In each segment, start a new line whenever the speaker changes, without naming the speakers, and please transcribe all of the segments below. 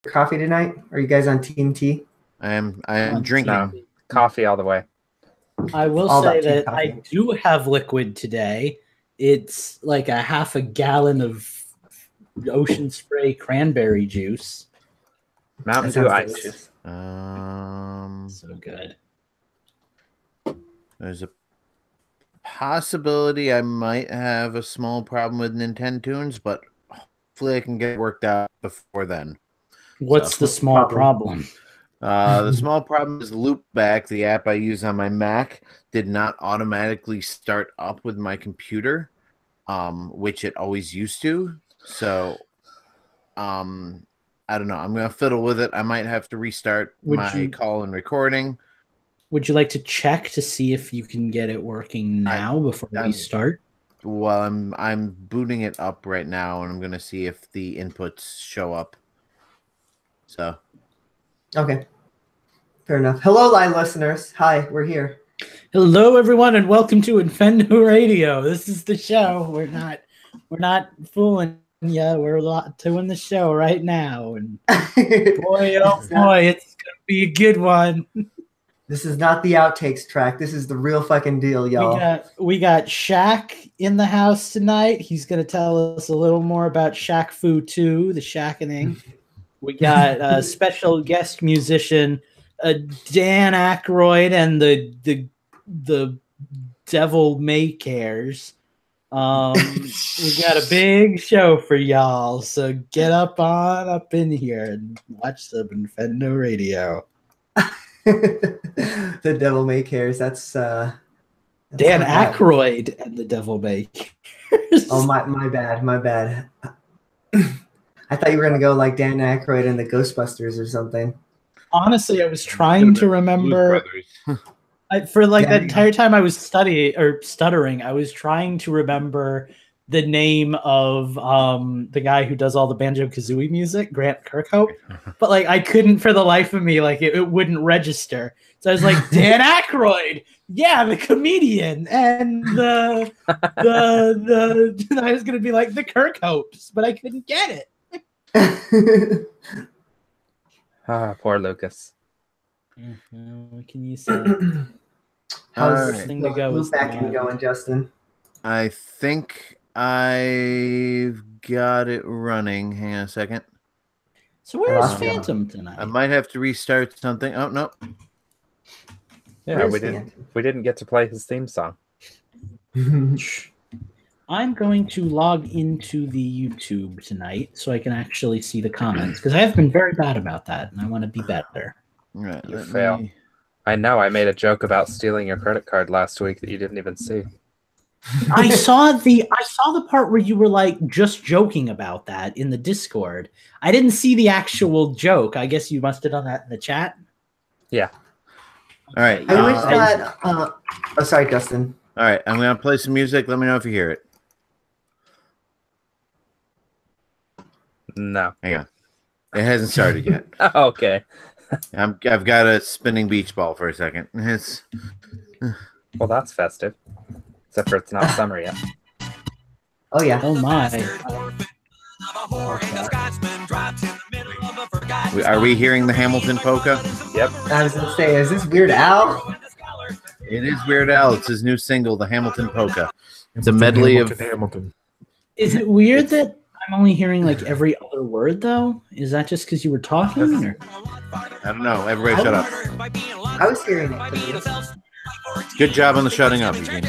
coffee tonight? Are you guys on Team Tea?
I am drinking.
No, coffee all the way.
I will
All
say
about tea
that
coffee.
I do have liquid today. It's like a half a gallon of Ocean Spray cranberry juice.
Mountain
That
Dew
sounds
ice.
delicious.
So good.
There's a possibility I might have a small problem with Nintendo Tunes, but hopefully I can get it worked out before then.
What's the small problem?
The small problem is Loopback, the app I use on my Mac, did not automatically start up with my computer, which it always used to. So, I don't know. I'm going to fiddle with it. I might have to restart my call and recording.
Would you like to check to see if you can get it working now before we start?
Well, I'm booting it up right now, and I'm going to see if the inputs show up. So.
Okay. Fair enough. Hello, live listeners. Hi, we're here.
Hello, everyone, and welcome to Infendo Radio. This is the show. We're not fooling you. We're doing the show right now, and boy, oh boy, it's gonna be a good one.
This is not the outtakes track. This is the real fucking deal, y'all.
We got Shaq in the house tonight. He's gonna tell us a little more about Shaq Fu 2, the Shaqening. We got a special guest musician, Dan Aykroyd and the Devil May Cares. We got a big show for y'all, so get up in here and watch the Infendo Radio.
The Devil May Cares. That's
Dan Aykroyd and the Devil May Cares.
Oh my bad. I thought you were gonna go like Dan Aykroyd and the Ghostbusters or something.
Honestly, I was trying to remember. For like the entire time I was stuttering, I was trying to remember the name of the guy who does all the Banjo-Kazooie music, Grant Kirkhope, but like I couldn't for the life of me, like it wouldn't register. So I was like, Dan Aykroyd, yeah, the comedian, and the I was gonna be like the Kirkhopes, but I couldn't get it.
Poor Lucas.
What can you say?
How's
this thing to go?
Move back and going, Justin?
I think I've got it running. Hang on a second.
So where's Phantom tonight?
I might have to restart something. Oh no.
Yeah, we didn't get to play his theme song.
I'm going to log into the YouTube tonight so I can actually see the comments because I have been very bad about that and I want to be better.
All right,
you fail. I know. I made a joke about stealing your credit card last week that you didn't even see.
I saw the part where you were like just joking about that in the Discord. I didn't see the actual joke. I guess you must have done that in the chat.
Yeah.
All right.
I wish that. Oh, sorry, Dustin.
All right, I'm gonna play some music. Let me know if you hear it.
No.
Hang on. It hasn't started yet.
Okay.
I've got a spinning beach ball for a second.
Well, that's festive. Except for it's not summer yet.
Oh yeah.
Oh my.
Are we hearing the Hamilton polka?
Yep.
I was gonna say, is this Weird Al?
It is Weird Al. It's his new single, The Hamilton Polka. It's a medley of
Hamilton.
Is it weird that I'm only hearing like every other word though? Is that just because you were talking? Or?
I don't know. Everybody shut up.
I was hearing it.
Good job on the shutting up, Eugene.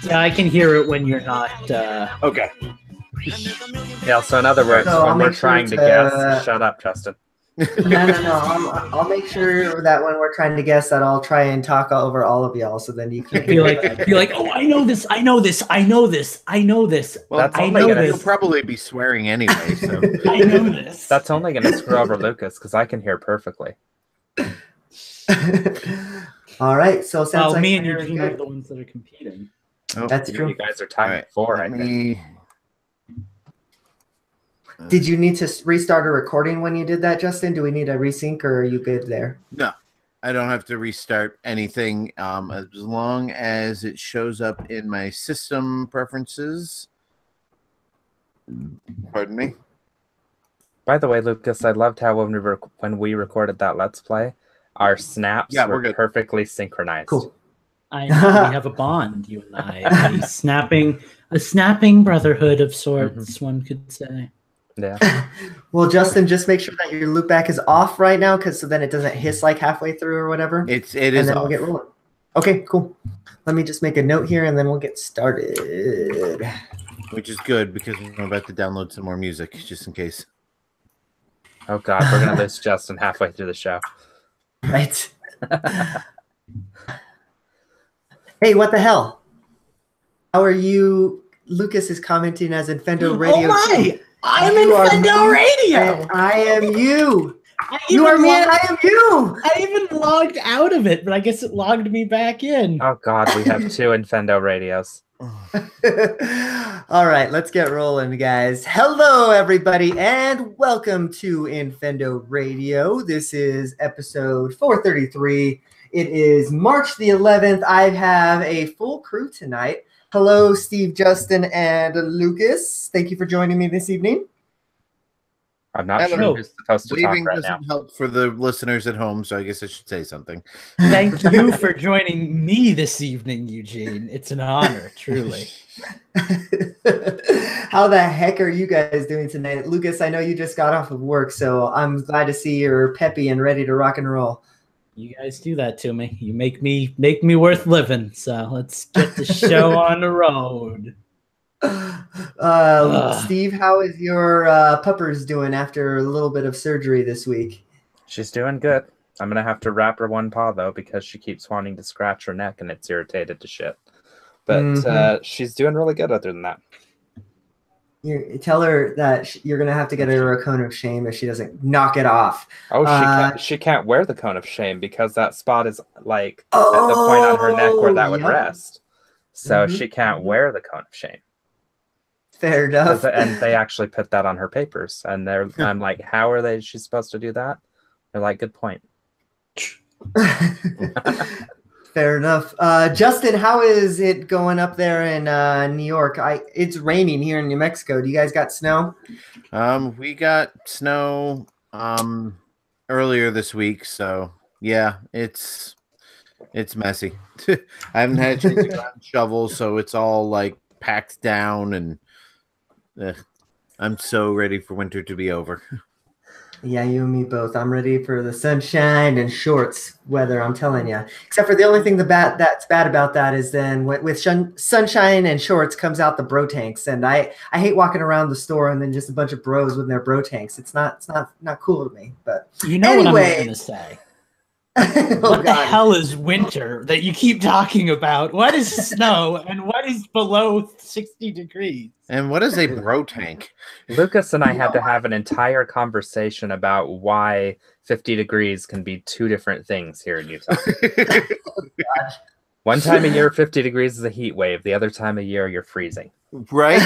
Yeah, I can hear it when you're not.
Okay.
Yeah, so in other words,
So
when we're trying to guess, shut up, Justin.
No. I'll make sure that when we're trying to guess that I'll try and talk over all of y'all so then you can
be like, oh, I know this. Well,
you'll probably be swearing anyway, so.
I know this.
That's only going to screw over Lucas because I can hear perfectly.
All right, so it sounds like
me and Eugene are the ones that are competing.
Oh,
that's true.
You guys are tied 4, I think.
Did you need to restart a recording when you did that, Justin? Do we need a resync, or are you good there?
No, I don't have to restart anything as long as it shows up in my system preferences. Pardon me.
By the way, Lucas, I loved how when we recorded that Let's Play, our snaps were perfectly synchronized.
Cool.
I know we have a bond, you and I. A snapping brotherhood of sorts, one could say.
Yeah.
Well, Justin, just make sure that your loopback is off right now, so then it doesn't hiss like halfway through or whatever.
It is
and then
off.
We'll get rolling. Okay, cool. Let me just make a note here, and then we'll get started.
Which is good because I'm about to download some more music, just in case.
Oh God, we're gonna lose Justin halfway through the show.
Right. Hey, what the hell? How are you? Lucas is commenting as Infendo Radio.
Oh my! I'm Infendo Radio!
I am you! You are me and I am you!
I even logged out of it, but I guess it logged me back in.
Oh God, we have 2 Infendo Radios.
All right, let's get rolling, guys. Hello, everybody, and welcome to Infendo Radio. This is episode 433. It is March the 11th. I have a full crew tonight. Hello, Steve, Justin, and Lucas. Thank you for joining me this evening.
I'm not sure who's supposed to talk right
doesn't help for the listeners at home, so I guess I should say something.
Thank you for joining me this evening, Eugene. It's an honor, truly.
How the heck are you guys doing tonight? Lucas, I know you just got off of work, so I'm glad to see you're peppy and ready to rock and roll.
You guys do that to me. You make me worth living. So let's get the show on the road.
Steve, how is your puppers doing after a little bit of surgery this week?
She's doing good. I'm gonna have to wrap her one paw though because she keeps wanting to scratch her neck and it's irritated to shit. But she's doing really good other than that.
You tell her that you're gonna have to get her a cone of shame if she doesn't knock it off.
Oh, she can't wear the cone of shame because that spot is like at the point on her neck where that would rest. So she can't wear the cone of shame.
Fair enough.
And they actually put that on her papers, and I'm like, how are she's supposed to do that? They're like, good point.
Fair enough. Justin, how is it going up there in New York? It's raining here in New Mexico. Do you guys got snow?
We got snow earlier this week, so yeah, it's messy. I haven't had a chance to go out and shovel, so it's all like packed down, and I'm so ready for winter to be over.
Yeah, you and me both. I'm ready for the sunshine and shorts weather, I'm telling you. Except for the only thing that's bad about that is then with sunshine and shorts comes out the bro tanks. And I hate walking around the store and then just a bunch of bros with their bro tanks. It's not cool to me. But
you know
anyway,
what I'm going to say. What the hell is winter that you keep talking about? What is snow and what is below 60 degrees?
And what is a bro tank?
Lucas and I had to have an entire conversation about why 50 degrees can be 2 different things here in Utah. One time a year, 50 degrees is a heat wave. The other time a year, you're freezing.
Right?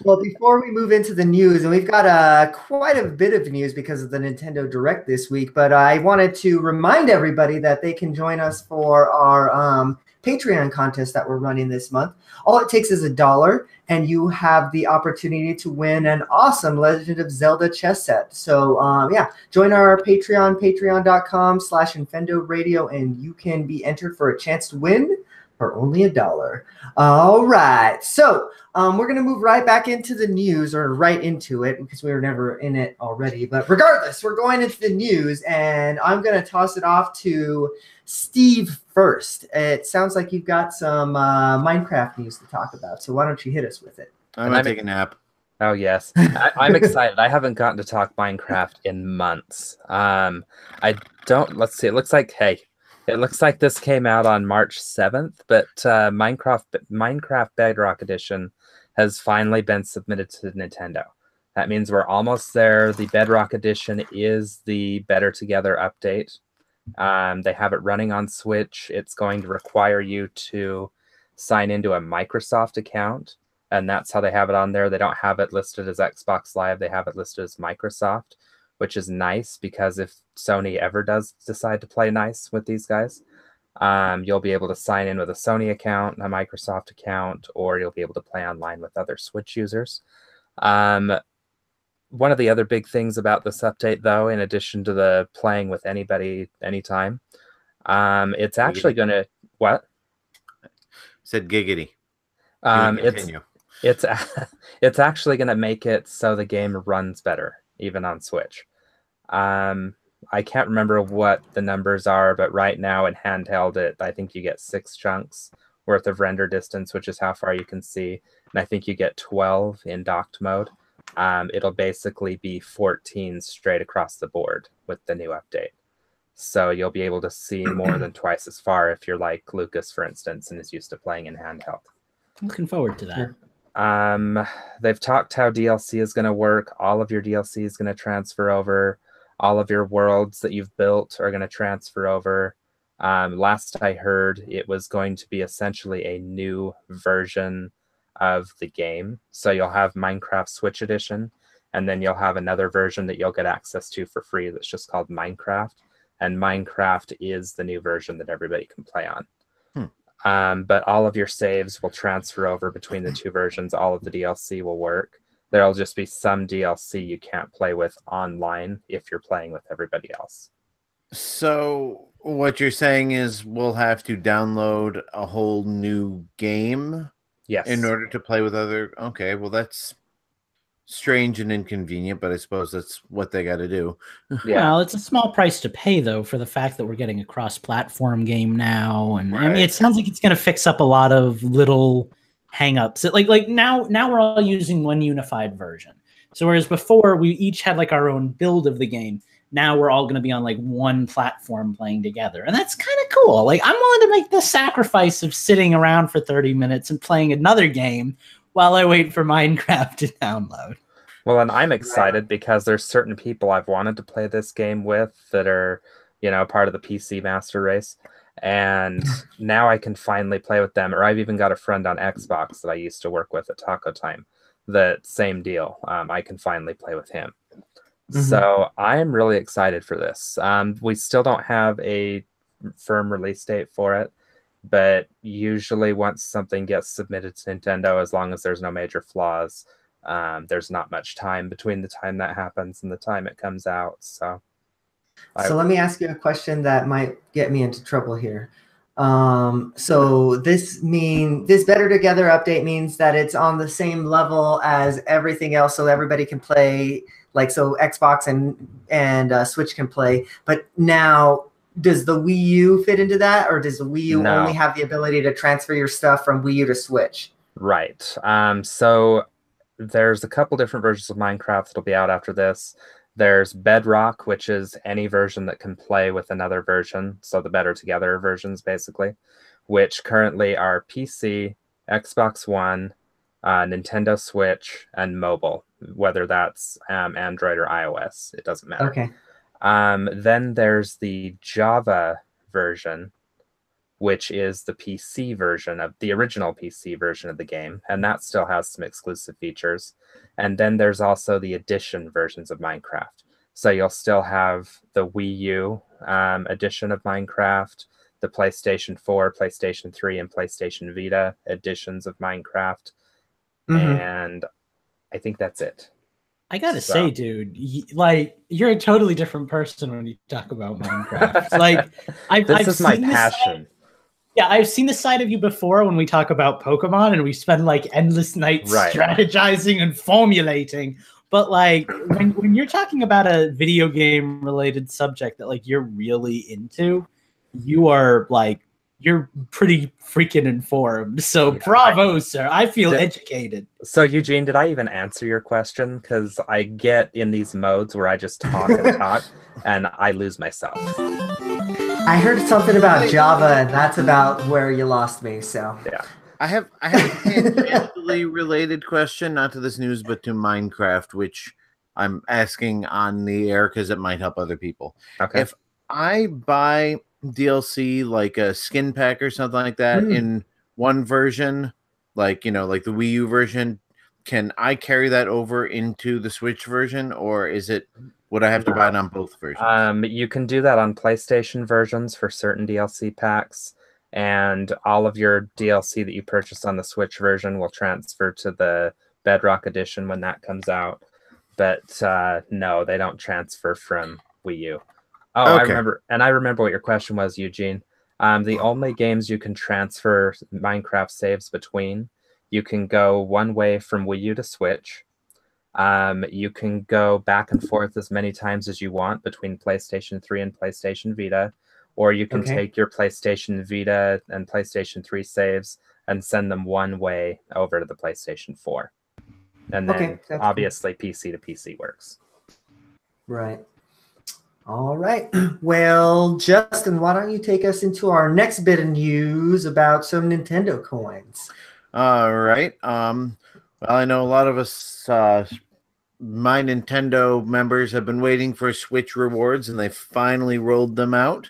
Well, before we move into the news, and we've got quite a bit of news because of the Nintendo Direct this week, but I wanted to remind everybody that they can join us for our Patreon contest that we're running this month. All it takes is $1, and you have the opportunity to win an awesome Legend of Zelda chess set. So, yeah, join our Patreon, patreon.com/Infendo Radio, and you can be entered for a chance to win for only $1. All right. So we're going to move right back into the news, or right into it, because we were never in it already. But regardless, we're going into the news, and I'm going to toss it off to Steve first. It sounds like you've got some Minecraft news to talk about. So why don't you hit us with it?
I'm going to take a nap.
Oh, yes. I'm excited. I haven't gotten to talk Minecraft in months. Let's see. It looks like this came out on March 7th, but Minecraft Bedrock Edition has finally been submitted to Nintendo. That means we're almost there. The Bedrock Edition is the Better Together update. They have it running on Switch. It's going to require you to sign into a Microsoft account, and that's how they have it on there. They don't have it listed as Xbox Live. They have it listed as Microsoft, which is nice because if Sony ever does decide to play nice with these guys, you'll be able to sign in with a Sony account, a Microsoft account, or you'll be able to play online with other Switch users. one of the other big things about this update, though, in addition to the playing with anybody, anytime, it's actually going to what?
Said giggity.
It's it's actually going to make it so the game runs better, even on Switch. I can't remember what the numbers are, but right now in handheld, I think you get 6 chunks worth of render distance, which is how far you can see, and I think you get 12 in docked mode. It'll basically be 14 straight across the board with the new update. So you'll be able to see more than twice as far if you're like Lucas, for instance, and is used to playing in handheld.
I'm looking forward to that.
They've talked how DLC is going to work. All of your DLC is going to transfer over. All of your worlds that you've built are going to transfer over. Last I heard, it was going to be essentially a new version of the game. So you'll have Minecraft Switch Edition, and then you'll have another version that you'll get access to for free that's just called Minecraft. And Minecraft is the new version that everybody can play on. But all of your saves will transfer over between the two versions. All of the DLC will work. There'll just be some DLC you can't play with online if you're playing with everybody else.
So what you're saying is we'll have to download a whole new game?
Yes.
In order to play with other... Okay, well, that's strange and inconvenient, but I suppose that's what they got to do.
Yeah. Well, it's a small price to pay, though, for the fact that we're getting a cross-platform game now. And I mean, it sounds like it's going to fix up a lot of little hang-ups. Like now we're all using one unified version. So whereas before we each had like our own build of the game, now we're all going to be on like one platform playing together. And that's kind of cool. Like, I'm willing to make the sacrifice of sitting around for 30 minutes and playing another game while I wait for Minecraft to download.
Well, and I'm excited because there's certain people I've wanted to play this game with that are, you know, part of the PC master race. And now I can finally play with them. Or I've even got a friend on Xbox that I used to work with at Taco Time. That same deal. I can finally play with him. So I am really excited for this. We still don't have a firm release date for it. But usually once something gets submitted to Nintendo, as long as there's no major flaws, there's not much time between the time that happens and the time it comes out. So
let me ask you a question that might get me into trouble here. So this Better Together update means that it's on the same level as everything else, so everybody can play, like, so Xbox and Switch can play. But now, does the Wii U fit into that, or does the Wii U only have the ability to transfer your stuff from Wii U to Switch?
Right. So there's a couple different versions of Minecraft that'll be out after this. There's Bedrock, which is any version that can play with another version, so the Better Together versions, basically, which currently are PC, Xbox One, Nintendo Switch, and mobile, whether that's Android or iOS. It doesn't matter.
Okay.
Then there's the Java version, which is the PC version of the original PC version of the game, and that still has some exclusive features. And then there's also the edition versions of Minecraft. So you'll still have the Wii U edition of Minecraft, the PlayStation 4, PlayStation 3, and PlayStation Vita editions of Minecraft. And I think that's it.
I gotta say, dude, like, you're a totally different person when you talk about Minecraft. Like,
This is my passion.
Yeah, I've seen the side of you before when we talk about Pokemon and we spend like endless nights strategizing and formulating. But like when you're talking about a video game related subject that like you're really into, you're pretty freaking informed. So bravo, sir. I feel educated.
So Eugene, did I even answer your question? Because I get in these modes where I just talk and talk and I lose myself.
I heard something about Java, and that's about where you lost me. So
yeah,
I have a tangentially related question, not to this news, but to Minecraft, which I'm asking on the air because it might help other people.
Okay.
If I buy DLC like a skin pack or something like that in one version, like, you know, like the Wii U version, can I carry that over into the Switch version, or would I have to buy it on both versions?
You can do that on PlayStation versions for certain DLC packs, and all of your DLC that you purchase on the Switch version will transfer to the Bedrock edition when that comes out. but no, they don't transfer from Wii U. Oh,
Okay.
I remember what your question was, Eugene. The only games you can transfer Minecraft saves between, you can go one way from Wii U to Switch. You can go back and forth as many times as you want between PlayStation 3 and PlayStation Vita, or you can take your PlayStation Vita and PlayStation 3 saves and send them one way over to the PlayStation 4. And then obviously PC to PC works.
Right. All right. Well, Justin, why don't you take us into our next bit of news about some Nintendo coins?
All right. Well, I know a lot of us, my Nintendo members, have been waiting for Switch rewards, and they finally rolled them out.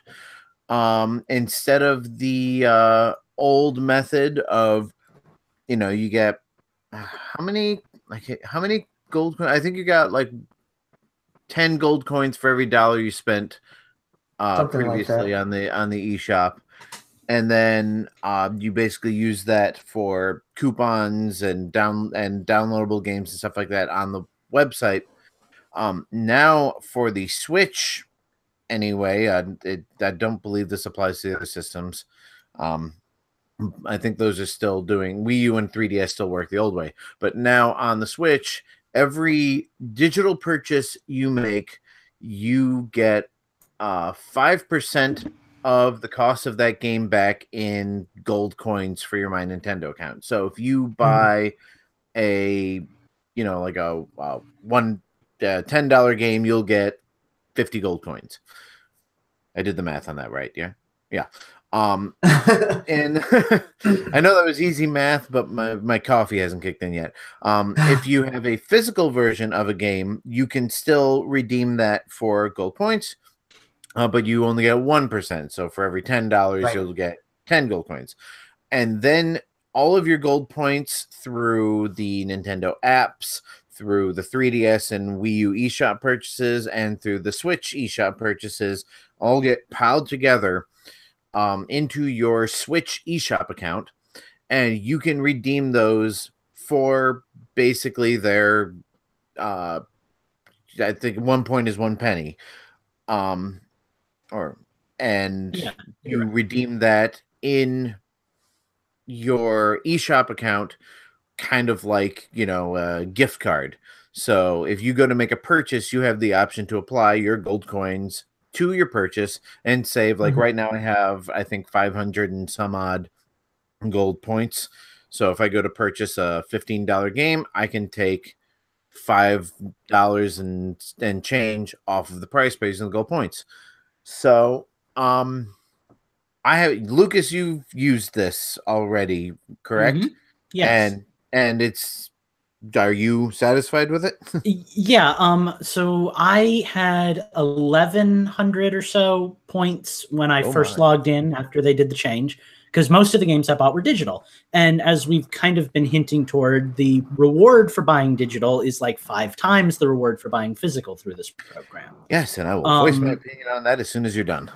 Instead of the old method of, you get how many gold coins? I think you got like 10 gold coins for every $1 you spent previously on the eShop. And then you basically use that for coupons and downloadable games and stuff like that on the website. Now for the Switch, anyway, I don't believe this applies to the other systems. I think those are still doing Wii U and 3DS still work the old way. But now on the Switch, every digital purchase you make, you get 5% of the cost of that game back in gold coins for your My Nintendo account. So if you buy a, like a $10 game, you'll get 50 gold coins. I did the math on that, right? Yeah. And I know that was easy math, but my coffee hasn't kicked in yet. If you have a physical version of a game, you can still redeem that for gold points, but you only get 1%. So for every $10, you'll get 10 gold coins. And then all of your gold points through the Nintendo apps, through the 3DS and Wii U eShop purchases, and through the Switch eShop purchases, all get piled together into your Switch eShop account, and you can redeem those for basically their I think 1 point is 1 penny. You redeem that in your eShop account, kind of like, a gift card. So if you go to make a purchase, you have the option to apply your gold coins to your purchase and save. Like right now I have, I think, 500 and some odd gold points. So if I go to purchase a $15 game, I can take $5 and change off of the price based on the gold points. So I have, Lucas, you've used this already, correct?
Yes.
And it's, are you satisfied with it?
Yeah. So I had 1,100 or so points when I first logged in after they did the change, because most of the games I bought were digital. And as we've kind of been hinting toward, the reward for buying digital is like 5 times the reward for buying physical through this program.
Yes, and I will voice my opinion on that as soon as you're done.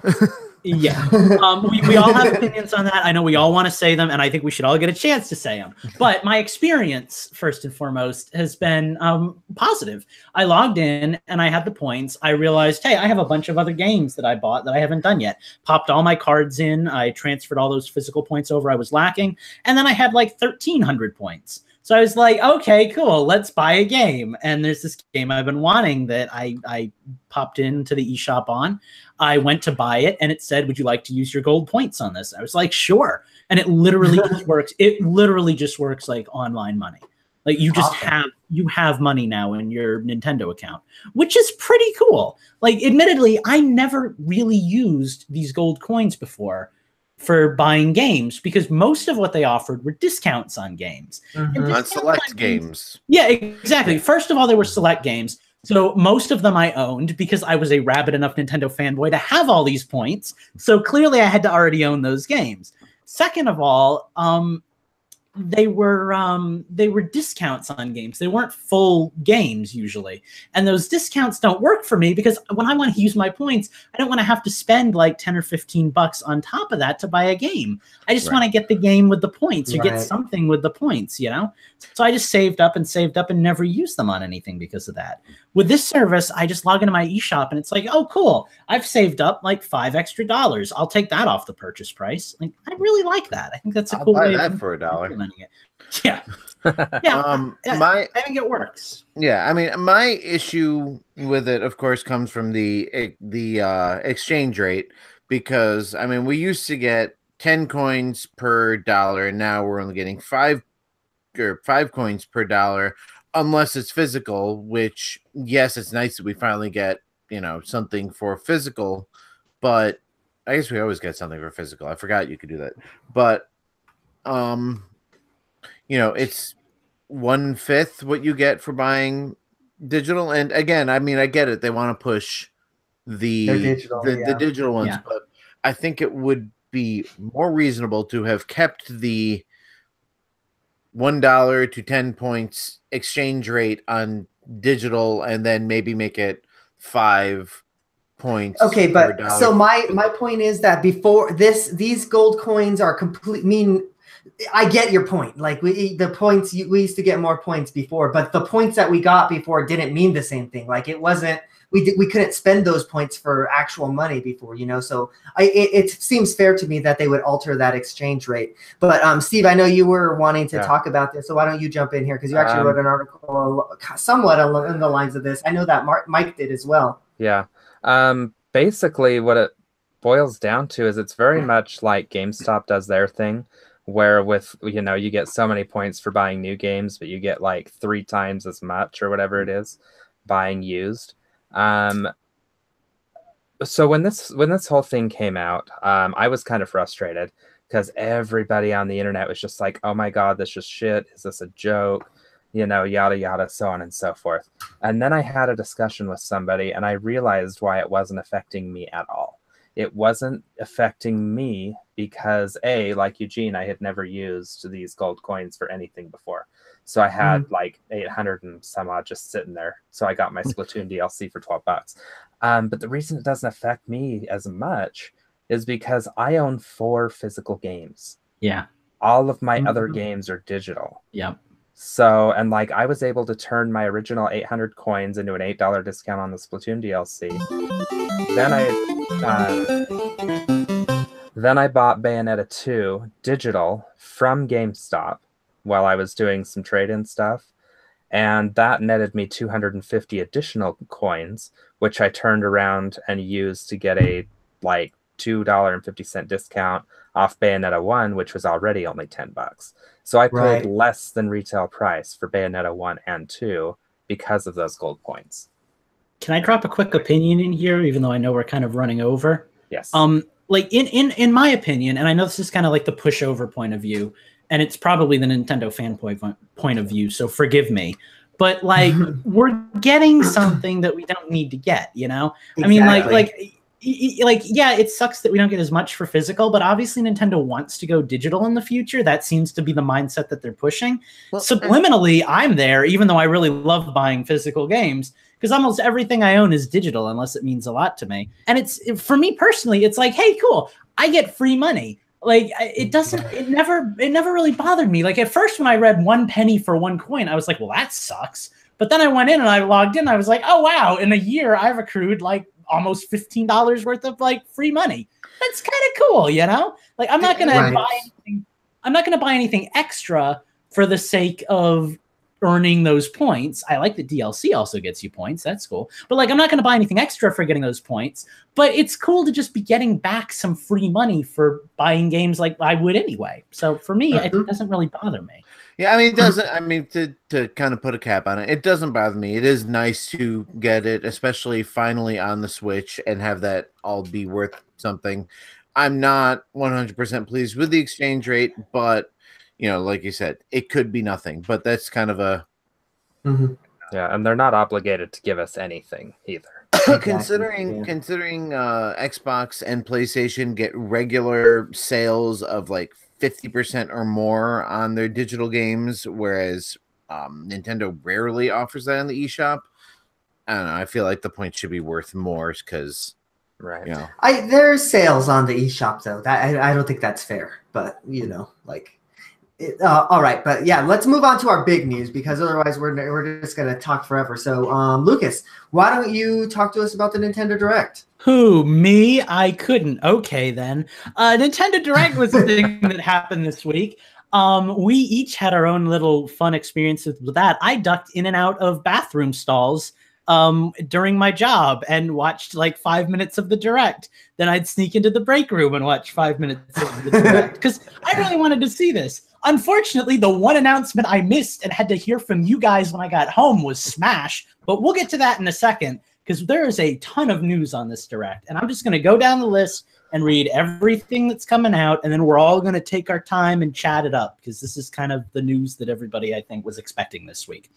Yeah. We all have opinions on that. I know we all want to say them, and I think we should all get a chance to say them. But my experience, first and foremost, has been positive. I logged in, and I had the points. I realized, hey, I have a bunch of other games that I bought that I haven't done yet. Popped all my cards in. I transferred all those physical points over I was lacking. And then I had like 1,300 points. So I was like, okay, cool, let's buy a game. And there's this game I've been wanting that I popped into the eShop on. I went to buy it, and it said, would you like to use your gold points on this? I was like, sure. And it literally just works. It literally just works like online money. Like you just have money now in your Nintendo account, which is pretty cool. Like, admittedly, I never really used these gold coins before for buying games, because most of what they offered were discounts on games.
On select games.
Yeah, exactly. First of all, they were select games. So most of them I owned because I was a rabid enough Nintendo fanboy to have all these points. So clearly I had to already own those games. Second of all, they were discounts on games. They weren't full games usually. And those discounts don't work for me because when I want to use my points, I don't want to have to spend like 10 or 15 bucks on top of that to buy a game. I just want to get the game with the points or get something with the points, you know? So I just saved up and never used them on anything because of that. With this service, I just log into my eShop and it's like, oh, cool. I've saved up like $5 extra. I'll take that off the purchase price. Like, I really like that. I think that's a cool way.
I'll buy that for $1.
Yeah. Yeah. I think it works.
Yeah. I mean, my issue with it, of course, comes from the exchange rate because, I mean, we used to get 10 coins per dollar and now we're only getting 5 coins per dollar unless it's physical, which, yes, it's nice that we finally get, you know, something for physical, but I guess we always get something for physical. I forgot you could do that. But, you know, it's 1/5 what you get for buying digital. And again, I mean, I get it. They want to push the digital ones, but I think it would be more reasonable to have kept the $1 to 10 points exchange rate on digital and then maybe make it 5 points.
Okay, but so my point is that before these gold coins are I get your point. Like we used to get more points before, but the points that we got before didn't mean the same thing. Like it wasn't, we couldn't spend those points for actual money before, you know? So it seems fair to me that they would alter that exchange rate. But Steve, I know you were wanting to talk about this, so why don't you jump in here? Because you actually wrote an article somewhat along the lines of this. I know that Mike did as well.
Yeah. Basically what it boils down to is it's very much like GameStop does their thing, where with, you know, you get so many points for buying new games, but you get like 3 times as much or whatever it is buying used. So when this whole thing came out, I was kind of frustrated because everybody on the internet was just like, oh my God, this is shit. Is this a joke? You know, yada, yada, so on and so forth. And then I had a discussion with somebody and I realized why it wasn't affecting me at all. It wasn't affecting me because like Eugene, I had never used these gold coins for anything before. So I had like 800 and some odd just sitting there. So I got my Splatoon DLC for $12. But the reason it doesn't affect me as much is because I own 4 physical games.
Yeah.
All of my other games are digital.
Yeah.
So, and like I was able to turn my original 800 coins into an $8 discount on the Splatoon DLC. Then I bought Bayonetta 2 digital from GameStop while I was doing some trade-in stuff. And that netted me 250 additional coins, which I turned around and used to get a like $2.50 discount off Bayonetta 1, which was already only $10. So I paid less than retail price for Bayonetta 1 and 2 because of those gold points.
Can I drop a quick opinion in here, even though I know we're kind of running over?
Yes.
Like in my opinion, and I know this is kind of like the pushover point of view, and it's probably the Nintendo fan point of view, so forgive me. But like we're getting something that we don't need to get, you know? Exactly. I mean, like yeah, it sucks that we don't get as much for physical, but obviously Nintendo wants to go digital in the future. That seems to be the mindset that they're pushing. Well, subliminally, I'm there, even though I really love buying physical games, because almost everything I own is digital unless it means a lot to me. And it's, for me personally, it's like, hey, cool, I get free money. Like it never really bothered me. Like at first when I read 1 penny for 1 coin, I was like, well, that sucks. But then I went in and I logged in. I was like, oh, wow, in a year I've accrued like almost $15 worth of like free money. That's kind of cool, you know? Like I'm not going to buy anything. I'm not going to buy anything extra for the sake of earning those points. I like that DLC also gets you points. That's cool. But like, I'm not going to buy anything extra for getting those points, but it's cool to just be getting back some free money for buying games like I would anyway. So for me, it doesn't really bother me.
Yeah, I mean, it doesn't. I mean, to kind of put a cap on it, it doesn't bother me. It is nice to get it, especially finally on the Switch, and have that all be worth something. I'm not 100% pleased with the exchange rate, but you know, like you said, it could be nothing. But that's kind of a
yeah, and they're not obligated to give us anything either.
Considering Xbox and PlayStation get regular sales of like 50% or more on their digital games, whereas Nintendo rarely offers that in the eShop. I don't know. I feel like the point should be worth more because,
Right.
you know,
there's sales on the eShop though. That I don't think that's fair, but you know, like. All right, but yeah, let's move on to our big news because otherwise we're just gonna talk forever. So, Lucas, why don't you talk to us about the Nintendo Direct?
Who, me? I couldn't. Okay, then. Nintendo Direct was the thing that happened this week. We each had our own little fun experiences with that. I ducked in and out of bathroom stalls during my job and watched like 5 minutes of the Direct. Then I'd sneak into the break room and watch 5 minutes of the Direct because I really wanted to see this. Unfortunately, the one announcement I missed and had to hear from you guys when I got home was Smash, but we'll get to that in a second because there is a ton of news on this Direct, and I'm just going to go down the list and read everything that's coming out, and then we're all going to take our time and chat it up because this is kind of the news that everybody, I think, was expecting this week.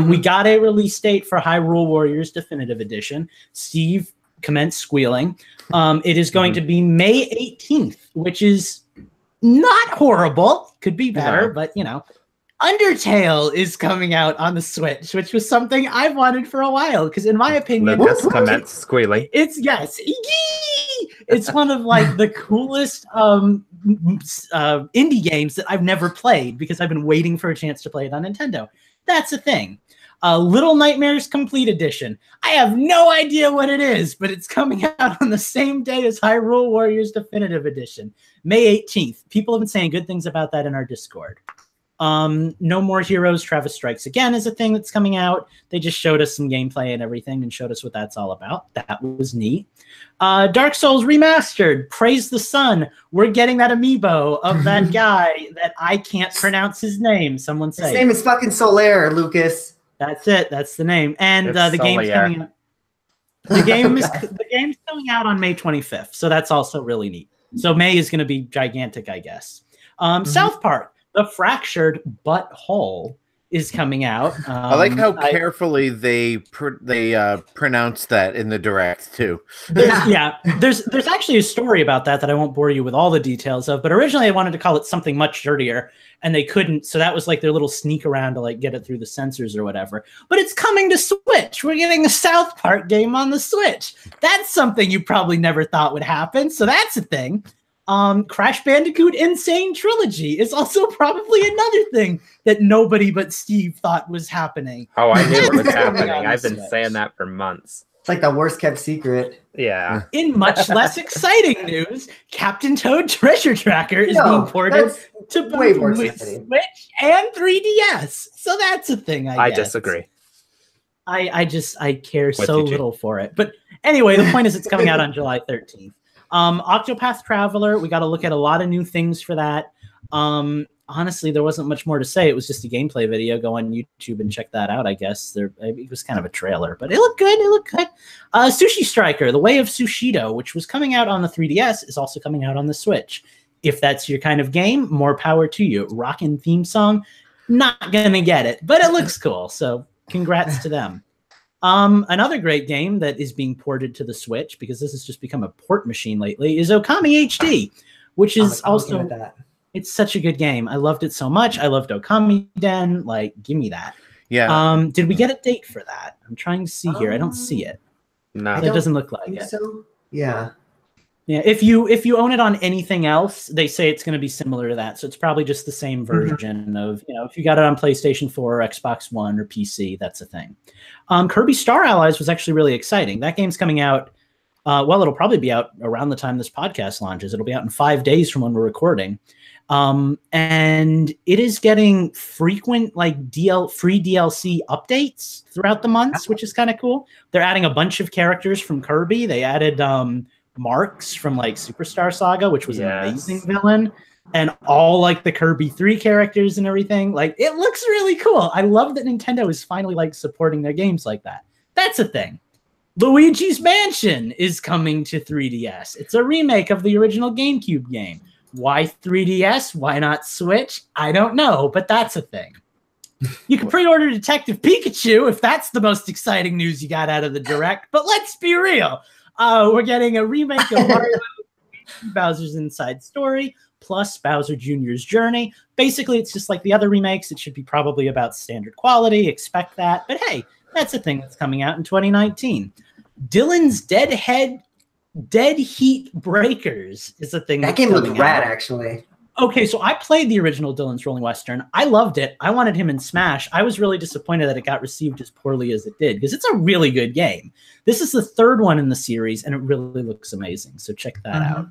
We got a release date for Hyrule Warriors Definitive Edition. Steve commenced squealing. It is going to be May 18th, which is not horrible. Could be better, but you know. Undertale is coming out on the Switch, which was something I've wanted for a while. Because in my opinion,
Lucas commenced squealing.
It's one of like the coolest indie games that I've never played because I've been waiting for a chance to play it on Nintendo. That's a thing. Little Nightmares Complete Edition. I have no idea what it is, but it's coming out on the same day as Hyrule Warriors Definitive Edition, May 18th. People have been saying good things about that in our Discord. No More Heroes Travis Strikes Again is a thing that's coming out. They just showed us some gameplay and everything and showed us what that's all about. That was neat. Dark Souls Remastered, Praise the Sun. We're getting that amiibo of that guy that I can't pronounce his name. Someone say
his name is fucking Solaire, Lucas.
That's it. That's the name. And the game's coming out. The game's coming out on May 25th. So that's also really neat. So May is going to be gigantic, I guess. South Park, The Fractured But Whole is coming out.
I like how carefully they pronounce that in the Direct too.
There's actually a story about that I won't bore you with all the details of, but originally they wanted to call it something much dirtier and they couldn't, so that was like their little sneak around to like get it through the censors or whatever. But it's coming to Switch. We're getting a South Park game on the Switch. That's something you probably never thought would happen, so that's a thing. Crash Bandicoot Insane Trilogy is also probably another thing that nobody but Steve thought was happening.
Oh, I knew it was happening. I've been saying that for months.
It's like the worst kept secret.
Yeah.
In much less exciting news, Captain Toad Treasure Tracker is being ported to both Switch and 3DS. So that's a thing, I guess.
Disagree.
I care so little for it. But anyway, the point is it's coming out on July 13th. Octopath Traveler, we got to look at a lot of new things for that. Honestly, there wasn't much more to say. It was just a gameplay video. Go on YouTube and check that out, I guess. It was kind of a trailer, but it looked good. Sushi Striker, The Way of Sushido, which was coming out on the 3DS, is also coming out on the Switch. If that's your kind of game, more power to you. Rockin' theme song, not going to get it, but it looks cool, so congrats to them. Another great game that is being ported to the Switch, because this has just become a port machine lately, is Okami HD, which is also... It's such a good game. I loved it so much. I loved Okami Den. Like, give me that.
Yeah.
Did we get a date for that? I'm trying to see here. I don't see it.
No,
it doesn't look like it.
So yeah.
Yeah. If you own it on anything else, they say it's going to be similar to that. So it's probably just the same version of, if you got it on PlayStation 4 or Xbox One or PC, that's a thing. Kirby Star Allies was actually really exciting. That game's coming out. It'll probably be out around the time this podcast launches. It'll be out in 5 days from when we're recording. And it is getting frequent free DLC updates throughout the months, which is kind of cool. They're adding a bunch of characters from Kirby. They added Marks from Superstar Saga, which was an amazing villain, and all the Kirby 3 characters and everything. It looks really cool. I love that Nintendo is finally supporting their games like that. That's a thing. Luigi's Mansion is coming to 3DS. It's a remake of the original GameCube game. Why 3DS? Why not Switch? I don't know, but that's a thing. You can pre-order Detective Pikachu if that's the most exciting news you got out of the Direct, but let's be real. We're getting a remake of Mario Bowser's Inside Story, plus Bowser Jr.'s Journey. Basically, it's just like the other remakes. It should be probably about standard quality. Expect that. But hey, that's a thing that's coming out in 2019. Dylan's Dead Heat Breakers is a thing
That game looked rad, actually.
Okay, so I played the original Dylan's Rolling Western. I loved it. I wanted him in Smash. I was really disappointed that it got received as poorly as it did, because it's a really good game. This is the third one in the series, and it really looks amazing. So check that out.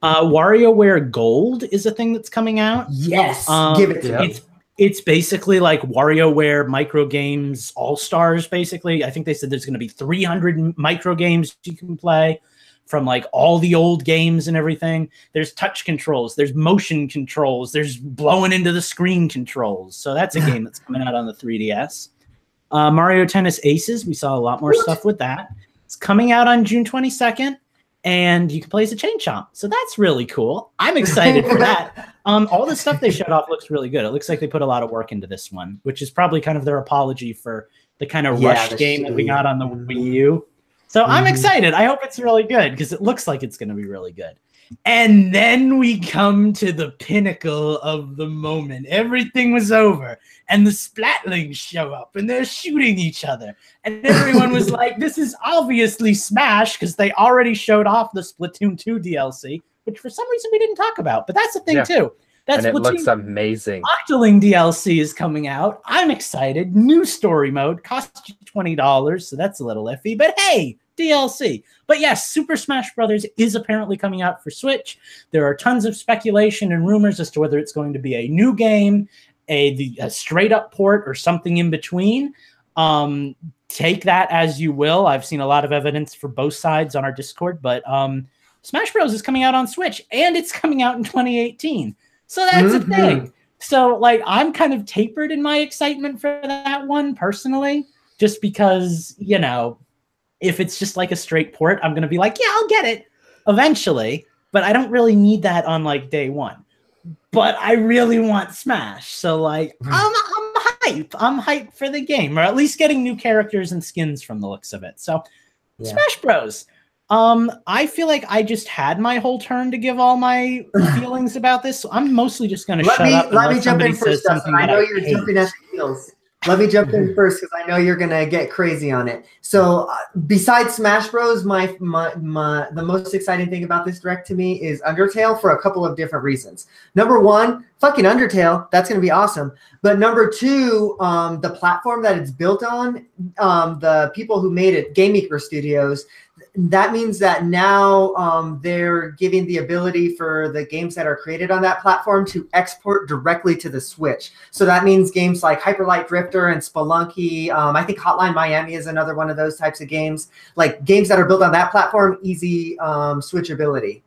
WarioWare Gold is a thing that's coming out.
Yes, give it to me.
It's basically like WarioWare micro games all-stars, basically. I think they said there's going to be 300 micro games you can play from like all the old games and everything. There's touch controls, there's motion controls, there's blowing into the screen controls. So that's a game that's coming out on the 3DS. Mario Tennis Aces, we saw a lot more stuff with that. It's coming out on June 22nd, and you can play as a Chain Chomp. So that's really cool. I'm excited for that. All the stuff they showed off looks really good. It looks like they put a lot of work into this one, which is probably kind of their apology for the kind of rushed game that we got on the Wii U. So I'm excited. I hope it's really good, because it looks like it's going to be really good. And then we come to the pinnacle of the moment. Everything was over, and the Splatlings show up, and they're shooting each other. And everyone was like, this is obviously Smash, because they already showed off the Splatoon 2 DLC, which for some reason we didn't talk about. But that's the thing, too. That's
and it looks amazing.
Octoling DLC is coming out. I'm excited. New story mode. Costs you $20, so that's a little iffy. But hey, DLC. But yes, Super Smash Bros. Is apparently coming out for Switch. There are tons of speculation and rumors as to whether it's going to be a new game, a straight-up port, or something in between. Take that as you will. I've seen a lot of evidence for both sides on our Discord, but Smash Bros. Is coming out on Switch, and it's coming out in 2018. So that's a thing. So, like, I'm kind of tapered in my excitement for that one, personally, just because, you know, if it's just like a straight port, I'm going to be like, yeah, I'll get it eventually, but I don't really need that on, like, day one. But I really want Smash, so, like, I'm hype. I'm hyped for the game, or at least getting new characters and skins from the looks of it. So, Smash Bros. I feel like I just had my whole turn to give all my feelings about this, so I'm mostly just going to shut up.
Let me jump in first, Dustin. I know you're jumping at the heels. Let me jump in first, because I know you're going to get crazy on it. So besides Smash Bros, the most exciting thing about this direct to me is Undertale, for a couple of different reasons. Number one, fucking Undertale. That's going to be awesome. But number two, the platform that it's built on, the people who made it, Game Maker Studios, that means that now they're giving the ability for the games that are created on that platform to export directly to the Switch. So that means games like Hyper Light Drifter and Spelunky. I think Hotline Miami is another one of those types of games. Like games that are built on that platform, easy switchability.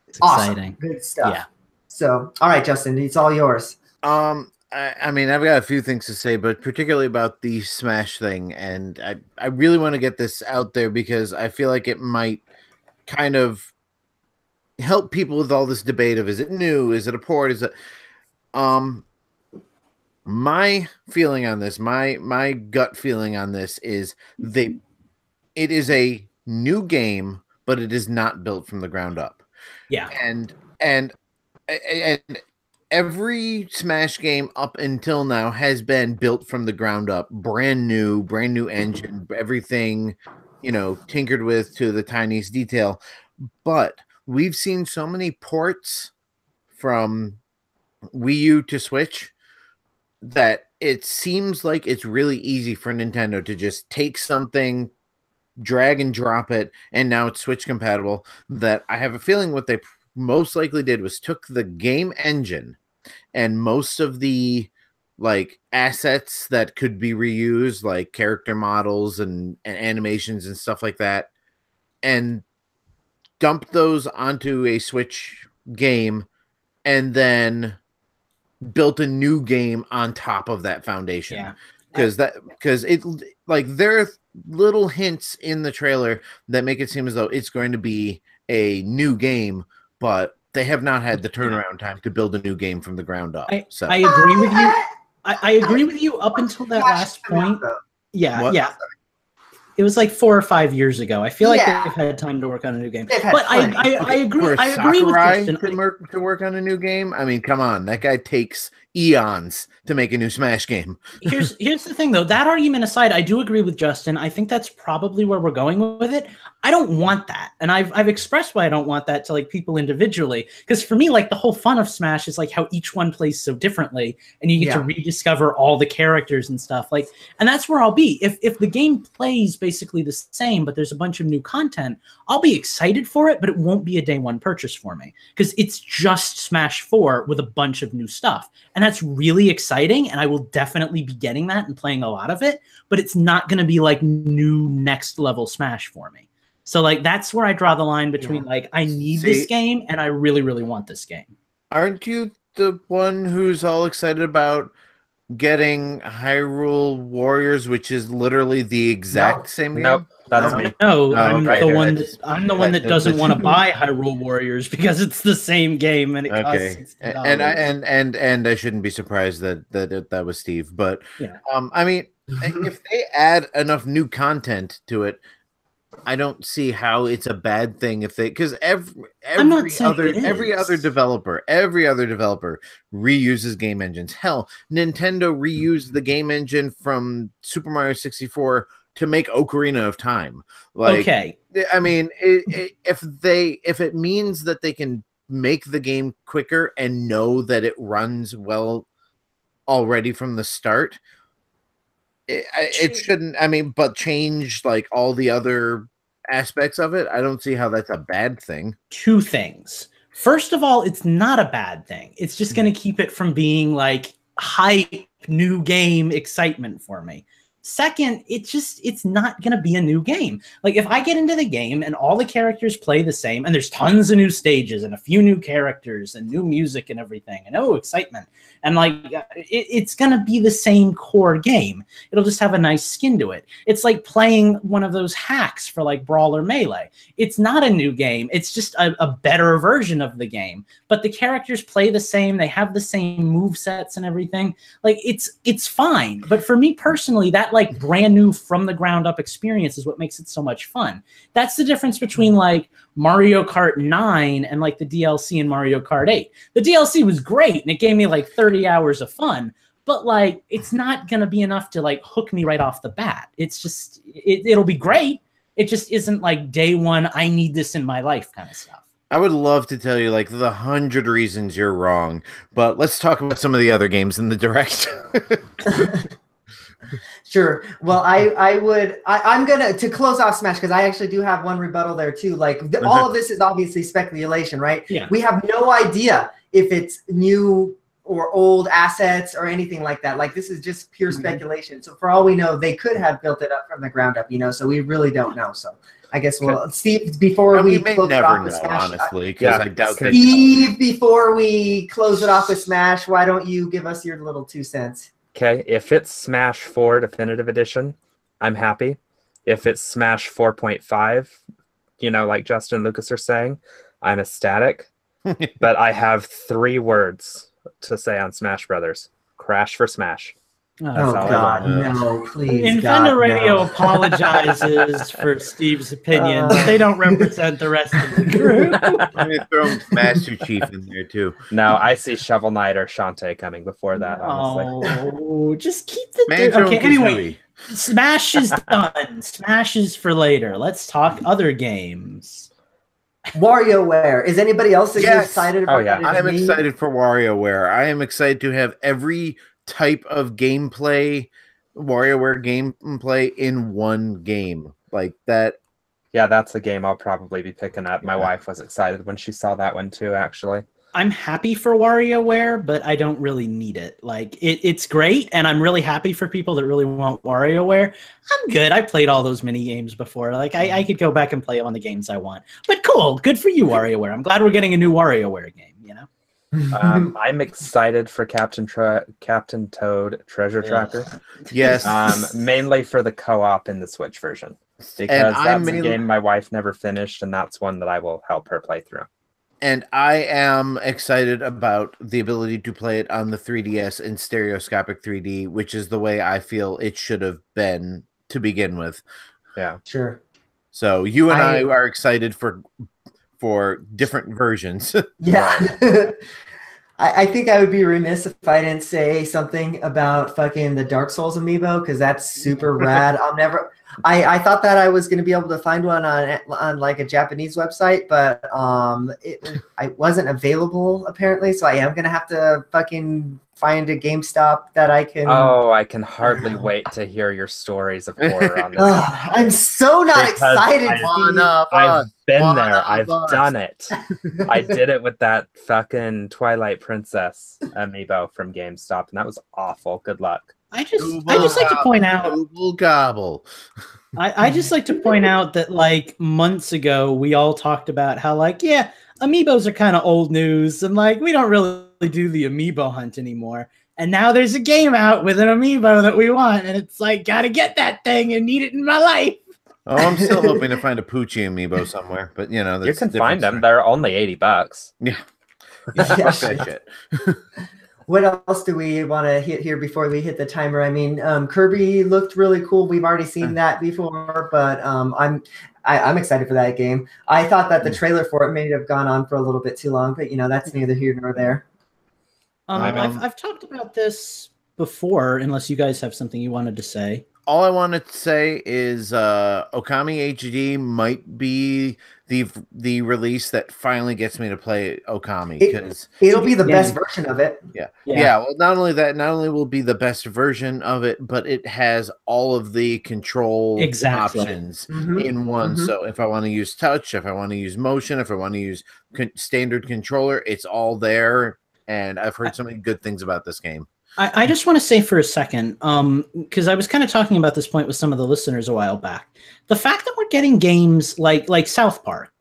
It's
awesome.
Exciting.
Good stuff.
Yeah.
So, all right, Justin, it's all yours.
I mean, I've got a few things to say, but particularly about the Smash thing. And I really want to get this out there, because I feel like it might kind of help people with all this debate of, is it new? Is it a port? Is it... My feeling on this, my gut feeling on this is it is a new game, but it is not built from the ground up.
Yeah.
And every Smash game up until now has been built from the ground up, brand new engine, everything, you know, tinkered with to the tiniest detail. But we've seen so many ports from Wii U to Switch that it seems like it's really easy for Nintendo to just take something, drag and drop it, and now it's Switch compatible. That I have a feeling what they most likely did was took the game engine and most of the like assets that could be reused, like character models and animations and stuff like that, and dumped those onto a Switch game, and then built a new game on top of that foundation.
Yeah.
Because it, like, there are little hints in the trailer that make it seem as though it's going to be a new game, but they have not had the turnaround time to build a new game from the ground up.
I agree with you. I agree with you up until that last point. Yeah,
What?
yeah. It was like 4 or 5 years ago. I feel like
Yeah.
they've had time to work on a new game.
They've had
But
plenty.
I agree.
For
I agree with
Sakurai
Justin.
to work on a new game. I mean, come on, that guy takes eons to make a new Smash game.
Here's the thing, though. That argument aside, I do agree with Justin. I think that's probably where we're going with it. I don't want that, and I've expressed why I don't want that to like people individually. Because for me, like the whole fun of Smash is like how each one plays so differently, and you get to rediscover all the characters and stuff. Like, and that's where I'll be. If the game plays basically the same, but there's a bunch of new content, I'll be excited for it, but it won't be a day one purchase for me because it's just Smash 4 with a bunch of new stuff, and that's really exciting. And I will definitely be getting that and playing a lot of it, but it's not going to be like new next level Smash for me. So like that's where I draw the line between like I need this game and I really, really want this game.
Aren't you the one who's all excited about getting Hyrule Warriors, which is literally the exact same game?
Nope, that's me.
No, I'm
right,
the one that doesn't want to buy Hyrule Warriors because it's the same game and it costs $60.
And I shouldn't be surprised that was Steve, but
yeah.
I mean, if they add enough new content to it, I don't see how it's a bad thing if they, because every other developer reuses game engines. Hell, Nintendo reused the game engine from Super Mario 64 to make Ocarina of Time. Like, okay, I mean, if it means that they can make the game quicker and know that it runs well already from the start, it shouldn't. I mean, but change like all the other aspects of it, I don't see how that's a bad thing.
Two things. First of all, it's not a bad thing. It's just going to keep it from being like hype, new game excitement for me. Second, it's not going to be a new game. Like if I get into the game and all the characters play the same and there's tons of new stages and a few new characters and new music and everything and excitement. And like it's going to be the same core game. It'll just have a nice skin to it. It's like playing one of those hacks for like Brawl or Melee. It's not a new game. It's just a better version of the game. But the characters play the same. They have the same movesets and everything. Like it's fine. But for me personally, that like brand new from the ground up experience is what makes it so much fun. That's the difference between like Mario Kart 9 and like the DLC in Mario Kart 8. The DLC was great and it gave me like 30 hours of fun, but like it's not going to be enough to like hook me right off the bat. It's just it'll be great. It just isn't like day one, I need this in my life kind of stuff.
I would love to tell you like the 100 reasons you're wrong, but let's talk about some of the other games in the Direct.
Sure. Well, I'm gonna to close off Smash because I actually do have one rebuttal there too. Like all of this is obviously speculation, right?
Yeah.
We have no idea if it's new or old assets or anything like that. Like this is just pure speculation. So for all we know, they could have built it up from the ground up, so we really don't know. So I guess we'll Steve, before we close it off with Smash,
honestly, because I doubt that.
Steve, before we close it off with Smash, why don't you give us your little 2 cents?
Okay, if it's Smash 4 Definitive Edition, I'm happy. If it's Smash 4.5, like Justin and Lucas are saying, I'm ecstatic. But I have 3 words to say on Smash Brothers. Crash for Smash.
Oh God, no, please.
Infendo Radio apologizes for Steve's opinion. They don't represent the rest of the group.
I'm gonna throw Master Chief in there too.
No, I see Shovel Knight or Shantae coming before that, honestly.
Oh, just keep the okay, anyway. Smash is done. Smash is for later. Let's talk other games.
WarioWare. Is anybody else excited about that?
I am excited for WarioWare. I am excited to have every type of gameplay, WarioWare gameplay in one game like that.
Yeah, that's a game I'll probably be picking up. My wife was excited when she saw that one too, actually.
I'm happy for WarioWare, but I don't really need it. Like it's great, and I'm really happy for people that really want WarioWare. I'm good. I played all those mini games before. Like I could go back and play on the games I want. But cool, good for you, WarioWare. I'm glad we're getting a new WarioWare game.
I'm excited for Captain Toad Treasure Tracker.
Yes.
Mainly for the co-op in the Switch version. Because that's a game my wife never finished, and that's one that I will help her play through.
And I am excited about the ability to play it on the 3DS in stereoscopic 3D, which is the way I feel it should have been to begin with.
Yeah,
sure.
So you and I are excited for different versions.
Yeah. I think I would be remiss if I didn't say something about fucking the Dark Souls amiibo, because that's super rad. I thought that I was going to be able to find one on like a Japanese website, but I wasn't available apparently, so I am going to have to fucking find a GameStop that I can.
Oh, I can hardly wait to hear your stories of horror on this.
I'm so not excited.
I've been there. I've done it. I did it with that fucking Twilight Princess amiibo from GameStop, and that was awful. Good luck.
I just like to point out.
Gobble.
I just like to point out that like months ago we all talked about how like amiibos are kind of old news and like we don't really do the amiibo hunt anymore. And now there's a game out with an amiibo that we want, and it's like gotta get that thing and need it in my life.
Oh, I'm still hoping to find a Poochie amiibo somewhere, but you know,
you can find them. They're only $80.
Yeah. Fuck that shit.
What else do we want to hit here before we hit the timer? I mean, Kirby looked really cool. We've already seen that before, but I'm excited for that game. I thought that the trailer for it may have gone on for a little bit too long, but you know, that's neither here nor there.
I've talked about this before, unless you guys have something you wanted to say.
All I wanted to say is Okami HD might be the release that finally gets me to play Okami, because
it'll be the best version of it.
Yeah. Well, not only that, not only will be the best version of it, but it has all of the control options in one. So if I want to use touch, if I want to use motion, if I want to use standard controller, it's all there. And I've heard so many good things about this game.
I just want to say for a second, because I was kind of talking about this point with some of the listeners a while back. The fact that we're getting games like South Park,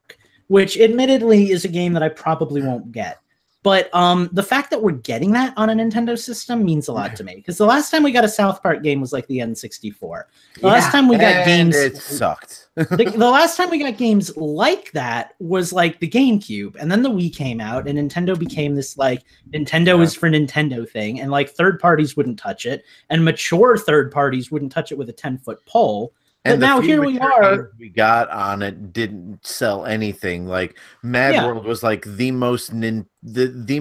which admittedly is a game that I probably won't get, but the fact that we're getting that on a Nintendo system means a lot to me. Because the last time we got a South Park game was like the N64. The last time we got games,
it sucked.
the last time we got games like that was like the GameCube, and then the Wii came out, and Nintendo became this like Nintendo is for Nintendo thing, and like third parties wouldn't touch it, and mature third parties wouldn't touch it with a 10-foot pole.
And
now here we are.
We got on it didn't sell anything. Like Mad World was like the most Nintendo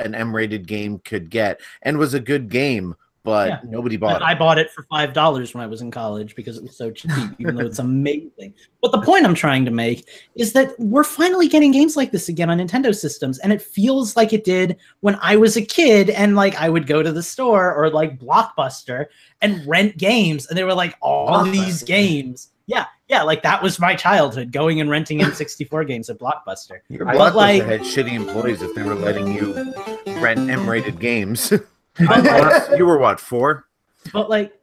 and M-rated game could get, and was a good game, but nobody bought it.
I bought it for $5 when I was in college because it was so cheap, even though it's amazing. But the point I'm trying to make is that we're finally getting games like this again on Nintendo systems, and it feels like it did when I was a kid, and like I would go to the store or like Blockbuster and rent games, and they were like all these games. Yeah, like that was my childhood, going and renting N64 games at Blockbuster.
But like, had shitty employees if they were letting you rent M-rated games. You were what, 4?
But like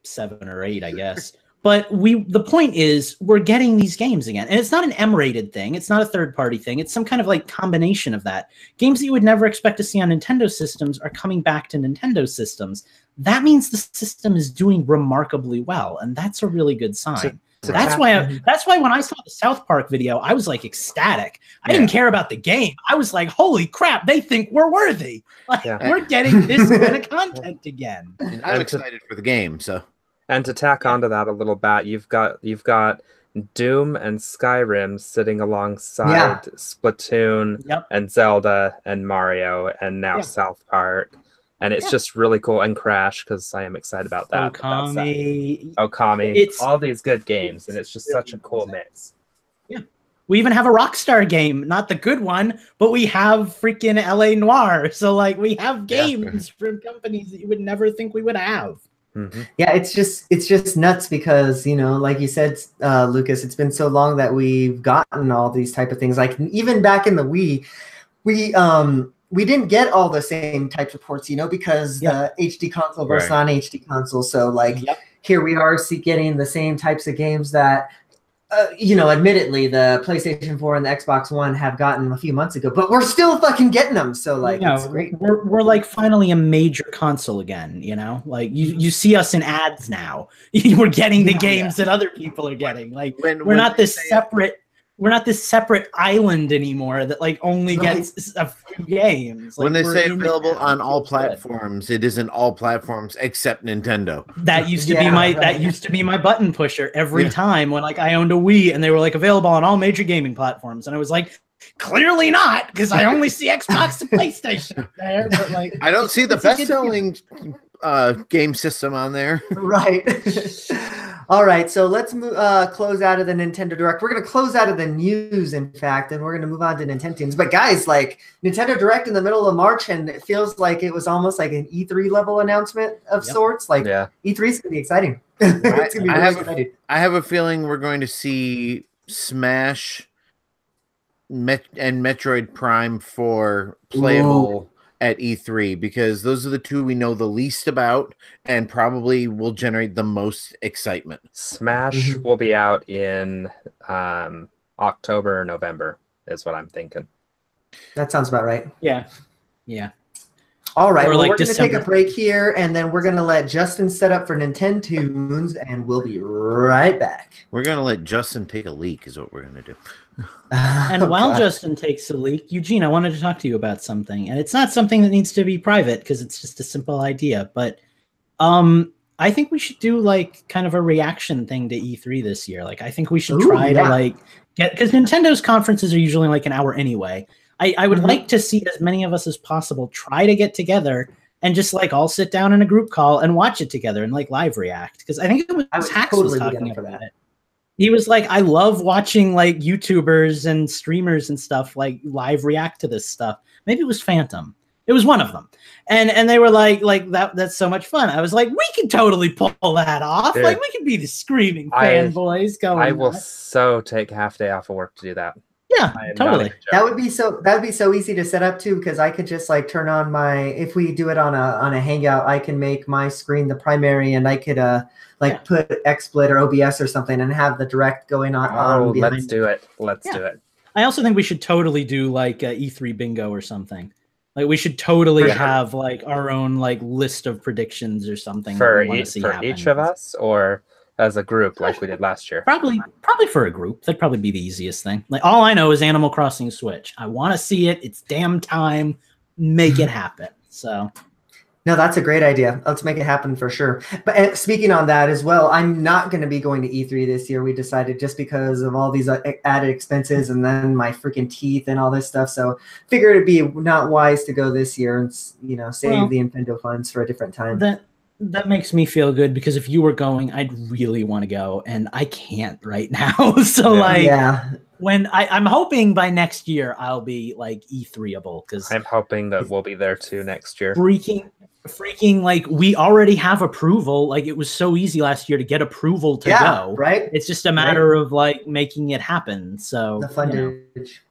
7 or 8, I guess. But the point is we're getting these games again. And it's not an M-rated thing. It's not a third-party thing. It's some kind of like combination of that. Games that you would never expect to see on Nintendo systems are coming back to Nintendo systems. That means the system is doing remarkably well, and that's a really good sign. That's why when I saw the South Park video, I was like ecstatic. I didn't care about the game. I was like, holy crap, they think we're worthy. Like, we're getting this kind of content again.
And I'm excited for the game. So,
and to tack onto that a little bit, you've got Doom and Skyrim sitting alongside Splatoon and Zelda and Mario and now South Park. And it's just really cool. And Crash, because I am excited about that. Okami. It's all these good games, and it's just such a cool mix.
Yeah. We even have a Rockstar game, not the good one, but we have freaking LA Noire. So like we have games from companies that you would never think we would have.
Yeah, it's just nuts because, you know, like you said, Lucas, it's been so long that we've gotten all these type of things. Like even back in the Wii, we didn't get all the same types of ports, you know, because the HD console versus non-HD console. So like here we are getting the same types of games that, you know, admittedly the PlayStation 4 and the Xbox One have gotten a few months ago, but we're still fucking getting them. So like, it's great.
We're like finally a major console again, you know, like you see us in ads now. We're getting the games that other people are getting. Like we're not this separate we're not this separate island anymore that like only gets a few games. Like,
when they say
in
available
it
on all
feels good.
platforms, it isn't all platforms except Nintendo.
That used to be my button pusher every time when like I owned a Wii and they were like available on all major gaming platforms, and I was like, clearly not, because I only see Xbox and PlayStation there. But like,
I don't see the best-selling game system on there.
Right. All right, so let's close out of the Nintendo Direct. We're going to close out of the news, in fact, and we're going to move on to Nintendo Tunes. But guys, like Nintendo Direct in the middle of March, and it feels like it was almost like an E3 level announcement of sorts. Like E3 is going to be exciting. It's going to be really exciting.
I have a feeling we're going to see Smash and Metroid Prime 4 playable at E3, because those are the two we know the least about and probably will generate the most excitement.
Smash will be out in October or November is what I'm thinking.
That sounds about right.
Yeah.
All right,
Or
well,
like
we're going to take
December.
a break here, and then we're going to let Justin set up for Nintendo Tunes, and we'll be right back.
We're going to let Justin take a leak is what we're going to do.
And while Justin takes a leak, Eugene, I wanted to talk to you about something, and it's not something that needs to be private because it's just a simple idea. But I think we should do like kind of a reaction thing to E3 this year. Like, I think we should try to like get, because Nintendo's conferences are usually like an hour anyway. I would like to see as many of us as possible try to get together and just like all sit down in a group call and watch it together and like live react. Because I think it was Hax was talking about it. He was like, I love watching like YouTubers and streamers and stuff like live react to this stuff. Maybe it was Phantom. It was one of them. And they were like that's so much fun. I was like, we can totally pull that off.
Dude,
like we can be the screaming fanboys going.
I will so take half day off of work to do that.
Yeah, totally.
That would be so easy to set up too, because I could just like turn on my, if we do it on a Hangout, I can make my screen the primary, and I could put XSplit or OBS or something and have the direct going on.
Let's do it. Let's do it.
I also think we should totally do like a E3 bingo or something. Like we should totally have like our own like list of predictions or something
for each of us, or as a group like we did last year.
Probably for a group. That'd probably be the easiest thing. Like all I know is Animal Crossing Switch. I want to see it. It's damn time. Make it happen. So
no, that's a great idea. Let's make it happen for sure. But speaking on that as well, I'm not going to be going to E3 this year. We decided, just because of all these added expenses and then my freaking teeth and all this stuff. So figured it'd be not wise to go this year and save the Infendo funds for a different time.
That makes me feel good, because if you were going, I'd really want to go, and I can't right now. So when I'm hoping by next year I'll be like E3able, because
I'm hoping that we'll be there too next year.
Freaking like we already have approval. Like it was so easy last year to get approval to go.
Right.
It's just a matter of like making it happen. So
the fundage.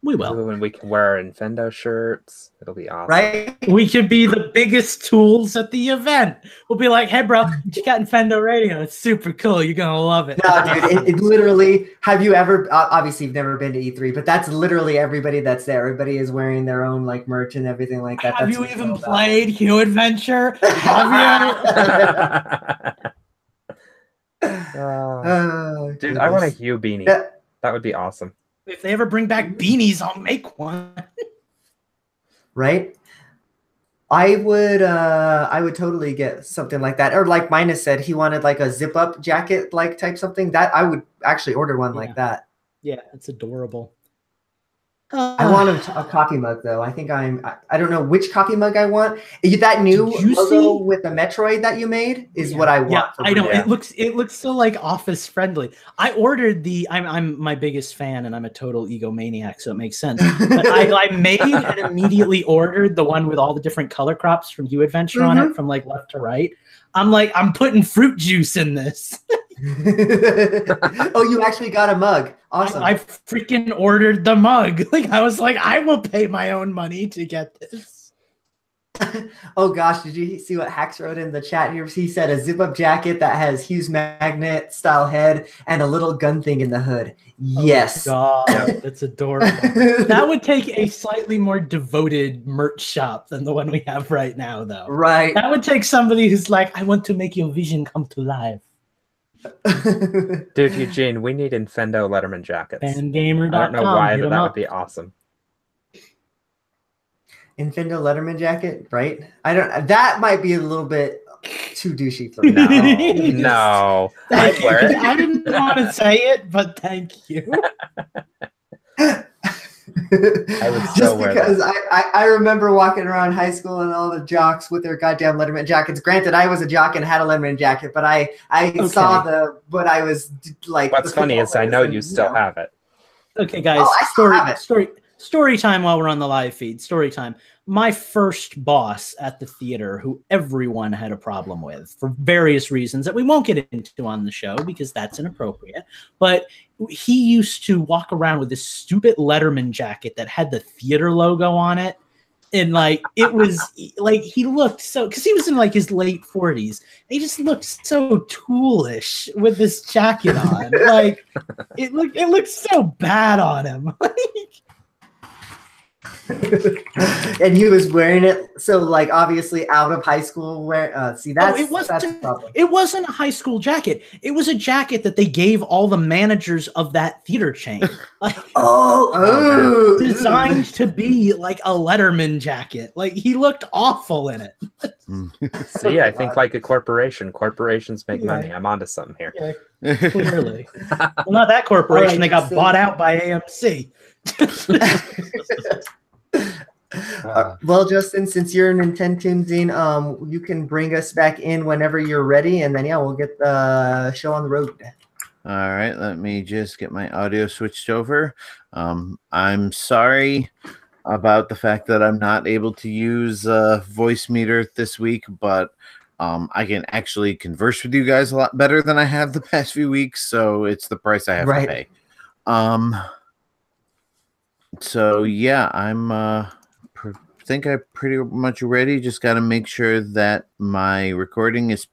We will.
And we can wear Infendo shirts. It'll be awesome.
Right?
We could be the biggest tools at the event. We'll be like, hey, bro, you got Infendo Radio. It's super cool. You're going to love it.
No, dude, it literally, have you ever, obviously you've never been to E3, but that's literally everybody that's there. Everybody is wearing their own like merch and everything like that.
Have you even played Hue Adventure? Have
you? Dude, I want a Hue beanie. That would be awesome.
If they ever bring back beanies, I'll make one.
Right? I would totally get something like that. Or like Minus said, he wanted like a zip up jacket like type something. That I would actually order one like that.
Yeah, it's adorable.
I want a coffee mug though. I think I don't know which coffee mug I want. That new logo with the Metroid that you made is what I want.
Yeah, I know. It looks so like office friendly. I ordered I'm my biggest fan, and I'm a total egomaniac, so it makes sense. But I made and immediately ordered the one with all the different color crops from Hue Adventure on it, from like left to right. I'm putting fruit juice in this.
Oh, you actually got a mug. Awesome.
I freaking ordered the mug. Like I was like, I will pay my own money to get this.
Oh gosh, did you see what Hax wrote in the chat here? He said a zip-up jacket that has Hugh's magnet style head and a little gun thing in the hood. Yes.
Oh God, that's adorable. That would take a slightly more devoted merch shop than the one we have right now, though.
Right.
That would take somebody who's like, I want to make your vision come to life.
Dude, Eugene, we need Infendo Letterman jackets.
Fangamer.com.
I don't know why, but that would be awesome.
Infendo Letterman jacket, right? I don't. That might be a little bit too douchey for me.
No.
Thank you. I didn't want to say it, but thank you.
I would
just because I remember walking around high school and all the jocks with their goddamn Letterman jackets. Granted, I was a jock and had a Letterman jacket, but I saw what I was like.
What's funny is I know you still have it.
Okay, guys. Story time while we're on the live feed. Story time. My first boss at the theater, who everyone had a problem with for various reasons that we won't get into on the show because that's inappropriate. But he used to walk around with this stupid Letterman jacket that had the theater logo on it. And like, it was like, he looked so, because he was in like his late 40s. He just looked so toolish with this jacket on. Like, it looked so bad on him.
And he was wearing it, so like obviously out of high school. See, that's
it
wasn't
a high school jacket. It was a jacket that they gave all the managers of that theater chain. Like, designed to be like a Letterman jacket. Like, he looked awful in it.
See, I think like a corporation. Corporations make money. I'm onto something here.
Yeah, clearly. Well, not that corporation. They got bought out by AMC.
Well, Justin, since you're an Nintendo, you can bring us back in whenever you're ready, and then we'll get the show on the road.
All right, let me just get my audio switched over. I'm sorry about the fact that I'm not able to use Voice Meter this week, but I can actually converse with you guys a lot better than I have the past few weeks, so it's the price I have to pay. So yeah, I'm think I'm pretty much ready. Just got to make sure that my recording is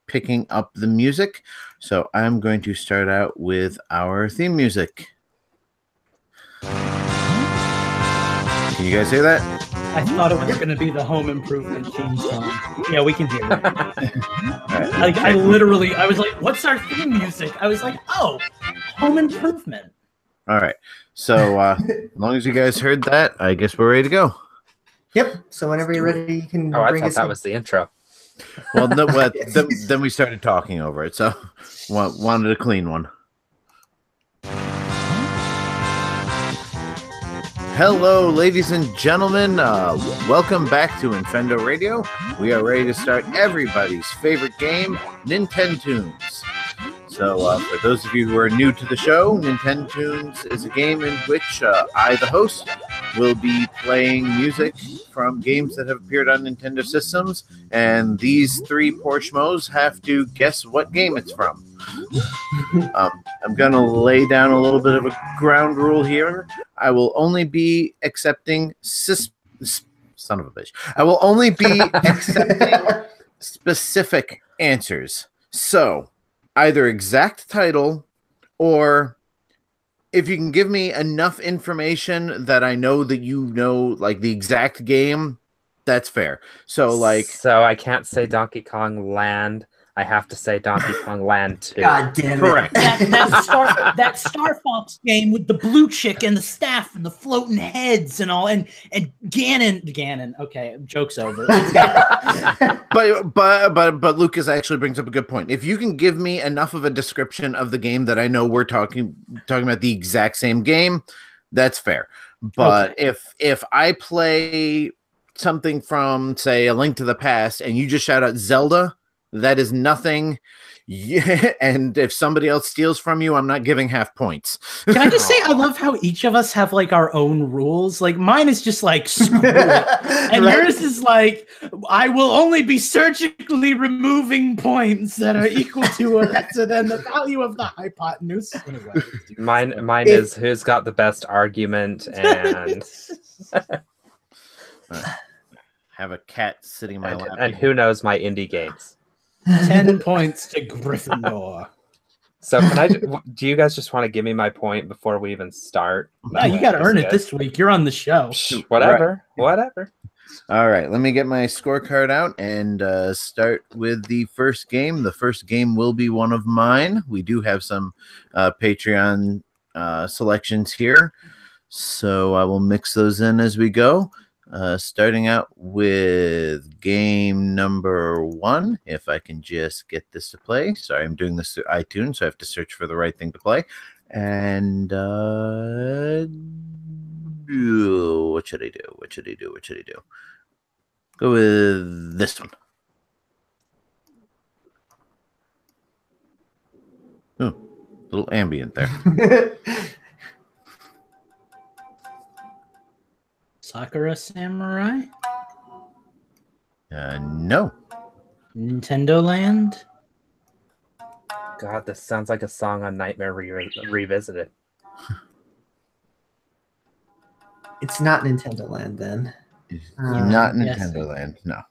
picking up the music. So I'm going to start out with our theme music. Can you guys hear that?
I thought it was going to be the Home Improvement theme song. Yeah, we can hear it.
Right.
Like, I was like, what's our theme music? I was like, oh, Home Improvement.
All right. So as long as you guys heard that, I guess we're ready to go.
Yep. So whenever you're ready, you can bring us
that was the intro.
Well, then we started talking over it, so wanted a clean one. Hello, ladies and gentlemen. Welcome back to Infendo Radio. We are ready to start everybody's favorite game, Nintendo. So for those of you who are new to the show, Nintendo is a game in which I, the host, will be playing music from games that have appeared on Nintendo systems, and these three poor schmoes have to guess what game it's from. I'm going to lay down a little bit of a ground rule here. I will only be accepting son of a bitch. I will only be accepting specific answers. So, either exact title, or if you can give me enough information that I know that you know, like, the exact game, that's fair. So, like...
So I can't say Donkey Kong Land. I have to say Donkey Kong Land 2.
God damn it.
Correct.
That Star Fox game with the blue chick and the staff and the floating heads and all, and Ganon. Okay, joke's over.
But Lucas actually brings up a good point. If you can give me enough of a description of the game that I know we're talking about the exact same game, that's fair. But okay, if I play something from, say, A Link to the Past, and you just shout out Zelda, that is nothing. Yeah, and if somebody else steals from you, I'm not giving half points.
Can I just say, I love how each of us have like our own rules. Like, mine is just like, screw it. And yours is like, I will only be surgically removing points that are equal to or lesser than the value of the hypotenuse. Anyway,
mine is who's got the best argument, and
have a cat sitting in my lap.
And who knows my indie games.
10 points to Gryffindor.
So do you guys just want to give me my point before we even start?
No, you got to earn it this week. You're on the show.
Whatever.
All right, let me get my scorecard out and start with the first game. The first game will be one of mine. We do have some Patreon selections here, so I will mix those in as we go. Starting out with game number 1, if I can just get this to play. Sorry, I'm doing this through iTunes, so I have to search for the right thing to play. And what should I do? What should I do? What should I do? Go with this one. Ooh, a little ambient there.
Sakura Samurai?
No.
Nintendo Land?
God, this sounds like a song on Nightmare Revisited.
It's not Nintendo Land then.
Not
yes.
Nintendo Land, no.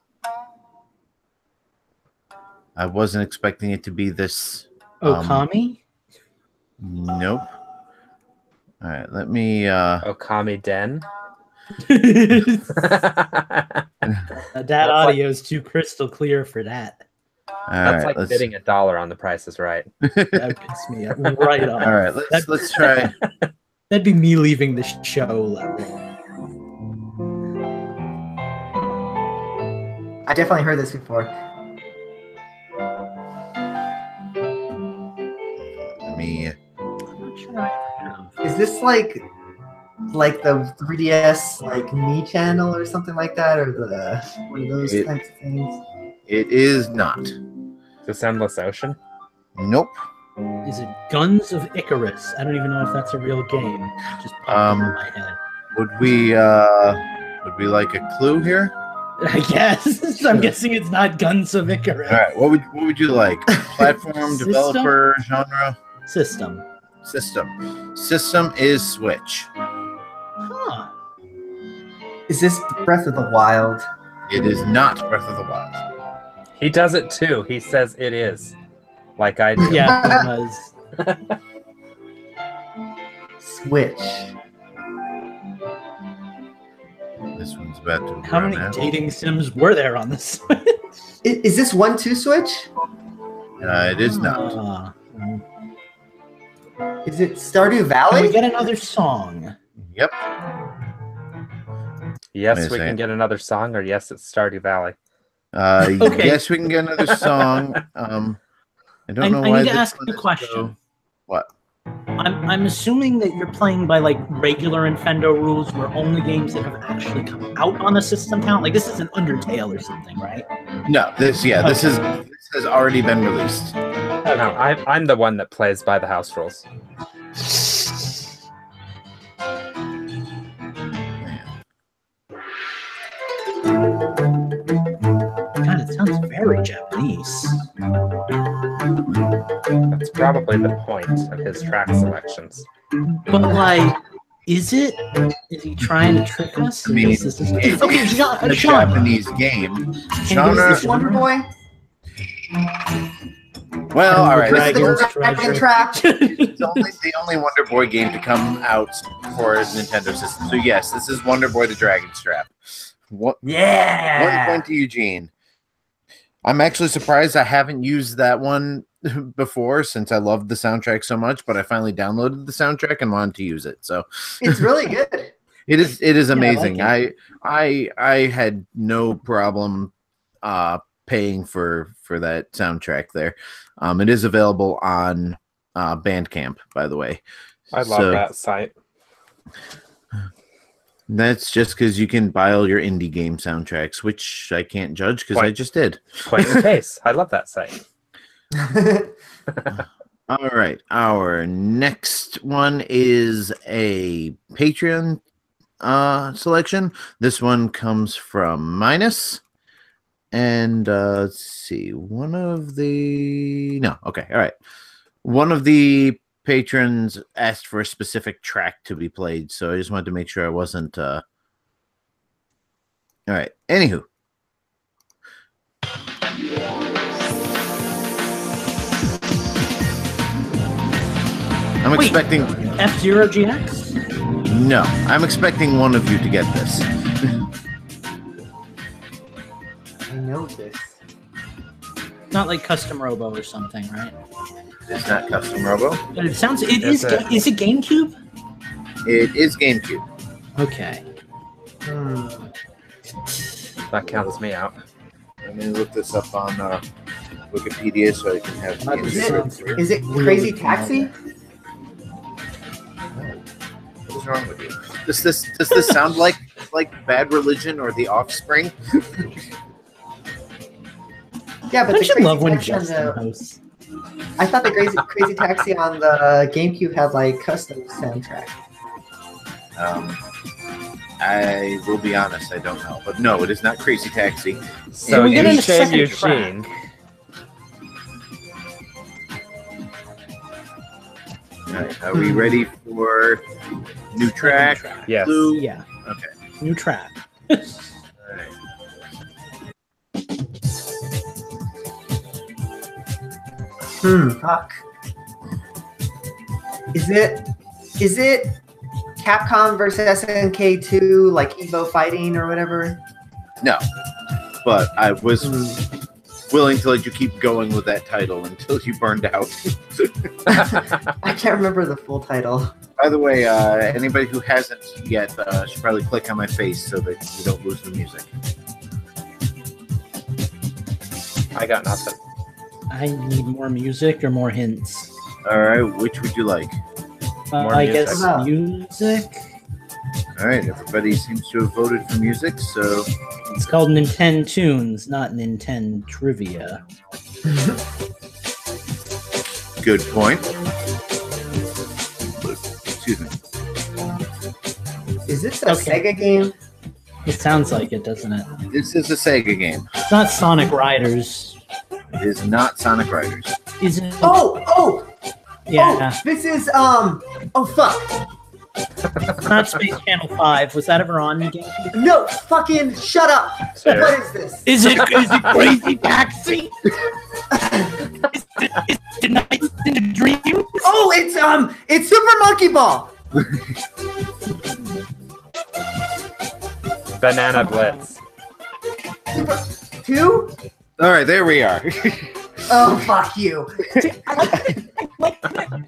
I wasn't expecting it to be this.
Okami?
Nope. All right, let me.
Okami Den.
That audio is too crystal clear for that.
That's like bidding $1 on The Price is Right.
That gets me right on.
All right, let's try.
That'd be me leaving the show level.
I definitely heard this before.
Let me.
I'm not sure I have.
Is this like the 3DS like Me channel or something like that, or the one of those types of things?
It is not.
This Endless Ocean?
Nope.
Is it Guns of Icarus? I don't even know if that's a real game. It just popped into my head.
Would we like a clue here?
I guess. I'm guessing it's not Guns of Icarus.
All right. What would you like? Platform,
System?
developer, genre,
System.
system. System is Switch.
Huh.
Is this Breath of the Wild?
It is not Breath of the Wild.
He does it too. He says it is. Like I do.
Yeah, because
Switch.
This one's about to.
how many dating sims were there on the Switch?
Is this 1-2 Switch?
It is not.
Is it Stardew Valley?
Can we get another song?
Yep.
Yes, we can get another song, or yes, it's Stardew Valley.
Okay.
Yes, we can get another song. I don't know
I
why.
need to
this
ask
one
you a
is
question.
so- What?
I'm assuming that you're playing by like regular Infendo rules, where only games that have actually come out on the system count. Like this is an Undertale or something, right?
No, this has already been released.
No, I'm the one that plays by the house rules.
God, it sounds very Japanese.
That's probably the point of his track selections.
But like, is it? Is he trying to trick us?
I mean,
Is this
it
okay,
is
genre.
a Japanese game. Genre.
Is this Wonder Boy?
Well, all right.
This is
Dragon's
the Dragon
Treasure.
Trap.
It's the only Wonder Boy game to come out for a Nintendo system. So yes, this is Wonder Boy: The Dragon's Trap. One point to Eugene. I'm actually surprised I haven't used that one before, since I loved the soundtrack so much. But I finally downloaded the soundtrack and wanted to use it. So
It's really good.
it is amazing.
like
I had no problem paying for that soundtrack there. It is available on Bandcamp, by the way.
I love that site.
That's just because you can buy all your indie game soundtracks, which I can't judge because I just did.
Quite the case. I love that site.
All right. Our next one is a Patreon selection. This one comes from Minus. And let's see. One of the patrons asked for a specific track to be played, so I just wanted to make sure I wasn't all right. Anywho. I'm expecting
F-Zero GX?
No, I'm expecting one of you to get this.
not like Custom Robo or something, right?
It's not Custom Robo.
But it sounds. It is. Is it GameCube?
It is GameCube.
Okay.
That counts me out.
Let me look this up on Wikipedia so I can have.
Is it Crazy Taxi?
What's wrong with you? Does this sound like Bad Religion or The Offspring?
Yeah, but
Don't you love when
Taxi on
Justin hosts?
I thought the Crazy Taxi on the GameCube had like custom soundtrack.
I will be honest, I don't know, but no, it is not Crazy Taxi.
So
we get
you
into
shame
second
Eugene.
All right, are we ready for new track?
Yes.
Blue?
Yeah.
Okay.
New track.
All right.
Fuck. Is it Capcom versus SNK2 like Evo fighting or whatever?
No, but I was willing to let you keep going with that title until you burned out.
I can't remember the full title.
By the way, anybody who hasn't yet should probably click on my face so that you don't lose the music.
I got nothing.
I need more music or more hints.
All right, which would you like?
More
I
music.
guess music.
All right, everybody seems to have voted for music, so
It's called Nintendo Tunes, not Nintendo Trivia.
good point. Excuse me.
Is this a
Okay.
Sega game?
It sounds like it, doesn't it?
This is a Sega game.
It's not Sonic Riders.
It is not Sonic Riders.
Is it?
Oh!
Yeah.
Oh, this is oh fuck.
It's not Space Channel 5. Was that ever on the GameCube?
No, fucking shut up.
Sure.
What is this?
Is it Crazy Taxi? is it Nights in a Dream?
Oh, it's Super Monkey Ball.
Banana Blitz.
Super 2?
All right, there we are.
Oh, fuck you.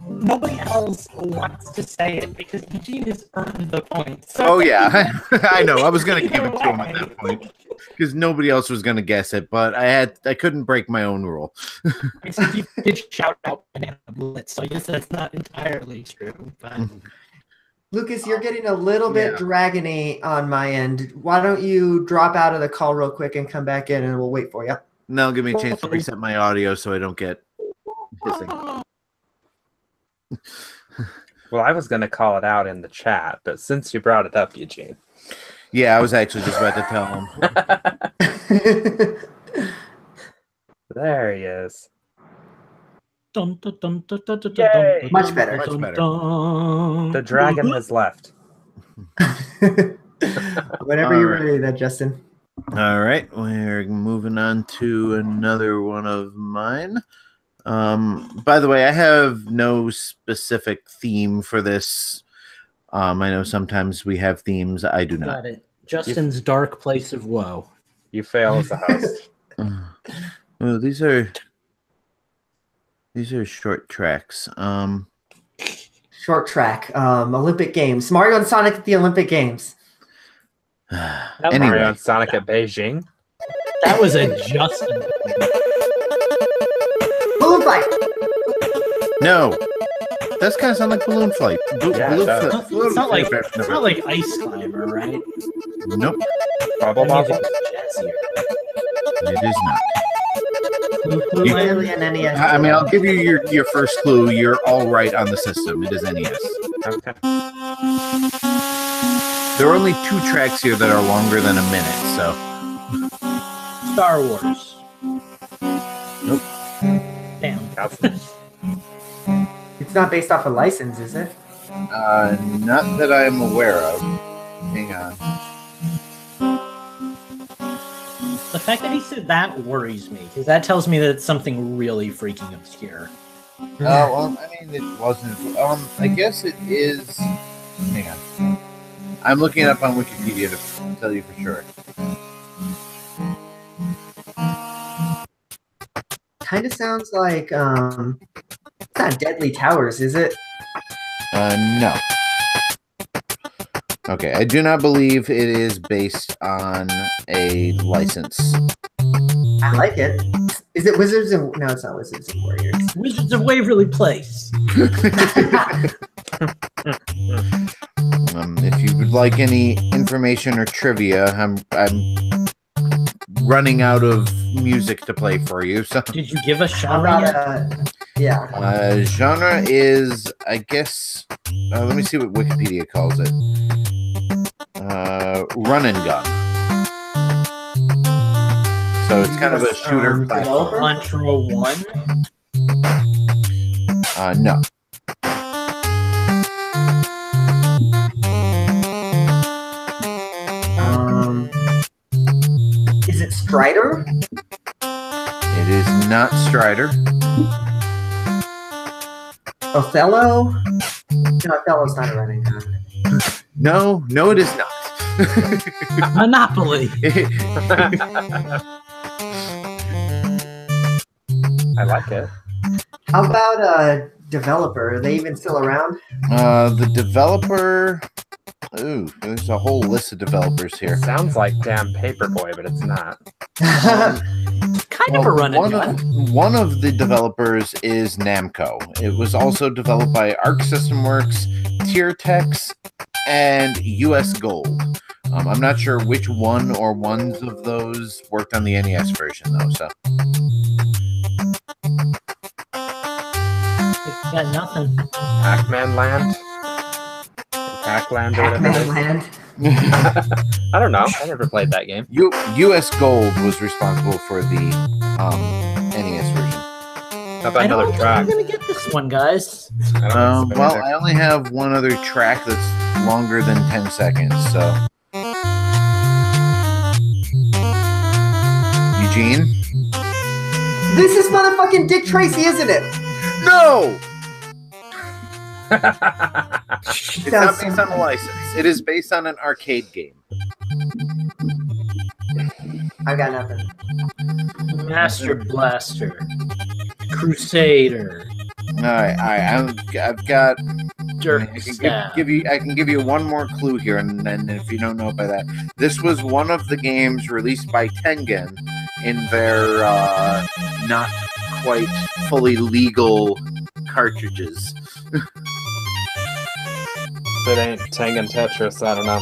Nobody else wants to say it because Eugene has earned the point. So
Oh yeah, I know. I was gonna give it to him at that point because nobody else was gonna guess it, but I couldn't break my own rule.
you did shout out Banana Blitz, so I guess that's not entirely true. But
Lucas, you're getting a little bit dragony on my end. Why don't you drop out of the call real quick and come back in and we'll wait for you.
Now give me a chance to reset my audio so I don't get hissing.
Well, I was going to call it out in the chat, but since you brought it up, Eugene.
Yeah, I was actually just about to tell him.
There he is.
dun, dun, dun, dun, dun, dun,
Yay.
dun,
Much better.
Much better.
dun.
The dragon has left.
Whenever you're ready, then Justin.
All right, we're moving on to another one of mine. By the way, I have no specific theme for this. I know sometimes we have themes. I do not.
Got it. Justin's Dark Place of Woe.
You fail as a host.
Well, these are short tracks.
Short track. Olympic Games. Mario and Sonic at the Olympic Games.
Mario
Anyway,
and Sonic at Beijing.
That was a Justin.
Balloon fight.
no, that's kind of sound like Balloon Flight.
Yeah, it does.
It's not like Ice Climber, right?
Nope,
Bubble Bobble.
it is not.
Clearly an NES.
I mean, I'll give you your first clue. You're all right on the system. It is NES.
Okay.
There are only 2 tracks here that are longer than a minute, so.
Star Wars.
Nope.
Damn.
It's not based off a license, is it?
Not that I'm aware of. Hang on.
The fact that he said that worries me, because that tells me that it's something really freaking obscure.
Well, I mean, it wasn't. I guess it is. Hang on. I'm looking it up on Wikipedia to tell you for sure.
kind of sounds like it's not Deadly Towers, is it?
No. Okay, I do not believe it is based on a license.
I like it. Is it Wizards and... No, it's not Wizards and Warriors.
Wizards of Waverly Place.
If you would like any information or trivia, I'm running out of music to play for you. So
Did you give us
How
genre
about,
yet?
yeah.
genre is, I guess. Let me see what Wikipedia calls it. Run and gun. So it's kind of a shooter platform.
Contra 1?
No.
Is it Strider?
It is not Strider.
Othello? No, Othello's not a running gun.
No, it is not.
Monopoly.
I like it.
How about developer? Are they even still around?
The developer. Ooh, there's a whole list of developers here.
Sounds like damn Paperboy, but it's not.
Kind of a run and gun.
One of the developers is Namco. It was also developed by Arc System Works, Tiertex, and US Gold. I'm not sure which one or ones of those worked on the NES version, though. So
It's got nothing.
Pac-Man Land? Pac-Land or whatever it is?
Land.
I don't know. I never played that game.
US Gold was responsible for the NES version.
How about
I don't
another
think
track?
I'm gonna get this one, guys.
I don't know.
Well, I only have one other track that's longer than 10 seconds, so. Eugene?
This is motherfucking Dick Tracy, isn't it?
No! It's not based on a license. It is based on an arcade game.
I got nothing.
Master Blaster. Crusader.
All right. I've got.
Dirk
I can
Stab.
give you one more clue here, and then if you don't know by that, this was one of the games released by Tengen in their not quite fully legal cartridges.
If it ain't Tengen Tetris, I don't know.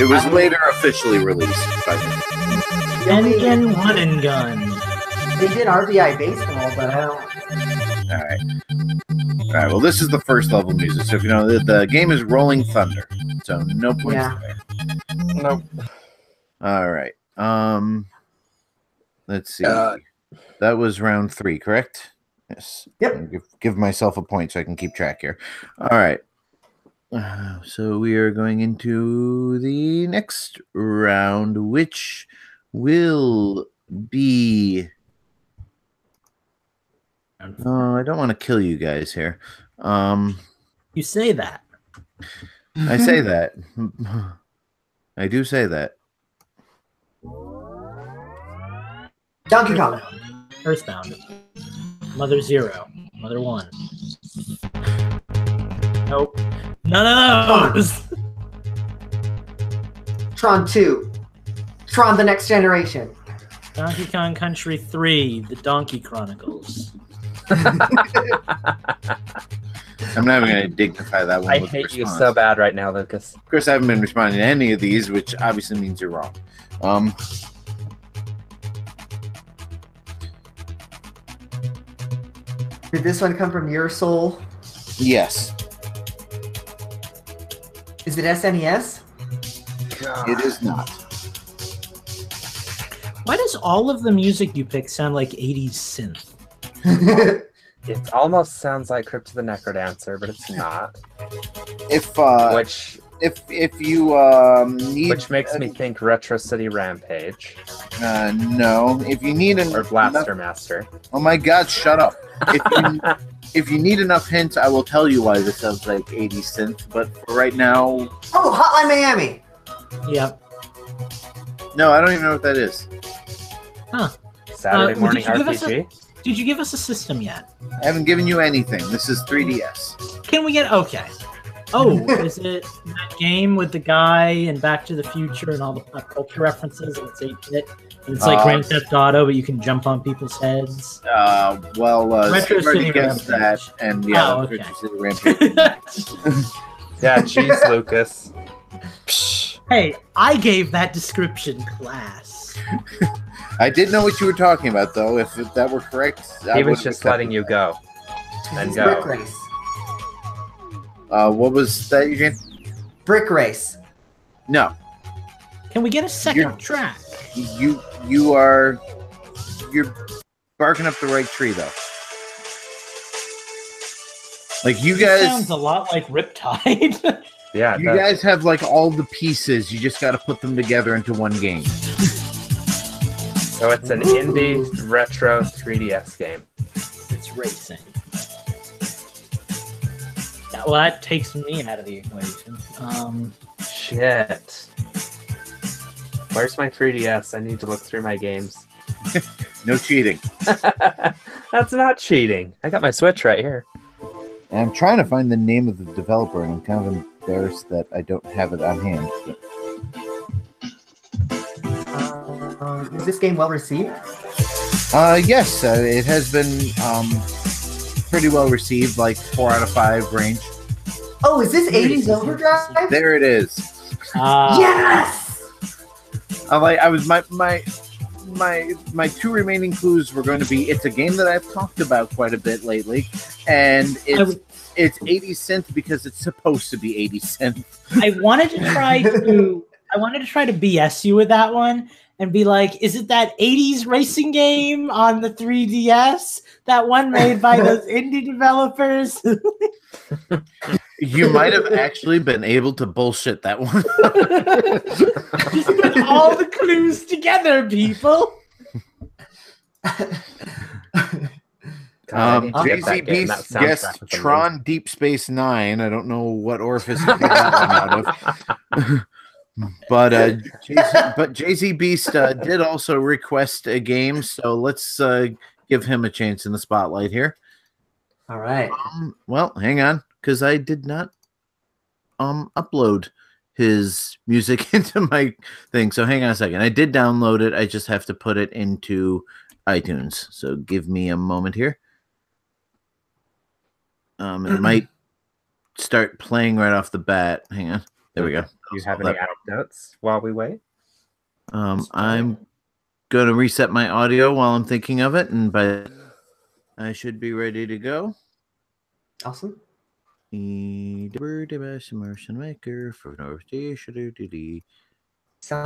It was later officially released by them.
Tengen Run and Gun.
They did RBI baseball, but I don't.
All right. Well, this is the first level music. So if you know, the game is Rolling Thunder. So no points there.
Nope.
All right. Let's see. That was round 3, correct? Yes.
Yep.
Give myself a point so I can keep track here. All right. So we are going into the next round, which will be. Oh, I don't want to kill you guys here.
You say that.
I say that. I do say that.
Donkey Kong.
Earthbound. Mother 0. Mother 1. Nope. None of those.
Tron 2. Tron: The Next Generation.
Donkey Kong Country 3. The Donkey Chronicles.
I'm not even going to dignify that one.
I
with
hate you
response.
so bad right now, Lucas.
Of course, I haven't been responding to any of these, which obviously means you're wrong.
Did this one come from your soul?
Yes,
Is it SNES?
it is not.
Why does all of the music you pick sound like 80s synth?
It almost sounds like Crypt of the Necrodancer, but it's not.
If you need,
Which makes me think Retro City Rampage
no, if you need
or Blaster Master.
Oh my God! Shut up. If you need enough hints, I will tell you why this sounds like 80s synth. But for right now,
Oh, Hotline Miami.
Yep.
no, I don't even know what that is.
Huh.
Saturday morning
did you give us
RPG.
Did you give us a system yet?
I haven't given you anything. This is 3DS.
Can we get okay? Oh, is it that game with the guy and Back to the Future and all the pop culture references? And it's 8-bit. And it's like Grand Theft Auto, but you can jump on people's heads.
Retro
City
already guessed that, and yeah,
Oh, okay.
Retro City Rampage.
Yeah, jeez, Lucas.
Hey, I gave that description class.
I did know what you were talking about, though. If that were correct,
He was just letting you go. And
Brick
go.
Race.
What was that, Eugene?
Brick Race.
No,
Can we get a second track?
you're barking up the right tree, though. Like you
This
guys,
sounds a lot like Riptide.
Yeah,
you guys have like all the pieces. You just got to put them together into one game.
so it's an indie retro 3DS game.
It's racing. Yeah, well, that takes me out of the equation.
Shit. Where's my 3DS? I need to look through my games.
No cheating.
That's not cheating. I got my Switch right here.
And I'm trying to find the name of the developer, and I'm kind of embarrassed that I don't have it on hand.
Is this game well received?
Yes, it has been pretty well received, like 4 out of 5 range.
Oh, is this 80s Overdrive?
There it is.
Yes!
My 2 remaining clues were going to be it's a game that I've talked about quite a bit lately, and it's 80 cents because it's supposed to be 80 cents.
I wanted to try to BS you with that one and be like, is it that 80s racing game on the 3DS? That one made by those indie developers?
You might have actually been able to bullshit that one.
Just put all the clues together, people.
Jay-Z Beast guessed Tron Deep Space Nine. I don't know what orifice he got that one out of. But Jay-Z Beast did also request a game, so let's give him a chance in the spotlight here.
All right.
Well, hang on, because I did not upload his music into my thing. So hang on a second. I did download it. I just have to put it into iTunes. So give me a moment here. It might start playing right off the bat. Hang on. There we go.
Do you have any anecdotes while we wait?
I'm going to reset my audio while I'm thinking of it, and I should be ready to go.
Awesome. Sound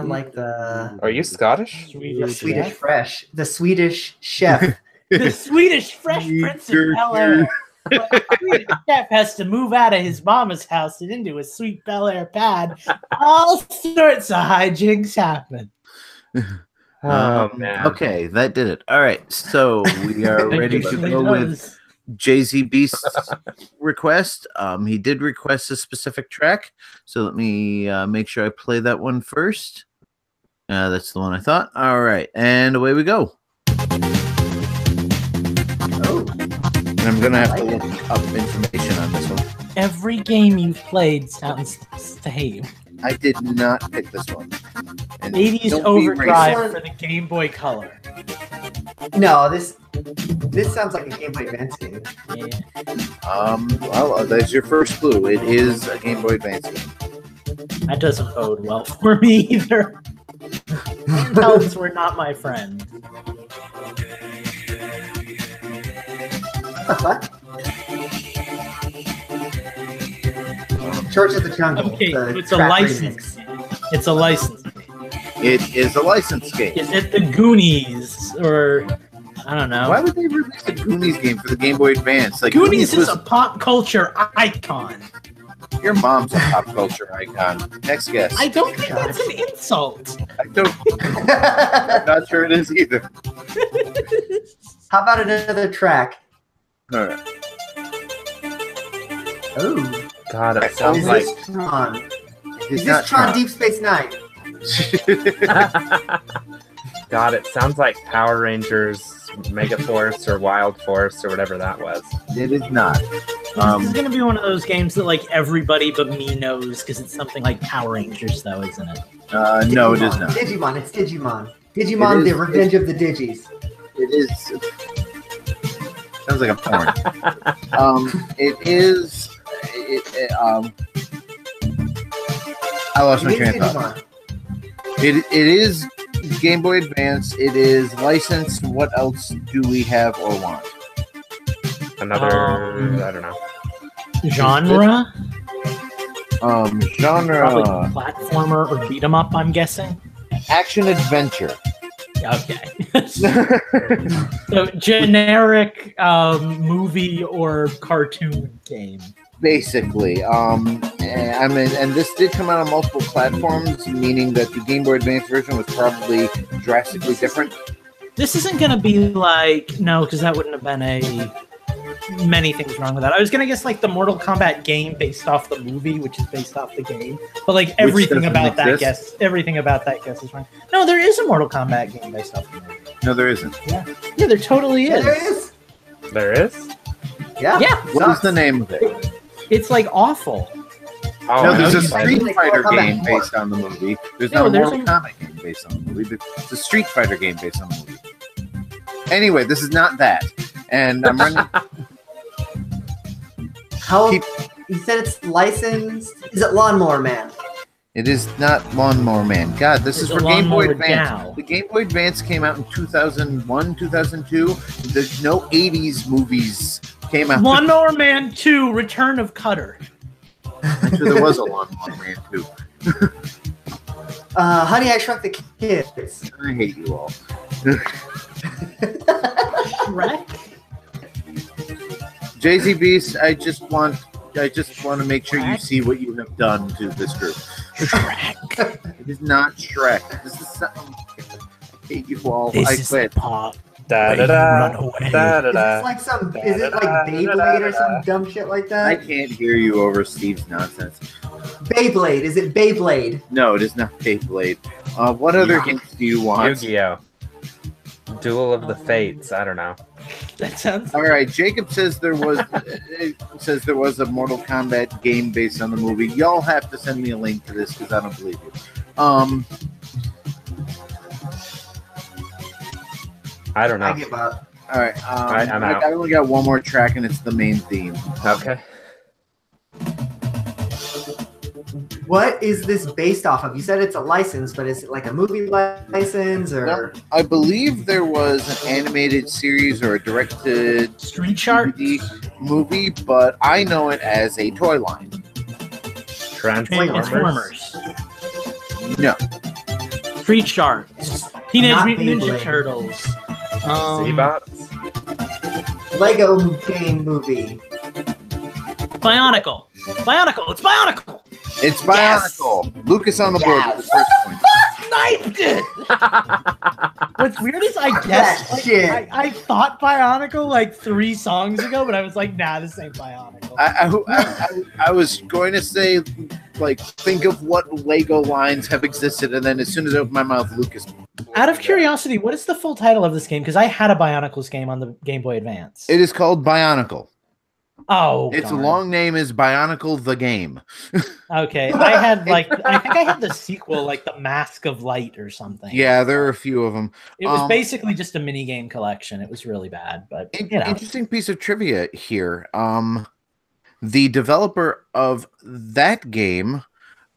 like the
Are you Scottish?
Swedish Fresh, the Swedish chef.
The Swedish Fresh Prince of Bel-Air. The Swedish chef has to move out of his mama's house and into a sweet Bel-Air pad. All sorts of hijinks happen.
Oh, man.
Okay, that did it. All right, so we are ready to go with Jay-Z Beast's request. He did request a specific track, so let me make sure I play that one first. That's the one I thought. All right, and away we go.
Oh,
And I'm gonna have to look up information on this one.
Every game you've played sounds the same.
I did not pick this one. And
80s
don't be
Overdrive
racist.
for the Game Boy Color.
no, this sounds like a Game Boy Advance game.
Yeah.
Well, that's your first clue. It is a Game Boy Advance game.
That doesn't bode well for me either. Handhelds were not my friend.
What the fuck? Church of the Jungle.
Okay,
the
it's a
trap
license.
remix.
It's a license.
It is a license game.
Is it the Goonies or I don't know?
Why would they release a Goonies game for the Game Boy Advance? Like
Goonies
was
is a pop culture icon.
your mom's a pop culture icon. Next guess.
I don't think that's an insult.
I don't. I'm not sure it is either.
How about another track?
All right.
Oh,
God, it
is
sounds like
this Tron?
It's
Is
not
this Tron Deep Space Nine?
God, it sounds like Power Rangers Mega Force or Wild Force or whatever that was.
It is not.
This is gonna be one of those games that like everybody but me knows because it's something like Power Rangers, though, isn't it?
No, it is not.
Digimon. It's Digimon. Digimon: The Revenge of the Digis.
It is. Sounds like a porn. It is. I lost my train of thought. It is Game Boy Advance. It is licensed. What else do we have or want?
Another, I don't know.
Genre?
Genre.
Probably platformer or beat 'em up, I'm guessing.
Action adventure.
Okay. So generic movie or cartoon game.
Basically, and this did come out on multiple platforms, meaning that the Game Boy Advance version was probably drastically different.
This isn't going to be like, no, because that wouldn't have been many things wrong with that. I was going to guess like the Mortal Kombat game based off the movie, which is based off the game, but like everything about that guess is wrong. No, there is a Mortal Kombat game based off the movie.
No, there isn't.
Yeah, there totally is.
There is.
There is?
Yeah.
What is the name of it?
It's like awful.
Oh,
No, there's a
Street
Street Fighter
Kombat
game
4.
based on the movie. There's
No,
not a
there's
Mortal Kombat game based on the movie, but it's a Street Fighter game based on the movie. Anyway, this is not that. And I'm running.
You said it's licensed? Is it Lawnmower Man?
It is not Lawnmower Man. God, this is
It's
for
a
Game Boy
Lawnmower
Advance.
Gal.
The Game Boy Advance came out in 2001, 2002. There's no 80s movies came out.
Lawnmower Man 2: Return of Cutter.
I'm sure there was a Lawnmower Man too.
Honey, I Shrunk the Kids.
I hate you all.
Shrek?
Jay-Z Beast, I just want to make sure you see what you have done to this group.
Shrek.
It is not Shrek. This is not. I hate you all.
This
I
is
quit.
the part
Da,
where
da,
you
da,
run away.
da, da,
Is
da.
it like is it like Beyblade or some dumb shit like
I
that?
can't hear you over Steve's nonsense.
Beyblade. Is it Beyblade?
No, it is not Beyblade. What other hints do you want?
Yu-Gi-Oh! Duel of the Fates. I don't know.
That sounds.
All right, Jacob says there was a Mortal Kombat game based on the movie. Y'all have to send me a link to this because I don't believe you.
I don't know.
I give up.
All right,
I'm out.
I only got one more track, and it's the main theme.
Okay.
What is this based off of? You said it's a license, but is it like a movie license or?
No, I believe there was an animated series or a directed
Street Shark?
movie, but I know it as a toy line.
Transformers.
No,
Street Sharks. Teenage
Not
Mutant Ninja
Beyblade.
Turtles.
Z-Bots.
Lego game movie.
Bionicle. Bionicle. It's Bionicle.
it's Bionicle. Lucas on the board
Yes.
with the first point.
Sniped it. What's weird is I
Fuck
guessed.
that shit.
I thought Bionicle like 3 songs ago, but I was like, nah, this ain't Bionicle.
I was going to say, like, think of what Lego lines have existed, and then as soon as I opened my mouth, Lucas.
Out of curiosity, what is the full title of this game? Because I had a Bionicles game on the Game Boy Advance.
It is called Bionicle.
Oh,
Its
darn.
long name is Bionicle the Game.
Okay, I had like I think I had the sequel, like the Mask of Light or something.
Yeah, there are a few of them.
It was basically just a mini game collection. It was really bad, but you know.
Interesting piece of trivia here. The developer of that game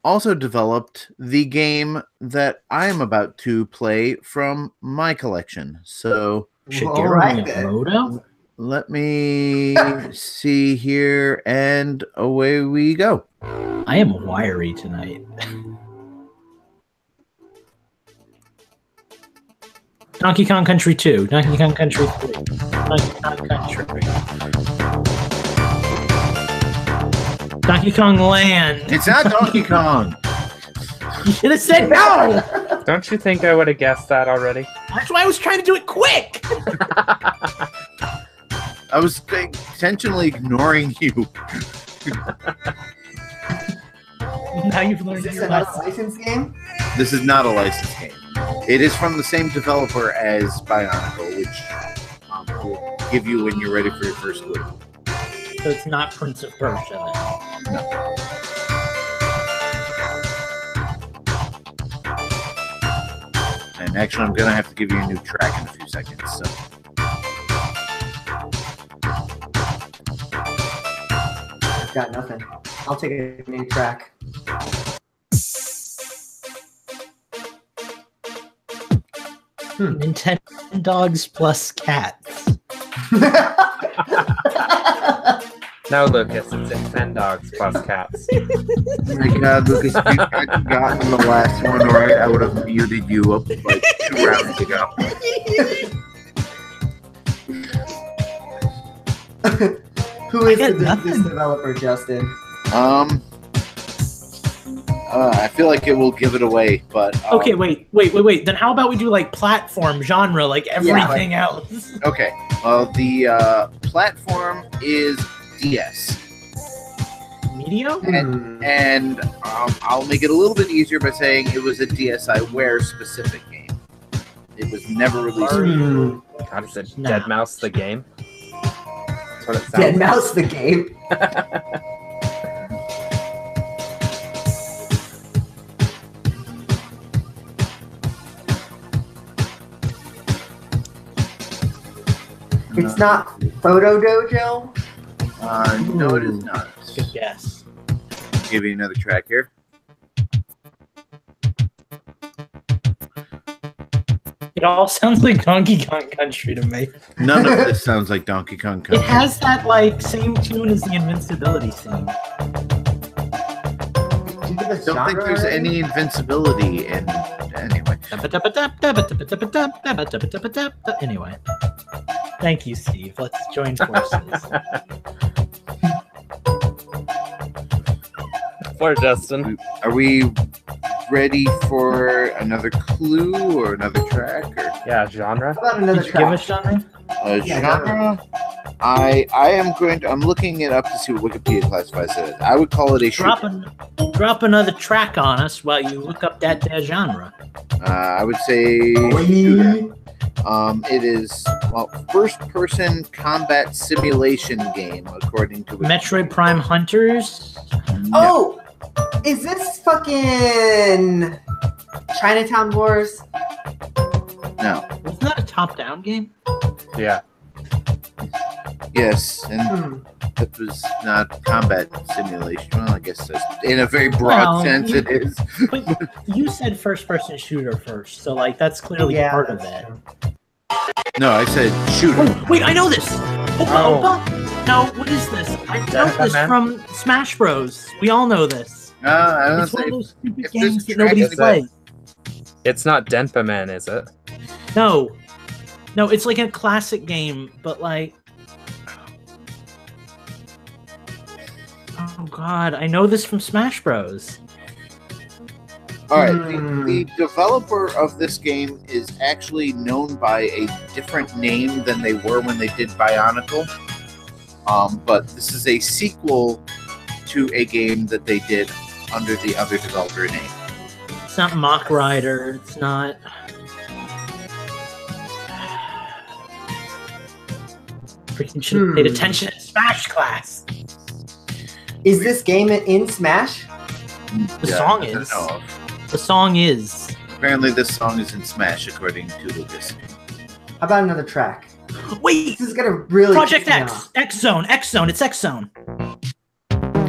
also developed the game that I am about to play from my collection. So
All right, then.
Miyamoto?
let me see here, and away we go.
I am wiry tonight. Donkey Kong Country 2, Donkey Kong Country 3, Donkey Kong Country. Donkey Kong Land.
It's not Donkey Kong.
You should have said no!
Don't you think I would have guessed that already?
That's why I was trying to do it quick!
I was intentionally ignoring you.
Now you've
Is
learned
this
your
another
lesson.
license game?
This is not a licensed game. It is from the same developer as Bionicle, which will give you when you're ready for your first clue.
So it's not Prince of Persia then.
No. And actually, I'm going to have to give you a new track in a few seconds. So.
I've got nothing. I'll take a new track.
Nintendogs plus cats.
No, Lucas, it's Infendogs plus cats.
Oh my God, Lucas, if you hadn't gotten the last one right, I would have muted you up like 2 rounds ago.
Who is this developer, Justin?
I feel like it will give it away, but
okay, wait. Then how about we do like platform genre, like everything else?
Okay. Well, the platform is DS.
Medio?
And I'll make it a little bit easier by saying it was a DSiWare specific game. It was never released.
God, is it Dead Mouse the game? That's what it sounds
Dead Mouse the game. It's not Photo Dojo?
No, it is not.
Good guess.
I'll give you another track here.
It all sounds like Donkey Kong Country to me.
None of this sounds like Donkey Kong Country.
It has that like same tune as the invincibility scene.
I don't think there's any invincibility in anyway.
Anyway. Thank you, Steve. Let's join forces.
Poor Justin.
Are we ready for another clue or another track? Or?
Yeah, genre.
How about another
Did you
track?
give us genre?
Genre? I'm looking it up to see what Wikipedia classifies it as. I would call it a shooter.
Drop another track on us while you look up that genre.
I would say shooter. It is first-person combat simulation game, according to
Metroid Prime Hunters.
No.
Oh, is this fucking Chinatown Wars?
No.
Wasn't that a top-down game?
Yeah.
Yes, and that was not combat simulation. Well, I guess that's, in a very broad sense, it is.
But you said first-person shooter first, so like that's clearly part of it.
No, I said shooter.
Wait, I know this. Opa. No, what is this? I know this from Smash Bros. We all know this.
I don't
It's one of
say.
those stupid
if
games
this
that
track
nobody
is
plays.
It's not Denpa Man, is it?
No, it's like a classic game, but like, oh god, I know this from Smash Bros.
All right, the developer of this game is actually known by a different name than they were when they did Bionicle. But this is a sequel to a game that they did under the other developer name.
It's not Mock Rider. It's not. Freaking should have paid attention in Smash class.
Is this game in Smash?
The song is. The song is.
Apparently, this song is in Smash, according to Lucas.
How about another track?
Wait!
This is gonna really.
Project X! X Zone! X Zone! It's X Zone!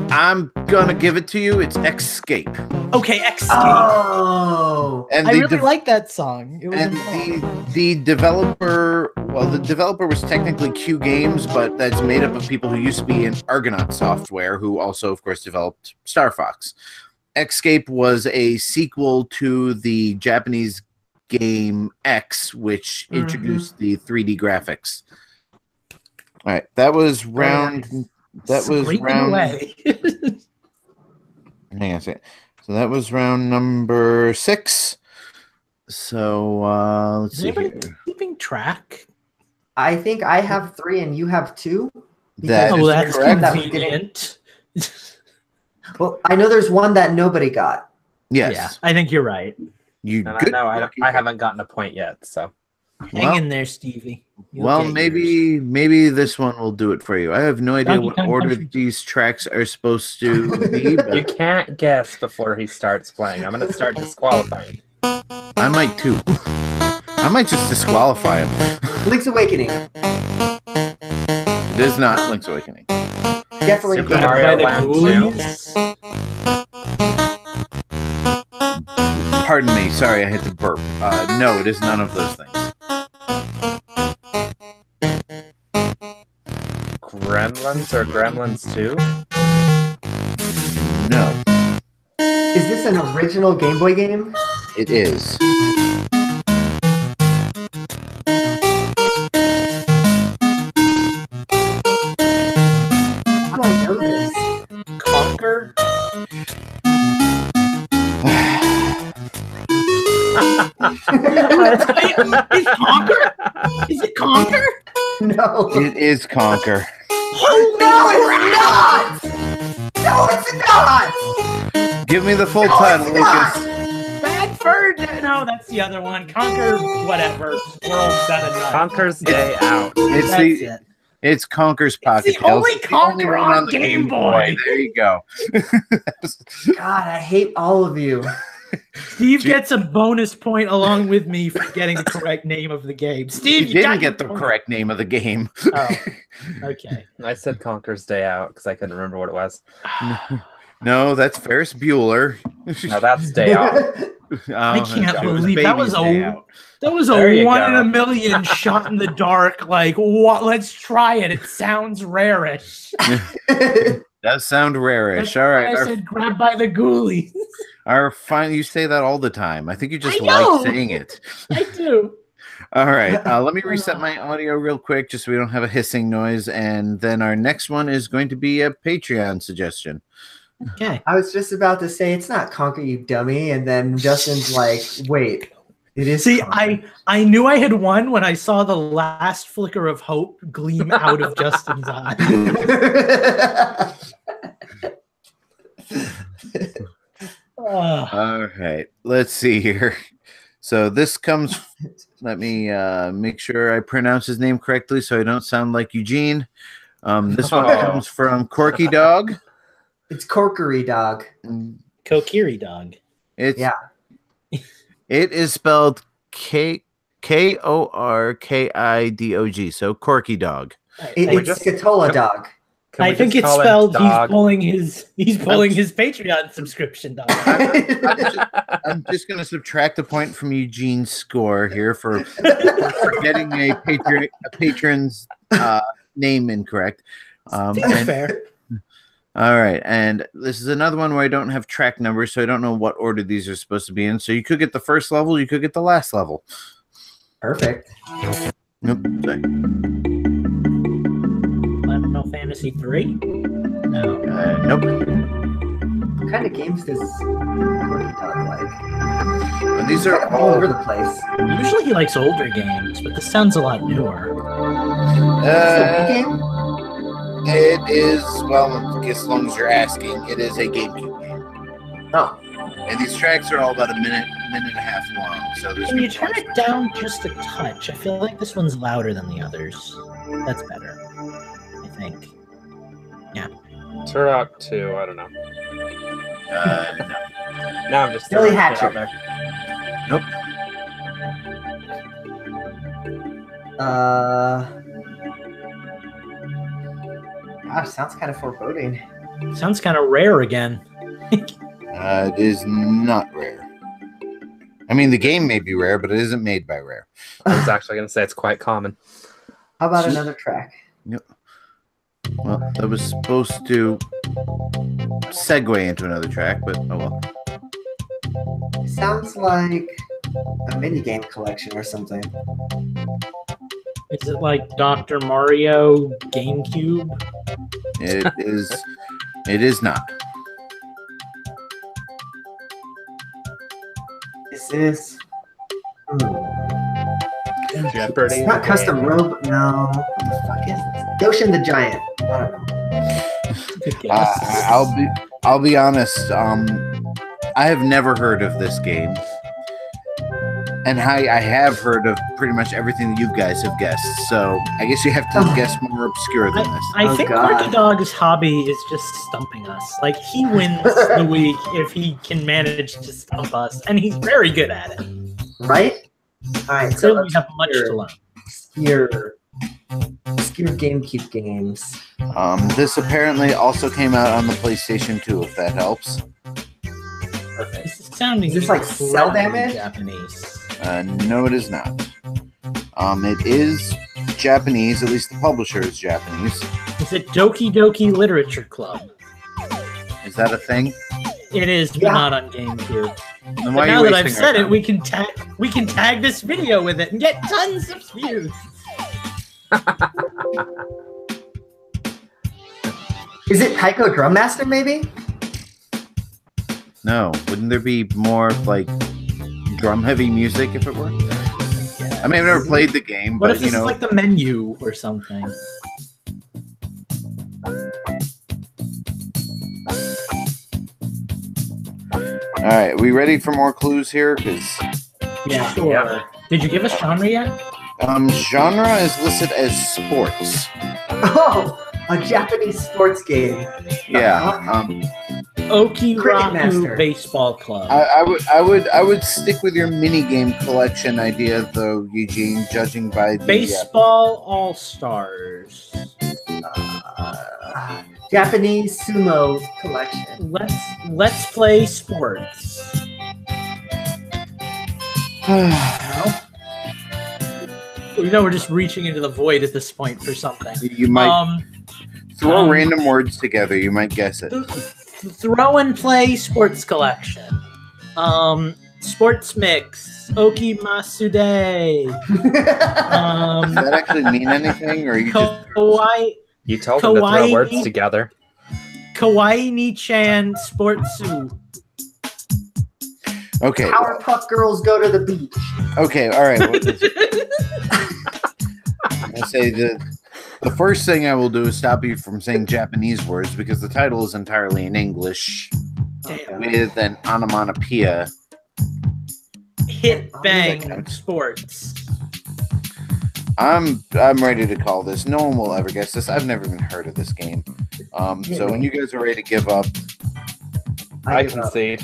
I'm gonna give it to you. It's Escape.
Okay, Escape.
Oh!
And
I really like that song. It was
the developer, the developer was technically Q Games, but that's made up of people who used to be in Argonaut Software, who also, of course, developed Star Fox. Escape was a sequel to the Japanese game X, which introduced the 3D graphics. All right, that was round. That was round. Hang on a second. So that was round number 6. So let's see here.
Keeping track.
I think I have 3 and you have 2.
That is
that's
correct.
convenient.
Well, I know there's one that nobody got.
Yes.
Yeah, I think you're right.
You
And
good?
I know I haven't gotten a point yet, so.
Hang in there, Stevie.
Well, maybe this one will do it for you. I have no idea what order these tracks are supposed to be. But
you can't guess before he starts playing. I'm going to start disqualifying.
I might too. I might just disqualify him.
Link's Awakening.
It is not Link's Awakening.
Definitely
Super Mario Land 2.
Pardon me. Sorry, I hit the burp. No, it is none of those things.
Gremlins or Gremlins 2?
No.
Is this an original Game Boy game?
It is.
How do I know this?
Conquer? Is Conquer? Is it Conquer?
No.
It is Conquer.
Oh, no, it's not! No, it's not!
Give me the full title, Lucas.
Bedford? No, that's the other one. Conquer, whatever. World's got a nut.
Conquer's Day Out.
It's Conquer's Pocket
It's the only Conquer on the Game Boy.
There you go.
God, I hate all of you.
Steve gets a bonus point along with me for getting the correct name of the game. Steve,
you didn't get the correct name of the game.
Oh, okay.
I said Conquer's Day Out because I couldn't remember what it was.
No, that's Ferris Bueller.
No, that's Day Out.
I can't believe that was a 1 in a million shot in the dark. Like, what? Let's try it. It sounds rarish.
Does sound rarish. All right.
I said grab by the ghoulies.
You say that all the time. I think you just like saying it.
I do.
All right. Let me reset my audio real quick just so we don't have a hissing noise. And then our next one is going to be a Patreon suggestion.
Okay.
I was just about to say it's not Conquer, you dummy, and then Justin's like, wait, it is.
See,
Conquer.
I knew I had won when I saw the last flicker of hope gleam out of Justin's eye.
All right. Let's see here. So this comes. Let me make sure I pronounce his name correctly so I don't sound like Eugene. This one comes from Corky Dog.
It's Corkery Dog.
Kokiri Dog.
It is spelled Korkidog. So Corky Dog.
It's Scatola Dog.
I think it's spelled he's pulling his Patreon subscription dog.
I'm just going to subtract a point from Eugene's score here for getting a patron's name incorrect.
Fair.
All right, and this is another one where I don't have track numbers, so I don't know what order these are supposed to be in. So you could get the first level, you could get the last level.
Perfect.
Nope. Sorry.
Final Fantasy 3? No.
Nope.
What kind of games does Corky Dog like?
And these are
all over the place.
Usually he likes older games, but this sounds a lot newer.
Game?
It is, well, as long as you're asking, it is a GameCube game.
Oh.
And these tracks are all about a minute and a half long. So
Can you turn it down just a touch? I feel like this one's louder than the others. That's better, I think. Yeah.
Turn up to, I don't know.
No.
Now I'm just
Billy
throwing it
Hatchet.
out there.
Nope. Gosh, sounds kind of foreboding.
Sounds kind of rare again.
It is not rare. I mean, the game may be rare, but it isn't made by Rare.
I was actually going to say it's quite common.
How about another track?
Yep. Well, that was supposed to segue into another track, but oh well.
It sounds like a minigame collection or something.
Is it like Dr. Mario GameCube?
It is. It is not.
Is this?
Jeopardy.
It's not custom rope. No. What the fuck is this? Goshen the Giant. I don't know.
I'll be honest. I have never heard of this game, And I have heard of pretty much everything that you guys have guessed. So I guess you have to guess more obscure than this.
I think Corky Dog's hobby is just stumping us. Like, he wins the week if he can manage to stump us, and he's very good at it.
Right? All right. So
Clearly we have much to learn.
Obscure GameCube games.
This apparently also came out on the PlayStation 2, if that helps.
Perfect.
This is sounding
Is this like Cell
incredibly
Damage?
Japanese.
No, it is not. It is Japanese, at least the publisher is Japanese.
Is it Doki Doki Literature Club?
Is that a thing?
It is, but not on GameCube.
Then
But now that I've said it, we can tag this video with it and get tons of views.
Is it Taiko Drum Master, maybe?
No, wouldn't there be more like drum-heavy music if it were? I mean, I've never played the game,
What
but
if this
you know,
is like the menu or something?
all right, we ready for more clues here? Because
Yeah, sure.
Yeah.
Did you give us genre yet?
genre is listed as sports.
Oh, a Japanese sports game.
Yeah,
Master.
Okiraku Baseball Club.
I would stick with your mini game collection idea, though, Eugene. Judging by the
Baseball All Stars.
Japanese sumo collection.
Let's play sports. You know, we're just reaching into the void at this point for something.
you might throw random words together. You might guess it.
Throw and play sports collection. Sports mix. Oki Masude.
Does that actually mean anything, or are you just
Kawaii.
You told them to throw
Kawaii-
words together.
Kawaii Ni-chan Sportsu.
okay?
Powerpuff Girls go to the beach.
Okay, all right. I say the first thing I will do is stop you from saying Japanese words because the title is entirely in English
Damn.
with an onomatopoeia.
Hit bang sports.
I'm ready to call this. No one will ever guess this. I've never even heard of this game. So when you guys are ready to give up,
I
give up.
concede.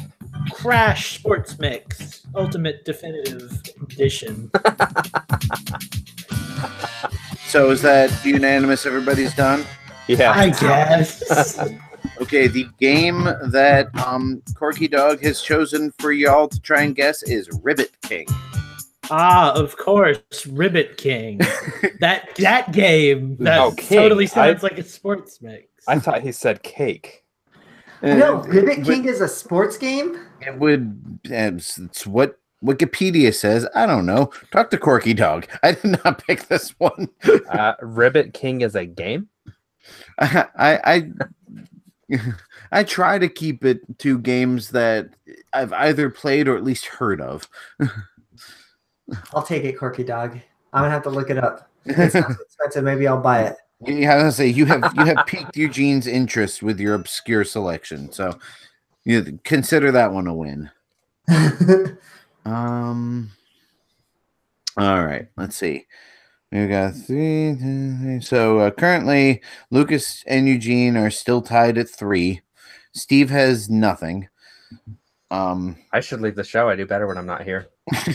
Crash Sports Mix Ultimate Definitive Edition.
so is that unanimous? Everybody's done.
Yeah.
I guess.
Okay, the game that Corky Dog has chosen for y'all to try and guess is Ribbit King.
Of course, Ribbit King. that game that
Oh, King.
totally sounds like a sports mix.
I thought he said cake.
No, Ribbit King is a sports game?
It would. It's what Wikipedia says. I don't know. Talk to Corky Dog. I did not pick this one.
Ribbit King is a game?
I try to keep it to games that I've either played or at least heard of.
I'll take it, Corky Dog. I'm gonna have to look it up. If it sounds expensive, maybe I'll buy it.
Yeah, I was gonna say you have piqued Eugene's interest with your obscure selection, so you consider that one a win. All right, let's see. We got three. So currently, Lucas and Eugene are still tied at 3. Steve has nothing.
I should leave the show. I do better when I'm not here.
We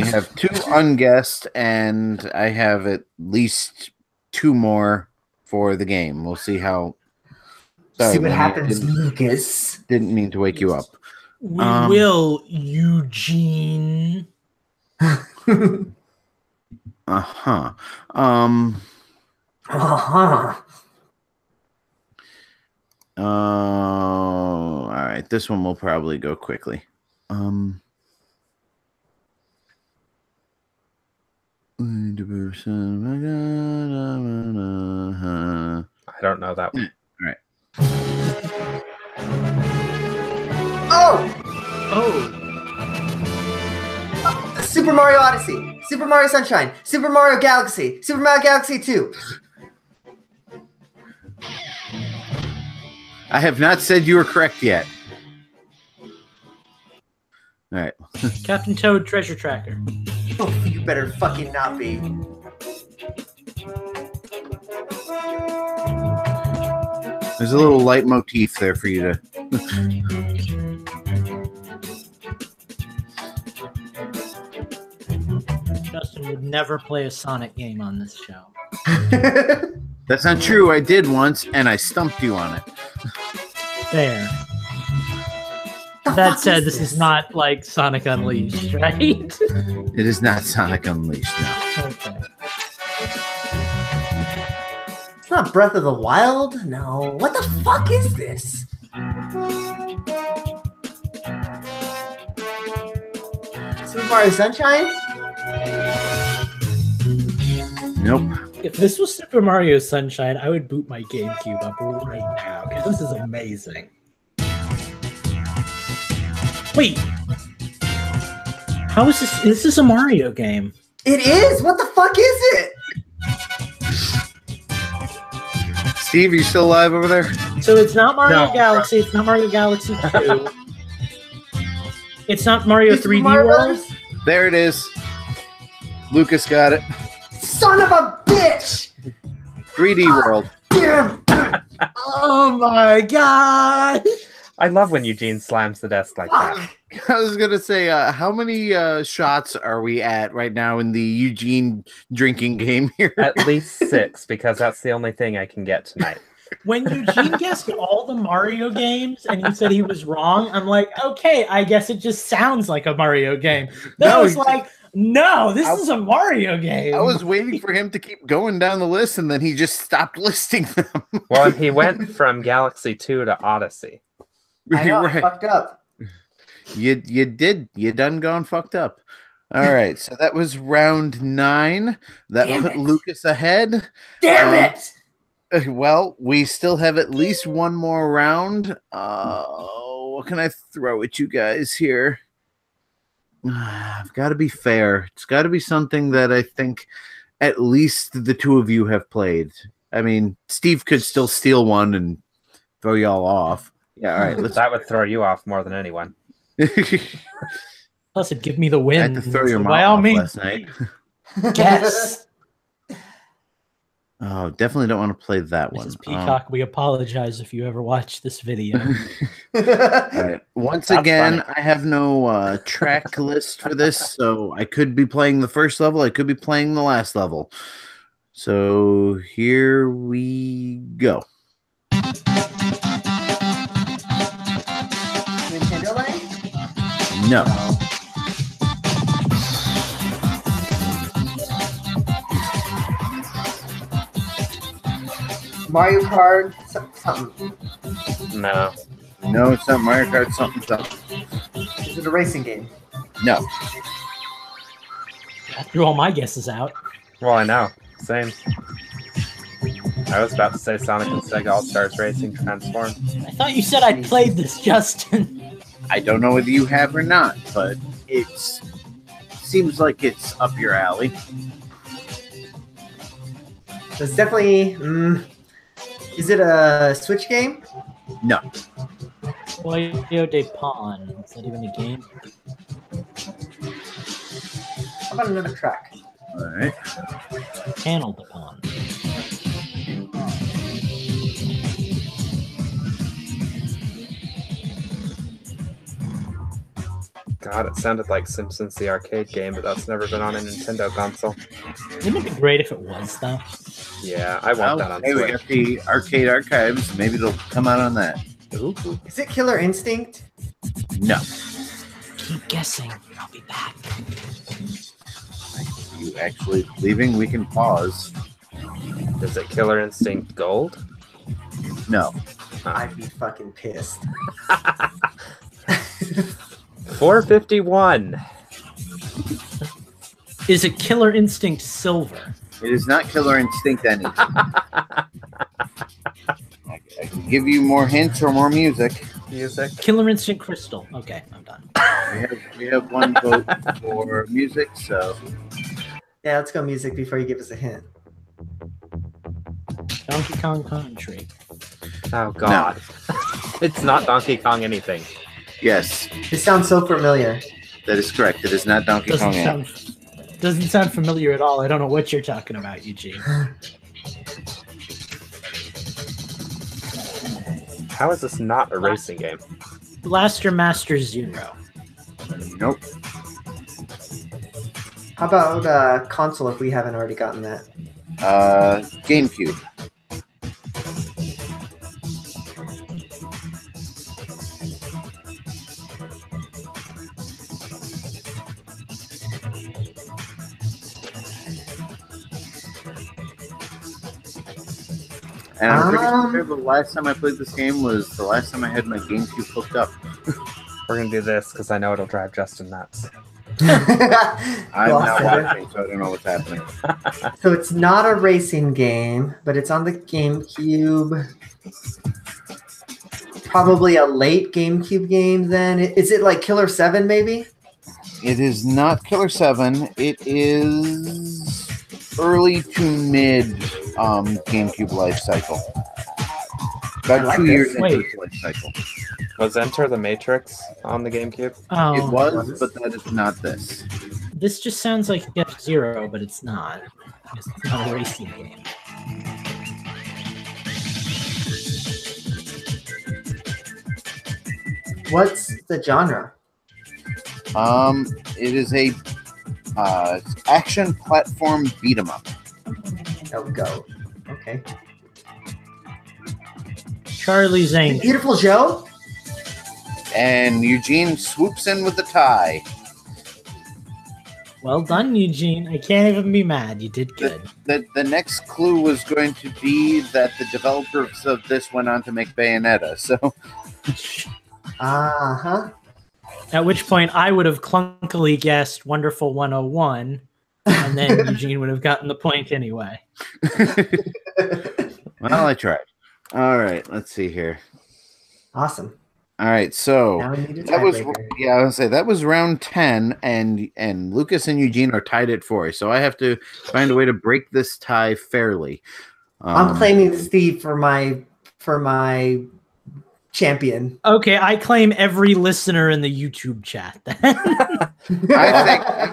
have 2 unguessed, and I have at least 2 more for the game. We'll see how.
See what
Lenny,
happens, Lucas.
Didn't mean to wake you up.
We will, Eugene.
Uh-huh. All right. This one will probably go quickly.
I don't know that one.
All right.
Oh! Super Mario Odyssey, Super Mario Sunshine, Super Mario Galaxy, Super Mario Galaxy 2.
I have not said you were correct yet. All right.
Captain Toad Treasure Tracker.
Oh, you better fucking not be.
There's a little leitmotif there for you to.
Justin would never play a Sonic game on this show.
That's not true. I did once, and I stumped you on it.
There. That said, this is not like Sonic Unleashed, right?
It is not Sonic Unleashed, no.
Okay.
It's not Breath of the Wild? No. What the fuck is this? Super Mario Sunshine?
Nope.
If this was Super Mario Sunshine, I would boot my GameCube up right now, because this is amazing. Wait. How is this? This is a Mario game.
It is? What the fuck is it?
Steve, are you still alive over there?
So it's not Mario
No.
Galaxy, it's not Mario Galaxy 2. It's not Mario
Is it
3D
Mario
World.
Brothers?
There it is. Lucas got it.
Son of a bitch!
3D World.
Damn!
Oh my god!
I love when Eugene slams the desk like that.
Fuck.
I was gonna say, how many shots are we at right now in the Eugene drinking game here?
At least 6, because that's the only thing I can get tonight.
When Eugene guessed all the Mario games and he said he was wrong, I'm like, okay, I guess it just sounds like a Mario game. Then I
No,
was
he-
like, no, this is a Mario game.
I was waiting for him to keep going down the list, and then he just stopped listing them.
Well, he went from Galaxy 2 to Odyssey.
I know, I
Right.
fucked up.
You did. You done gone fucked up. All right, so that was round 9. That
Damn
put
it.
Lucas ahead.
Damn it!
Well, we still have at least one more round. What can I throw at you guys here? I've got to be fair. It's got to be something that I think at least the two of you have played. I mean, Steve could still steal one and throw y'all off. Yeah, all right. Let's.
That would throw you off more than anyone.
Plus, it'd give me the
I
win.
had to throw your
So
mom
by all
off
means,
last night.
guess.
Oh, definitely don't want to play that one.
Mrs. Peacock, we apologize if you ever watch this video.
All right. Once
That's
again,
funny.
I have no track list for this, so I could be playing the first level. I could be playing the last level. So here we go.
Nintendo Land?
No.
Mario Kart something.
No.
No, it's not Mario Kart something something.
Is it a racing game?
No.
I threw all my guesses out.
Well, I know. Same. I was about to say Sonic and Sega All-Stars Racing Transform.
I thought you said I played this, Justin.
I don't know whether you have or not, but it seems like it's up your alley.
It's definitely. Is it a Switch game?
No.
Boyo de Pawn. Is that even a game?
How about another track?
All right.
Panel de Pawn.
God, it sounded like Simpsons the arcade game, but that's never been on a Nintendo console.
Wouldn't it be great if it was, though?
Yeah, I want that on
hey, we
Switch.
got the arcade archives. Maybe it'll come out on that.
Ooh.
Is it Killer Instinct?
No.
Keep guessing. I'll be back.
You actually leaving? We can pause.
Is it Killer Instinct Gold?
No.
I'd be fucking pissed.
451.
Is it Killer Instinct Silver?
It is not Killer Instinct anything. I can give you more hints or more music.
Music.
Killer Instinct Crystal. Okay, I'm done.
We have one vote for music, so
Yeah, let's go music before you give us a hint.
Donkey Kong Country.
Oh, God. It's not Donkey Kong anything.
yes.
This sounds so familiar.
That is correct. It is not Donkey Kong.
Doesn't sound familiar at all. I don't know what you're talking about, Eugene.
How is this not a racing game?
Blaster Master Zero.
Nope.
How about console if we haven't already gotten that?
GameCube. And I'm pretty sure the last time I played this game was the last time I had my GameCube hooked up.
We're gonna do this because I know it'll drive Justin nuts.
I'm not watching, so I don't know what's happening.
So it's not a racing game, but it's on the GameCube. Probably a late GameCube game then. Is it like Killer 7 maybe?
It is not Killer 7. It is early to mid GameCube life cycle. About 2 years into its life cycle.
Was Enter the Matrix on the GameCube?
Oh,
It was, but that is not this.
This just sounds like F-Zero, but it's not. It's not a racing game.
What's the genre?
It is a action platform beat 'em up.
Oh, go. Okay.
Charlie's Angel.
Beautiful Joe?
And Eugene swoops in with the tie.
Well done, Eugene. I can't even be mad. You did good.
The next clue was going to be that the developers of this went on to make Bayonetta, so...
Uh-huh.
At which point I would have clunkily guessed Wonderful 101, and then Eugene would have gotten the point anyway.
Well, I tried. All right, let's see here.
Awesome.
All right, so
Now we need a
that was
tiebreaker.
I was gonna say that was round 10, and Lucas and Eugene are tied at 4. So I have to find a way to break this tie fairly.
I'm claiming Steve for my champion.
Okay, I claim every listener in the YouTube chat.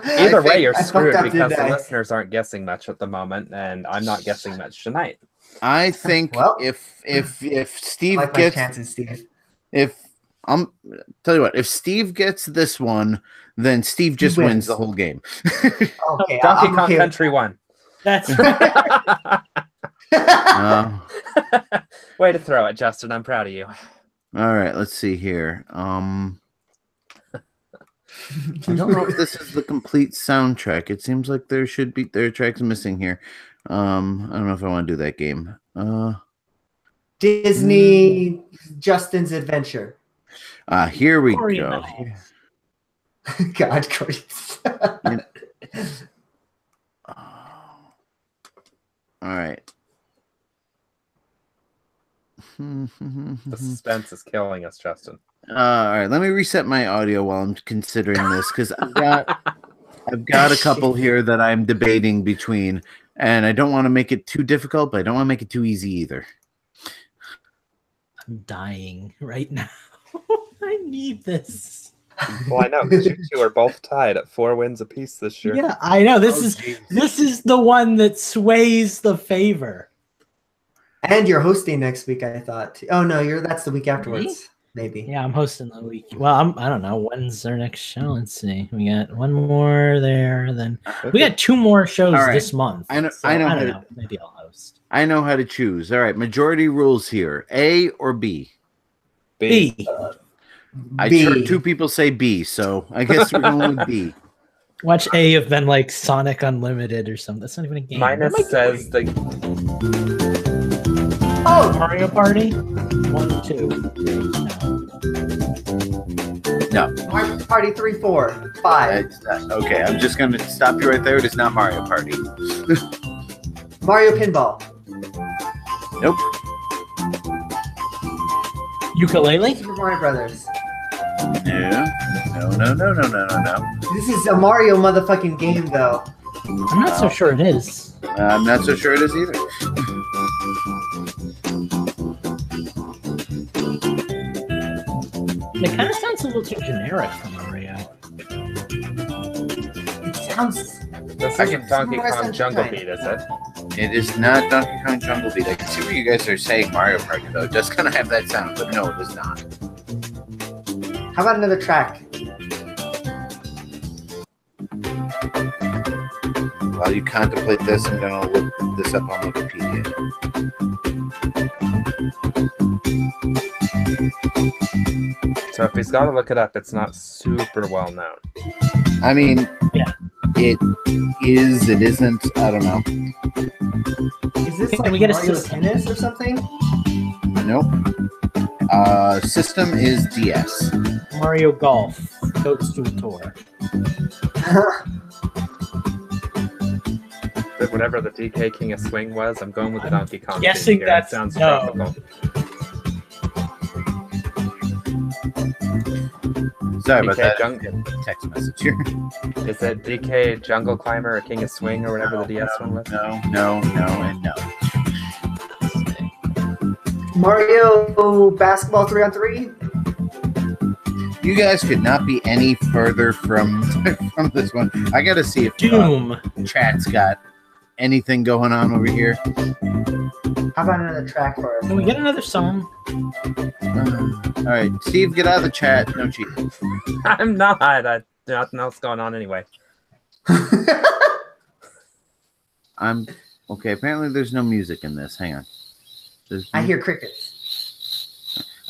Either way, you're
I
screwed
fucked up,
because
didn't
the
I?
listeners aren't guessing much at the moment, and I'm not guessing much tonight.
I think
Well,
if Steve
I like my
gets
chances, Steve.
tell you what, if Steve gets this one, then Steve just wins
wins.
the whole game.
Okay,
Donkey
I'm
Kong
okay.
Country 1.
That's
Way to throw it, Justin. I'm proud of you.
All right, let's see here. I don't know if this is the complete soundtrack. It seems like there are tracks missing here. I don't know if I want to do that game.
Disney Justin's Adventure.
Here we
Corey
go.
Knight.
God, Chris.
All right.
The suspense is killing us, Justin.
All right, let me reset my audio while I'm considering this because I've got a couple here that I'm debating between, and I don't want to make it too difficult, but I don't want to make it too easy either.
I'm dying right now. I need this.
Well, I know because you two are both tied at 4 wins apiece this year.
Yeah, I know. This is the one that sways the favor.
And you're hosting next week, I thought. Oh no, that's the week afterwards.
Me?
Maybe.
Yeah, I'm hosting the week. Well, I don't know. When's our next show? Let's see. We got one more there. Then we got 2 more shows
All right.
this month.
I know.
So
I
don't
know.
know. Maybe I'll host.
I know how to choose. All right, majority rules here: A or B.
B.
I
B.
heard 2 people say B, so I guess we're going with B.
Watch A have been like Sonic Unlimited or something. That's not even a game.
Minus
What am I
says
doing?
the
Oh, Mario Party. 1, 2, 3. No.
No.
Mario Party 3, 4, 5.
It's not. Okay, I'm just going to stop you right there. It is not Mario Party.
Mario Pinball.
Nope.
Ukulele.
Super Mario Brothers.
No. No.
This is a Mario motherfucking game, though.
I'm not so sure it is.
I'm not so sure it is either.
It kind of sounds a little too generic for Mario.
sounds.
This isn't Donkey Kong Jungle Beat, is it?
It is not Donkey Kong Jungle Beat. I can see what you guys are saying Mario Party, though. It does kind of have that sound, but no, it is not.
How about another track?
While you contemplate this, I'm going to look this up on Wikipedia.
So if he's got to look it up, it's not super well known.
I mean,
Yeah.
it is, it isn't, I don't know.
Is this
Can
like
we get a
Mario
system?
Tennis or something?
Nope. System is DS.
Mario Golf, Toadstool Tour.
But whatever the DK King of Swing was, I'm going with the Donkey Kong.
Guessing
here.
that's-
It sounds
no.
tropical.
Sorry about
DK
that.
Jungle.
Text message here.
Is it DK Jungle Climber or King of Swing or whatever the DS one was?
No, and no.
Mario Basketball 3-on-3?
You guys could not be any further from this one. I gotta see if
Doom.
chat's got anything going on over here.
How about another track for us?
Can we get another song?
All right, Steve, get out of the chat. No cheating.
I'm not. Nothing else going on anyway.
I'm okay. Apparently, there's no music in this. Hang on.
I hear crickets.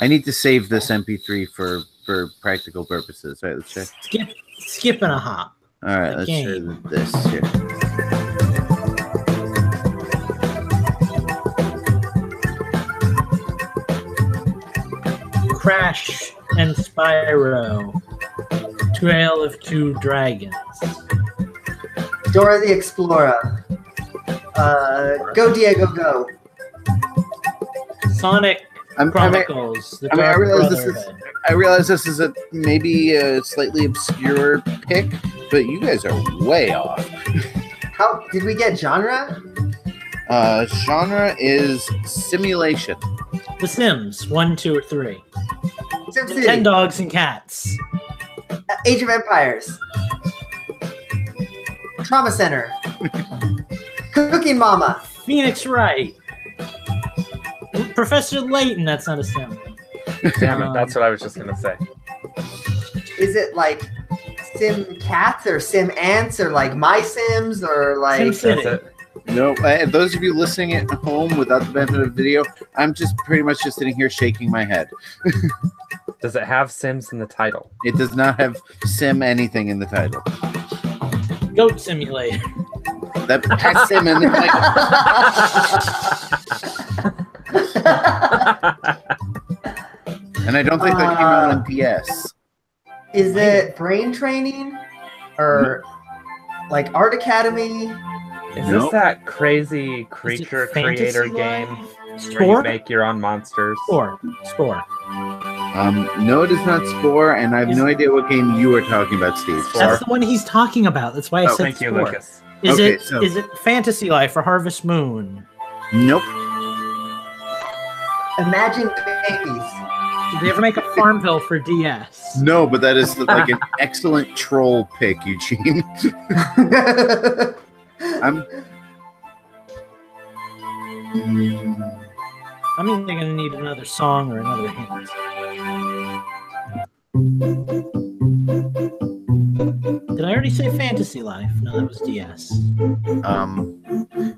I need to save this MP3 for practical purposes. All right, let's check.
Skip and a hop.
All right, let's
Game.
share this here.
Crash and Spyro. Trail of Two Dragons.
Dora the Explorer. Go Diego Go.
Sonic
I
Chronicles. The
I
Dark
realize
Brotherhood.
this is a maybe a slightly obscure pick, but you guys are way off.
How did we get genre?
Genre is simulation.
The Sims 1, 2, or 3.
SimCity.
10 Dogs and Cats.
Age of Empires. Trauma Center. Cooking Mama.
Phoenix Wright. Professor Layton. That's not a Sim.
Damn it, that's what I was just gonna say.
Is it like Sim Cats or Sim Ants or like My Sims or like
SimCity.
That's it.
No, those of you listening at home without the benefit of video, I'm just pretty much just sitting here shaking my head.
Does it have Sims in the title?
It does not have sim anything in the title.
Goat Simulator.
That has sim in the title. And I don't think that came out on DS.
Is it Brain Training or like Art Academy?
Is
Nope.
this that crazy creature
Fantasy
creator
Life?
game where you
Spore?
make your own monsters?
Spore.
No, it is not Spore, and I have no idea what game you are talking about, Steve.
That's the one he's talking about. That's why I
Oh,
said
Thank you,
Spore.
Lucas.
Is
Okay,
it
so-
is it Fantasy Life or Harvest Moon?
Nope.
Imagine Babies.
Did they ever make a Farmville for DS?
No, but that is like an excellent troll pick, Eugene. I'm
I'm either gonna need another song or another hint. Did I already say Fantasy Life? No, that was DS.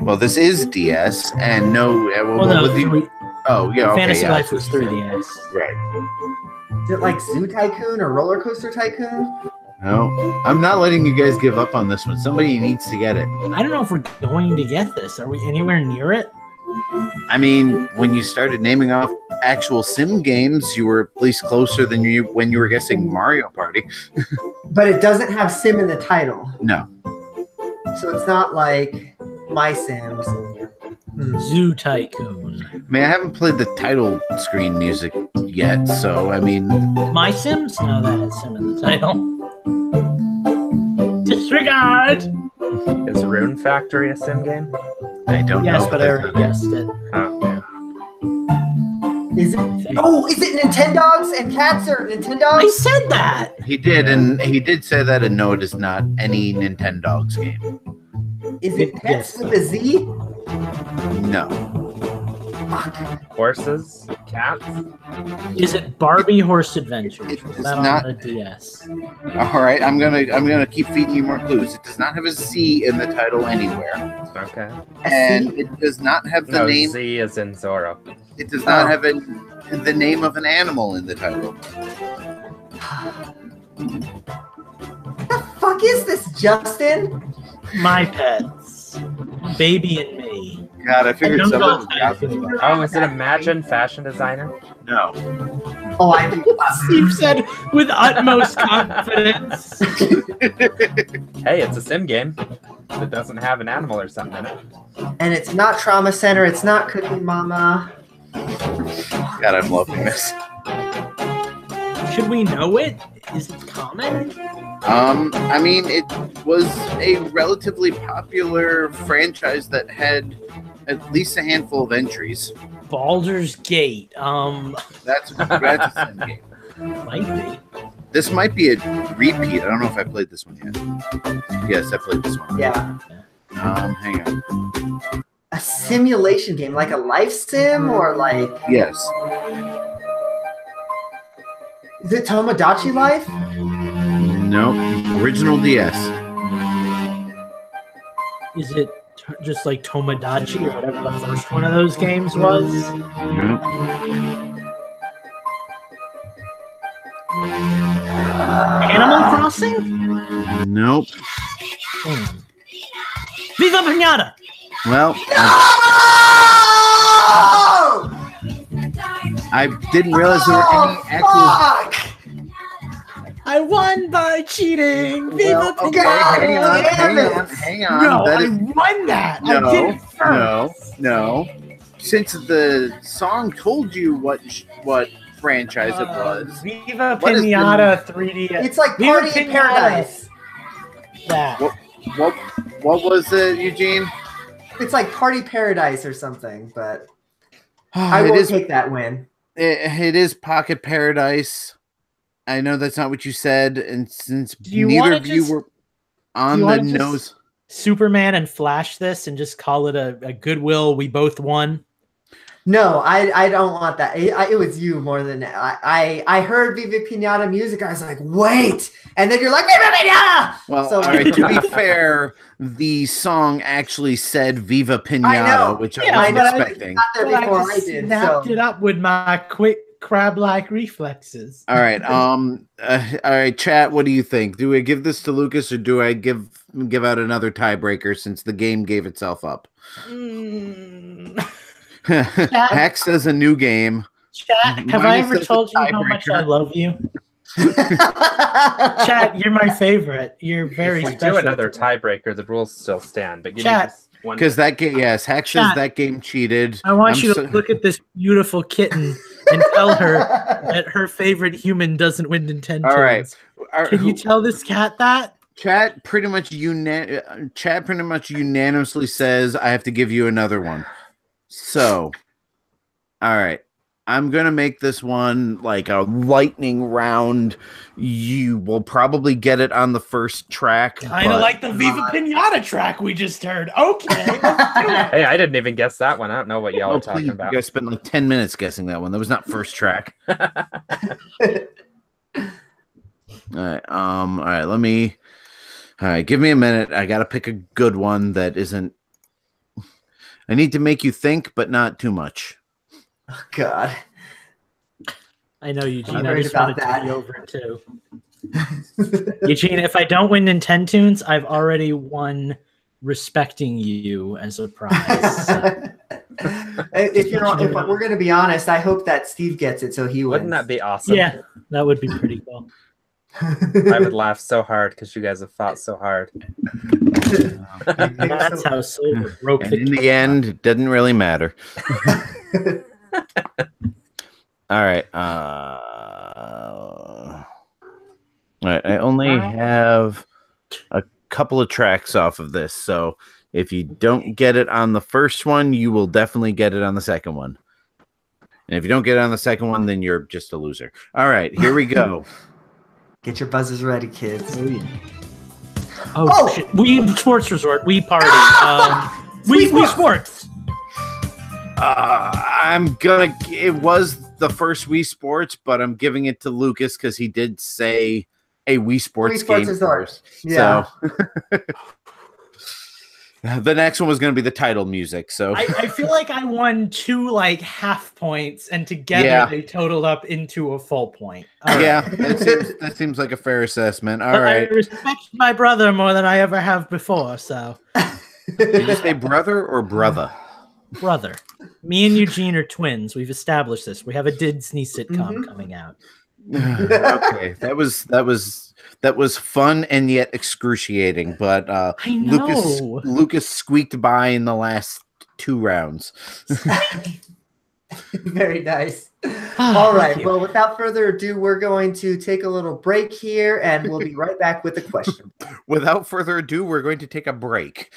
well, this is DS, and no,
Well, no,
oh yeah, okay,
Fantasy
yeah,
Life was 3DS.
right.
Is it like Zoo Tycoon or Roller Coaster Tycoon?
No, I'm not letting you guys give up on this one. Somebody needs to get it.
I don't know if we're going to get this. Are we anywhere near it?
I mean, when you started naming off actual sim games, you were at least closer than you when you were guessing Mario Party.
But it doesn't have Sim in the title.
No.
So it's not like My Sims.
Zoo Tycoon.
I mean, I haven't played the title screen music yet, so I mean,
My Sims? No, that has Sim in the title. Disregard!
Is Rune Factory a sim game?
I don't
Yes,
know.
but I already guessed it.
Oh,
Is it? Oh, is it Nintendogs and cats or Nintendogs?
I said that.
He did, and he did say that, and no, it is not any Nintendogs game.
Is it Pets with a Z?
No.
Horses, cats.
Is it Barbie Horse Adventures?
It
Was
is
that
not.
on the DS?
All right, I'm gonna keep feeding you more clues. It does not have a Z in the title anywhere,
Okay.
and it does not have the
No,
name.
Z is in Zorro.
It does not have the name of an animal in the title.
What the fuck is this, Justin?
My Pets, Baby and Me.
God, I figured
don't know
someone.
how to feel about
Oh, is it Imagine Fashion Designer?
No.
Oh, I do.
Steve said with utmost confidence.
Hey, it's a sim game that doesn't have an animal or something in it.
And it's not Trauma Center. It's not Cooking Mama.
God, I'm loving this.
Should we know it? Is it common?
I mean, it was a relatively popular franchise that had at least a handful of entries.
Baldur's Gate.
That's a sim game.
Might be.
This might be a repeat. I don't know if I played this one yet. Yes, I played this one.
Yeah.
Hang on.
A simulation game, like a life sim or like...
Yes.
Is it Tomodachi Life?
Nope. Original DS.
Is it just like Tomodachi or whatever the first one of those games was?
Nope.
Animal Crossing?
Nope.
Viva Pinata!
Well, I didn't realize there were any actual.
Fuck!
I won by cheating! Viva
Well, okay,
Pinata!
hang on.
No,
That
I
is
won that! I did it first!
no. Since the song told you what franchise it was,
Viva
What is the-
Pinata 3D.
It's like
Viva
Party in
Pinata.
Paradise.
That.
what was it, Eugene?
It's like Party Paradise or something, but I
It
will
is.
take that win.
It is Pocket Paradise. I know that's not what you said, and since
you
neither
wanna
of you
just-
were on
you
the
wanna just-
nose.
Superman and Flash this and just call it a goodwill. We both won.
No, I don't want that. It was you more than I heard Viva Pinata music. I was like, wait, and then you're like Viva Pinata.
Well,
So-
all right, to be fair, the song actually said Viva
I
Pinata,
know.
which
Yeah,
I
but
wasn't
I
expecting.
got there before I did.
snapped
So.
it up with my quick crab-like reflexes.
All right, all right, chat. What do you think? Do I give this to Lucas, or do I give out another tiebreaker since the game gave itself up? Hex says a new game.
Chat, have I
Minus
ever
the
told you how much I
tiebreaker.
love you? Chat, you're my favorite. You're very
If we
special.
do another tiebreaker, the rules still stand. But give me
Chat.
just one.
Because that game, yes, Hex says
Chat.
that game cheated.
I want
I'm
you to
so-
look at this beautiful kitten and tell her that her favorite human doesn't win Nintendo.
All right.
Can you tell this cat that?
Chat pretty much unanimously says I have to give you another one. So, all right. I'm going to make this one like a lightning round. You will probably get it on the first track.
Kind of
but-
like the Viva Pinata track we just heard. Okay. let's do it.
Hey, I didn't even guess that one. I don't know what y'all
Oh,
are talking
please.
about.
You guys spent like 10 minutes guessing that one. That was not first track. All right, all right, give me a minute. I got to pick a good one that isn't. I need to make you think, but not too much.
God.
I know, Eugene.
I'm
I
worried
just want
about
to
that.
take you over it too. Eugene, if I don't win Nintendoons, I've already won respecting you as a prize. So.
if we're gonna be honest, I hope that Steve gets it so he wins.
Wouldn't that be awesome?
Yeah, that would be pretty cool.
I would laugh so hard because you guys have fought so hard.
That's how Silver broke
And
the
in the end, it didn't really matter. All right. All right. I only have a couple of tracks off of this, so if you don't get it on the first one, you will definitely get it on the second one. And if you don't get on the second one, then you're just a loser. All right, here we go.
Get your buzzers ready, kids.
Oh, yeah. Oh, shit. Wii Sports Resort. Wii Party. Wii Sports.
It was the first Wii Sports, but I'm giving it to Lucas because he did say a Wii Sports game first.
Yeah.
So the next one was going to be the title music. So
I feel like I won 2 like half points, and together they totaled up into a full point.
That seems like a fair assessment. All right.
I respect my brother more than I ever have before. So,
did you say brother or brother?
Brother. Me and Eugene are twins. We've established this. We have a Disney sitcom coming out.
Okay, that was fun and yet excruciating. But
I know.
Lucas squeaked by in the last 2 rounds.
Very nice. All right. Well, without further ado, we're going to take a little break here, and we'll be right back with the question.
Without further ado, we're going to take a break.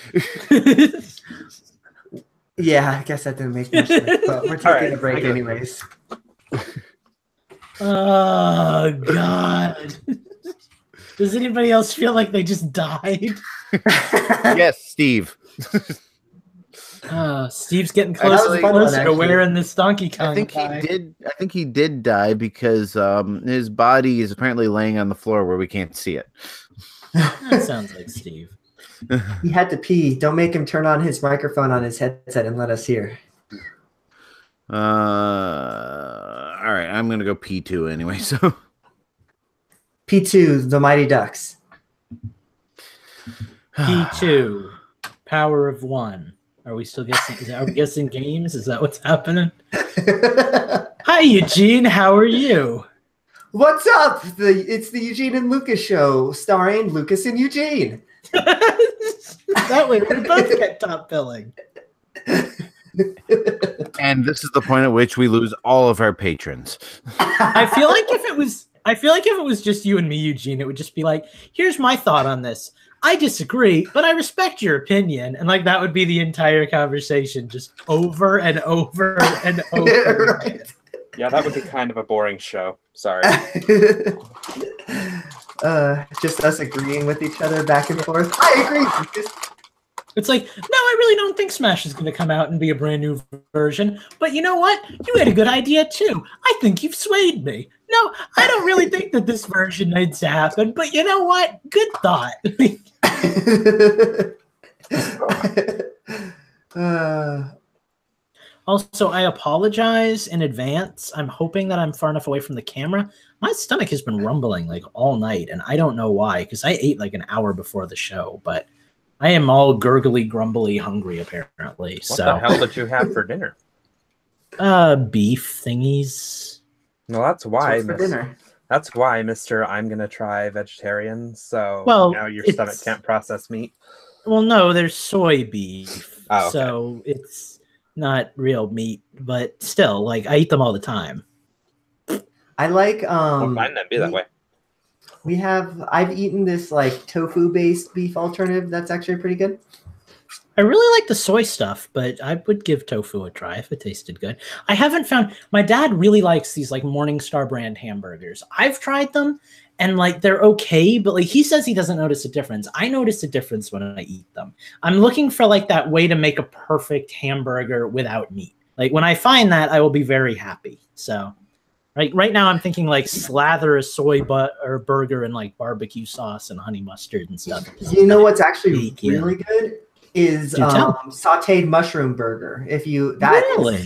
Yeah, I guess that didn't make much sense, but we're taking a break anyways.
Oh, God. Does anybody else feel like they just died?
Yes, Steve.
Steve's getting closer to wearing this Donkey Kong.
I think he did die because his body is apparently laying on the floor where we can't see it.
That sounds like Steve.
He had to pee. Don't make him turn on his microphone on his headset and let us hear.
All right, I'm gonna go P2 anyway. So
P2, the Mighty Ducks.
P2, Power of One. Are we still guessing? Are we guessing games? Is that what's happening? Hi, Eugene. How are you?
What's up? It's the Eugene and Lucas show, starring Lucas and Eugene.
That way, we both get top billing.
And this is the point at which we lose all of our patrons.
I feel like if it was just you and me, Eugene, it would just be like, here's my thought on this. I disagree, but I respect your opinion. And like that would be the entire conversation, just over and over and over.
Right.
Yeah, that would be kind of a boring show. Sorry.
Just us agreeing with each other back and forth. I agree, Lucas.
It's like, no, I really don't think Smash is going to come out and be a brand new version. But you know what? You had a good idea, too. I think you've swayed me. No, I don't really think that this version needs to happen. But you know what? Good thought. Also, I apologize in advance. I'm hoping that I'm far enough away from the camera. My stomach has been rumbling like all night, and I don't know why, because I ate like an hour before the show, but I am all gurgly, grumbly, hungry, apparently.
What the hell did you have for dinner?
Beef thingies.
Well, that's why.
For dinner.
That's why, Mr. I'm going to try vegetarian, so now your stomach can't process meat.
Well, no, there's soy beef,
okay.
So it's not real meat, but still, like, I eat them all the time.
I like
Well, mine then be that way.
I've eaten this like tofu based beef alternative that's actually pretty good.
I really like the soy stuff, but I would give tofu a try if it tasted good. I haven't found, my dad really likes these like Morningstar brand hamburgers. I've tried them and like they're okay, but like he says he doesn't notice a difference. I notice a difference when I eat them. I'm looking for like that way to make a perfect hamburger without meat. Like when I find that, I will be very happy. So right now I'm thinking like slather a soy or burger in like barbecue sauce and honey mustard and stuff.
You know what's actually really good is sauteed mushroom burger. Is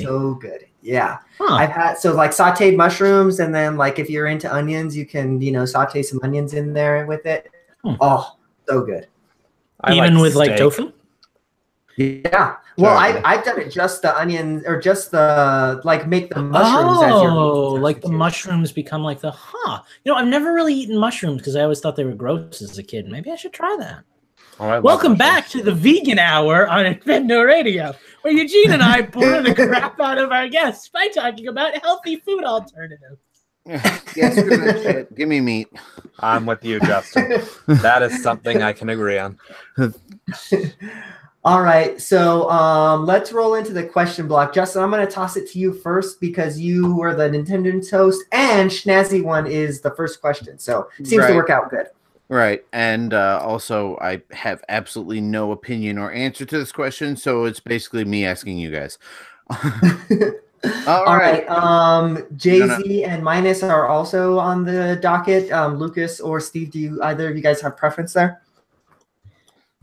so good. Yeah.
Huh.
I've had like sauteed mushrooms, and then like if you're into onions, you can saute some onions in there with it. Oh, so good.
Even with like tofu?
Yeah. Well, I've done it just the onions or just the like make the mushrooms as your meat
like the mushrooms become like the I've never really eaten mushrooms because I always thought they were gross as a kid. Maybe I should try that. Welcome back to the Vegan Hour on Infendo Radio, where Eugene and I bore the crap out of our guests by talking about healthy food alternatives.
Yes, screw that shit. Give me meat.
I'm with you, Justin. That is something I can agree on.
All right, so let's roll into the question block. Justin, I'm going to toss it to you first because you were the Nintendo News host, and Schnazzy one is the first question, so it seems to work out good.
Right, and also I have absolutely no opinion or answer to this question, so it's basically me asking you guys.
All right. Jay-Z and Minus are also on the docket. Lucas or Steve, do either of you guys have preference there?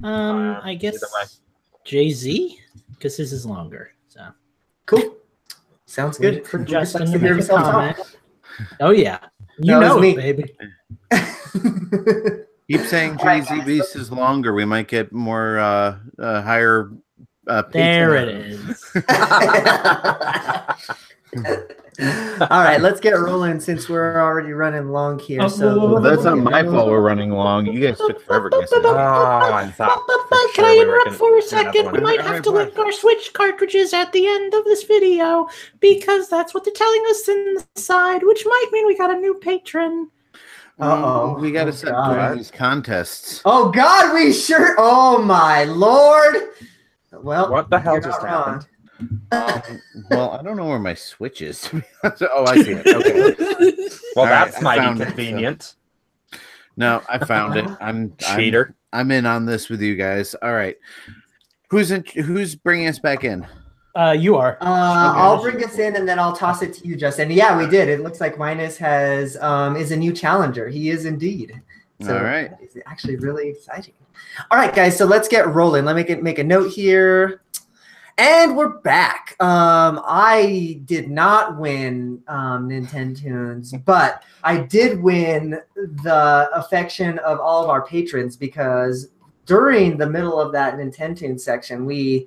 I guess Jay-Z, because his is longer. So
cool. Sounds good.
For
Lucas
Justin
likes
to
hear
make a
himself
comment.
talk.
Oh yeah, you know it, baby.
Keep saying Jay-Z Beast is longer. We might get more higher.
There it is.
All right, let's get rolling since we're already running long here.
Well, that's not my fault. We're running long. You guys took forever guessing.
Can I interrupt for a second? We might have to link our Switch cartridges at the end of this video because that's what they're telling us inside, which might mean we got a new patron.
We got to start doing these contests.
Oh God, we sure. Oh my Lord. Well,
what the hell just happened?
Well, I don't know where my Switch is. Oh, I see it. Okay.
Well, that's mighty convenient.
No, I found it. I'm
cheater.
I'm in on this with you guys. All right. Who's bringing us back in?
You are.
Okay. I'll bring us in and then I'll toss it to you, Justin. Yeah, we did. It looks like Minus has is a new challenger. He is indeed. So
all right.
It's actually really exciting. All right, guys. So let's get rolling. Let me make a note here. And we're back. I did not win Nintendo's, but I did win the affection of all of our patrons because during the middle of that Nintendo section, we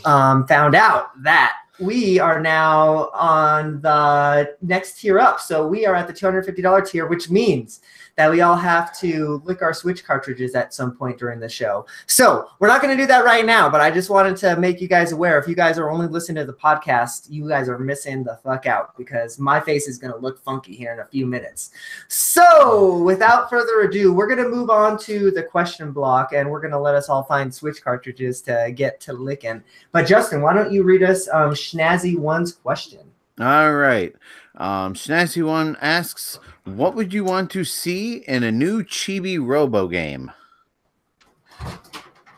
found out that we are now on the next tier up. So we are at the $250 tier, which means that we all have to lick our Switch cartridges at some point during the show. So we're not going to do that right now, but I just wanted to make you guys aware. If you guys are only listening to the podcast, you guys are missing the fuck out because my face is going to look funky here in a few minutes. So without further ado, we're going to move on to the question block, and we're going to let us all find Switch cartridges to get to licking. But Justin, why don't you read us Schnazzy One's question?
All right. Schnazzy One asks, what would you want to see in a new Chibi Robo game?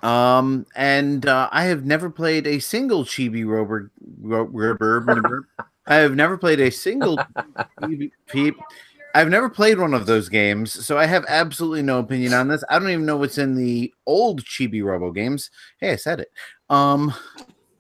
I have never played a single Chibi Robo. I have never played a single. I've never played one of those games, so I have absolutely no opinion on this. I don't even know what's in the old Chibi Robo games. Hey, I said it.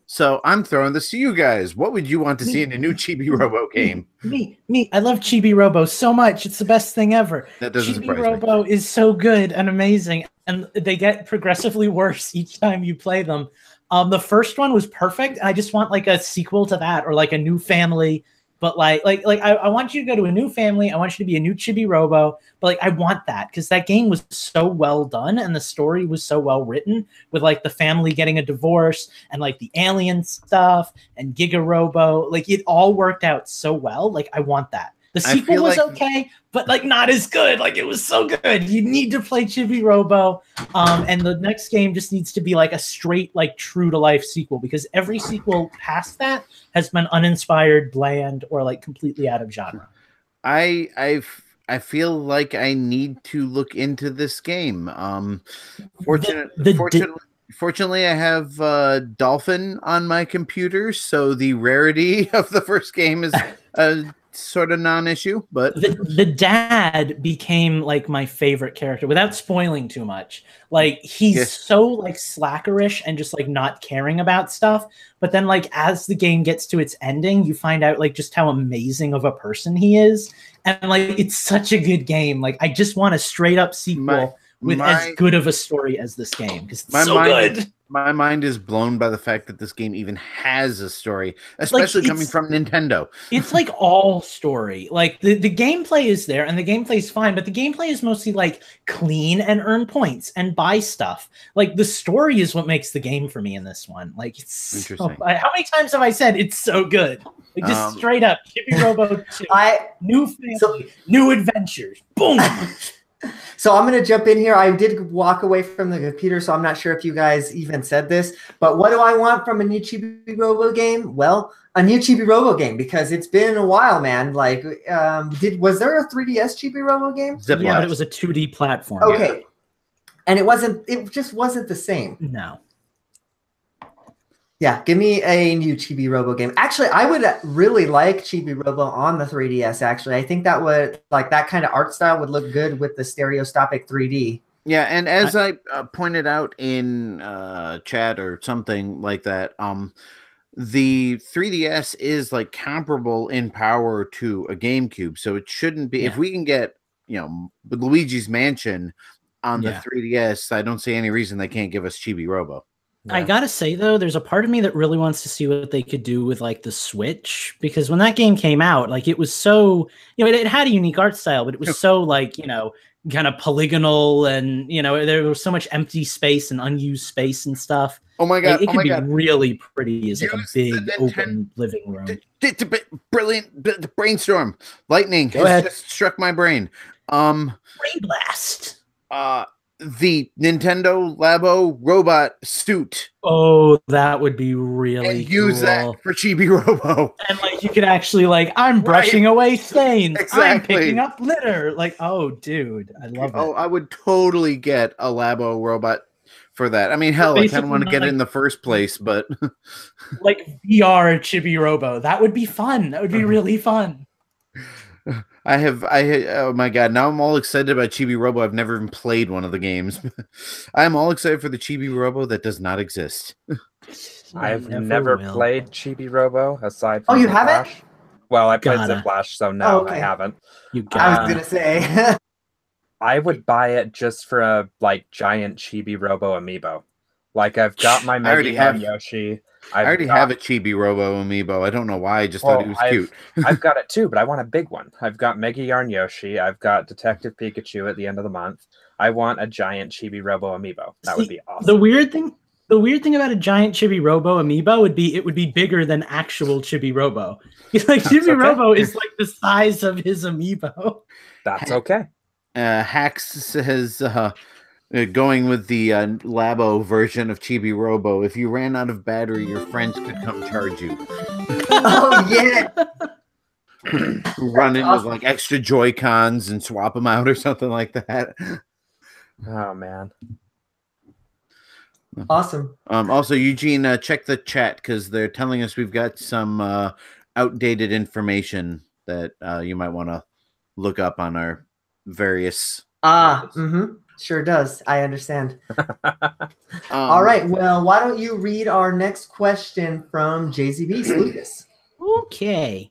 So I'm throwing this to you guys. What would you want to see in a new Chibi Robo game?
Me. I love Chibi Robo so much. It's the best thing ever.
That doesn't
Chibi Robo is so good and amazing, and they get progressively worse each time you play them. The first one was perfect, and I just want like a sequel to that or like a new family. But I want you to go to a new family. I want you to be a new Chibi Robo. But like I want that because that game was so well done and the story was so well written with like the family getting a divorce and like the alien stuff and Giga Robo. Like it all worked out so well. Like I want that. The sequel was okay, but like not as good. Like it was so good. You need to play Chibi Robo. And the next game just needs to be like a straight, like true to life sequel because every sequel past that has been uninspired, bland, or like completely out of genre.
I feel like I need to look into this game. Fortunately, I have Dolphin on my computer, so the rarity of the first game is sort of non-issue. But
the dad became like my favorite character without spoiling too much. Like he's so like slackerish and just like not caring about stuff. But then like as the game gets to its ending, you find out like just how amazing of a person he is. And like it's such a good game. Like I just want a straight up sequel with as good of a story as this game because it's so good.
My mind is blown by the fact that this game even has a story, especially like coming from Nintendo.
It's like all story. Like the gameplay is there and the gameplay is fine, but the gameplay is mostly like clean and earn points and buy stuff. Like the story is what makes the game for me in this one. Like it's
interesting.
How many times have I said it's so good? Like just straight up, Chibi Robo 2, new family, new adventures. Boom.
So I'm going to jump in here. I did walk away from the computer, so I'm not sure if you guys even said this. But what do I want from a new Chibi Robo game? Well, a new Chibi Robo game, because it's been a while, man. Like, was there a 3DS Chibi Robo game?
Yeah, but it was a 2D platform.
Okay, and it just wasn't the same.
No.
Yeah, give me a new Chibi Robo game. Actually, I would really like Chibi Robo on the 3DS, actually. I think that would, like, that kind of art style would look good with the stereoscopic 3D.
Yeah, and as I pointed out in chat or something like that, the 3DS is like comparable in power to a GameCube, so it shouldn't be. If we can get, Luigi's Mansion on the 3DS, I don't see any reason they can't give us Chibi Robo.
I gotta say though, there's a part of me that really wants to see what they could do with like the Switch, because when that game came out, like it was so, it had a unique art style, but it was so like, kind of polygonal, and there was so much empty space and unused space and stuff.
Oh my god!
Like, it could be really pretty as like a big open living room.
Brilliant brainstorm! Lightning just struck my brain.
Brain blast.
The Nintendo Labo robot suit.
Oh, that would be really
cool. Use that for Chibi Robo.
And like you could actually I'm brushing away stains.
Exactly.
I'm picking up litter. Like, oh dude, I love it.
Oh, I would totally get a Labo robot for that. I mean, hell, I kind of want to get it in the first place, but
like VR Chibi Robo. That would be fun. That would be really fun.
Oh my god, now I'm all excited about Chibi Robo. I've never even played one of the games. I'm all excited for the Chibi Robo that does not exist.
I've never played Chibi Robo aside from
you haven't?
Ziplash. Well, I played Ziplash, so no, I haven't.
I was gonna say
I would buy it just for a giant Chibi Robo amiibo. Like, I've got my Mega Yoshi.
I already have a Chibi Robo amiibo. I don't know why. I just thought he was cute.
I've got it too, but I want a big one. I've got Mega Yarn Yoshi. I've got Detective Pikachu at the end of the month. I want a giant Chibi Robo amiibo. That would be awesome.
The weird thing about a giant Chibi Robo amiibo would be it would be bigger than actual Chibi Robo. Chibi Robo is like the size of his amiibo.
That's okay.
Hax says going with the Labo version of Chibi Robo, if you ran out of battery, your friends could come charge you.
Oh, yeah.
Run in with like extra Joy-Cons and swap them out or something like that.
Oh, man.
Awesome.
Also, Eugene, check the chat because they're telling us we've got some outdated information that you might want to look up on our various...
Sure does. I understand. All right. Well, why don't you read our next question from JZ Beast, Lucas?
Okay.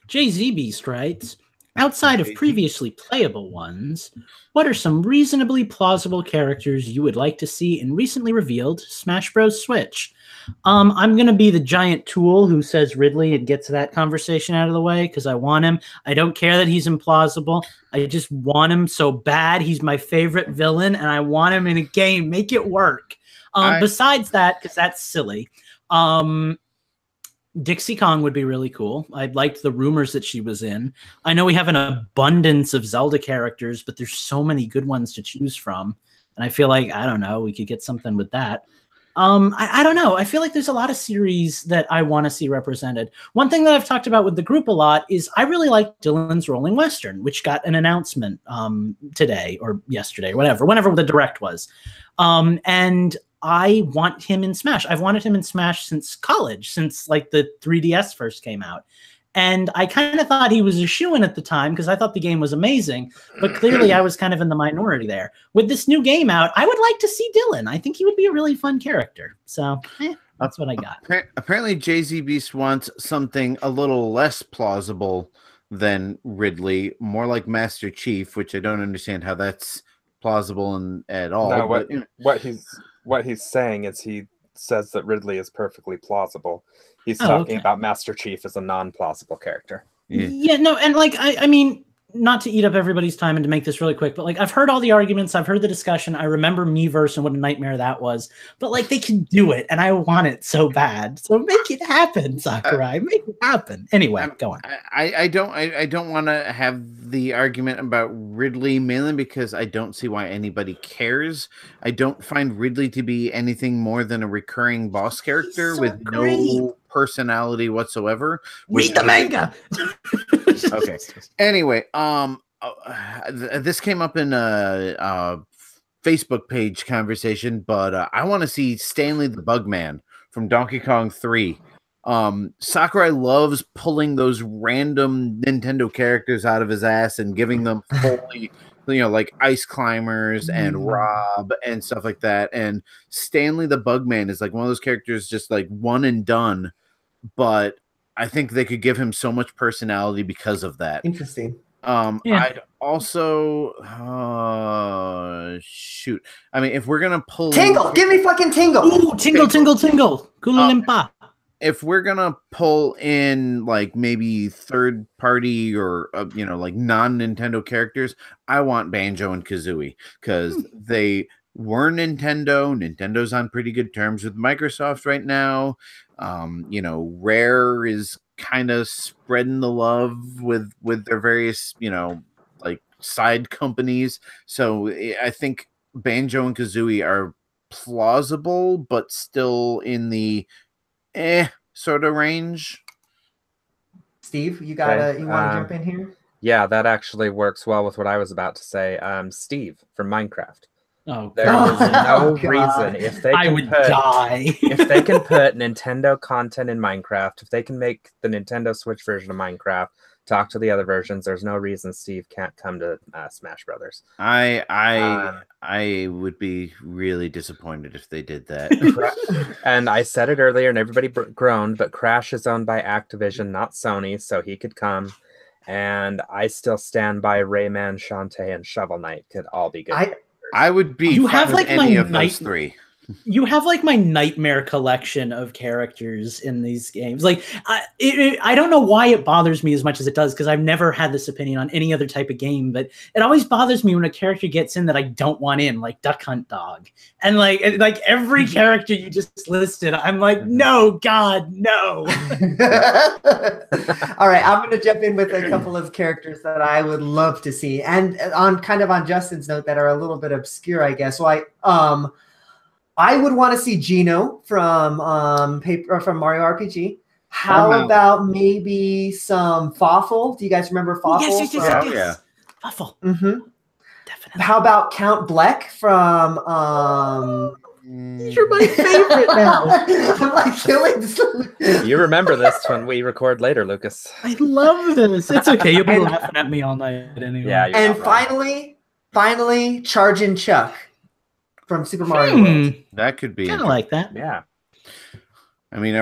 JZ Beast writes, outside of previously playable ones, what are some reasonably plausible characters you would like to see in recently revealed Smash Bros. Switch? I'm going to be the giant tool who says Ridley and gets that conversation out of the way because I want him. I don't care that he's implausible. I just want him so bad. He's my favorite villain, and I want him in a game. Make it work. Besides that, because that's silly, Dixie Kong would be really cool. I liked the rumors that she was in. I know we have an abundance of Zelda characters, but there's so many good ones to choose from. And I feel like, I don't know, we could get something with that. I don't know. I feel like there's a lot of series that I want to see represented. One thing that I've talked about with the group a lot is I really like Dylan's Rolling Western, which got an announcement today or yesterday, whenever the direct was. And I want him in Smash. I've wanted him in Smash since college, since like the 3DS first came out. And I kind of thought he was a shoo-in at the time because I thought the game was amazing, but clearly I was kind of in the minority there. With this new game out, I would like to see Dylan. I think he would be a really fun character. So that's what I got.
Apparently JZ Beast wants something a little less plausible than Ridley, more like Master Chief, which I don't understand how that's plausible at all.
No,
but,
what he's saying is he says that Ridley is perfectly plausible. He's talking about Master Chief as a non-plausible character.
Yeah, no, and like I mean, not to eat up everybody's time and to make this really quick, but like I've heard all the arguments, I've heard the discussion. I remember Miiverse and what a nightmare that was. But like they can do it, and I want it so bad. So make it happen, Sakurai. Make it happen. Anyway, go on.
I don't want to have the argument about Ridley mainly because I don't see why anybody cares. I don't find Ridley to be anything more than a recurring boss character with no personality whatsoever.
Read the manga.
Okay. Anyway, this came up in a Facebook page conversation, but I want to see Stanley the Bugman from Donkey Kong 3. Sakurai loves pulling those random Nintendo characters out of his ass and giving them fully, like Ice Climbers and Rob and stuff like that. And Stanley the Bugman is like one of those characters, just like one and done, but I think they could give him so much personality because of that.
Interesting.
I'd also shoot. I mean, if we're gonna pull
Tingle, give me fucking Tingle.
Ooh, Tingle. Kula Limpa.
If we're gonna pull in like maybe third party or like non-Nintendo characters, I want Banjo and Kazooie because they were Nintendo. Nintendo's on pretty good terms with Microsoft right now. Rare is kind of spreading the love with their various, like side companies. So I think Banjo and Kazooie are plausible, but still in the sort of range.
Steve, you want to jump in here?
Yeah, that actually works well with what I was about to say. Steve from Minecraft.
Oh,
there is no reason if they can
die.
If they can put Nintendo content in Minecraft, if they can make the Nintendo Switch version of Minecraft talk to the other versions, there's no reason Steve can't come to Smash Brothers.
I would be really disappointed if they did that.
And I said it earlier, and everybody groaned, but Crash is owned by Activision, not Sony, so he could come. And I still stand by Rayman, Shantae, and Shovel Knight could all be good.
I would be.
You have like
any of those three.
You have like my nightmare collection of characters in these games. Like, I don't know why it bothers me as much as it does because I've never had this opinion on any other type of game, but it always bothers me when a character gets in that I don't want in, like Duck Hunt Dog. And like every character you just listed, I'm like, no, God, no.
All right, I'm going to jump in with a couple of characters that I would love to see, and on Justin's note that are a little bit obscure, I guess. So I would want to see Gino from Mario RPG. How about maybe some Fawful? Do you guys remember Fawful?
Yes.
Yeah.
Fawful.
Mm-hmm.
Definitely.
How about Count Bleck from
You're my favorite now.
I'm like killing.
You remember this when we record later, Lucas.
I love this. It's okay. You'll be laughing at me all night anyway.
Yeah.
And finally, Chargin' Chuck from Super Mario World.
That could be
kind of like that.
Yeah.
I mean,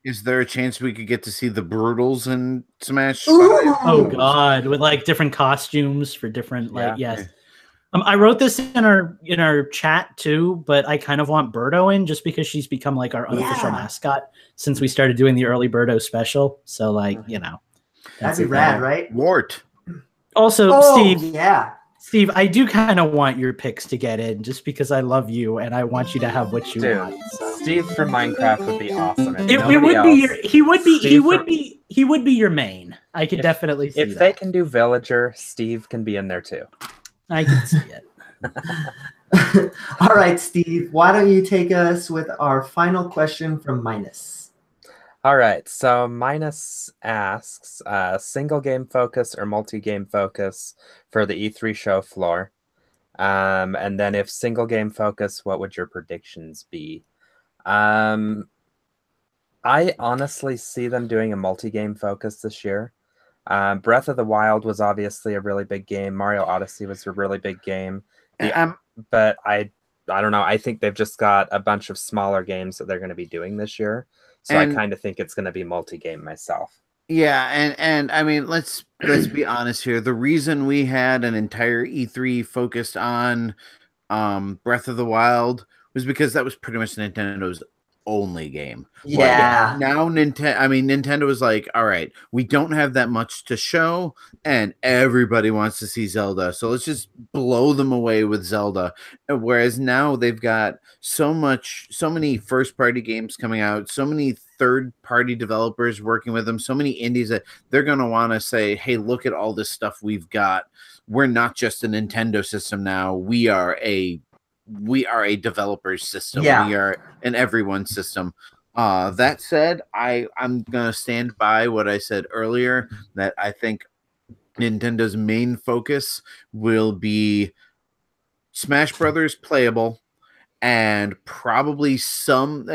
is there a chance we could get to see the Brutals in Smash?
Oh God, with like different costumes for different yes. I wrote this in our chat too, but I kind of want Birdo in just because she's become like our unofficial mascot since we started doing the early Birdo special. So like
that'd be rad, right?
Wart.
Also, Steve.
Yeah.
Steve, I do kind of want your picks to get in just because I love you and I want you to have what you want. So.
Steve from Minecraft would be awesome.
He would be your main. I could definitely see
if
that.
They can do Villager, Steve can be in there too.
I can see
it. All right, Steve, why don't you take us with our final question from Minus?
All right, so Minus asks, single game focus or multi-game focus for the E3 show floor? And then if single game focus, what would your predictions be? I honestly see them doing a multi-game focus this year. Breath of the Wild was obviously a really big game. Mario Odyssey was a really big game. But I don't know. I think they've just got a bunch of smaller games that they're going to be doing this year. So I kind of think it's going to be multi-game myself.
Yeah, and I mean, let's be honest here. The reason we had an entire E3 focused on Breath of the Wild was because that was pretty much Nintendo's only game.
Yeah.
Like, now Nintendo was like, all right, we don't have that much to show, and everybody wants to see Zelda, so let's just blow them away with Zelda. Whereas now they've got so many first-party games coming out, so many third-party developers working with them, so many indies that they're going to want to say, hey, look at all this stuff we've got. We're not just a Nintendo system now. We are a developer's system.
Yeah.
We are an everyone's system. That said, I'm gonna stand by what I said earlier, that I think Nintendo's main focus will be Smash Brothers playable, and probably some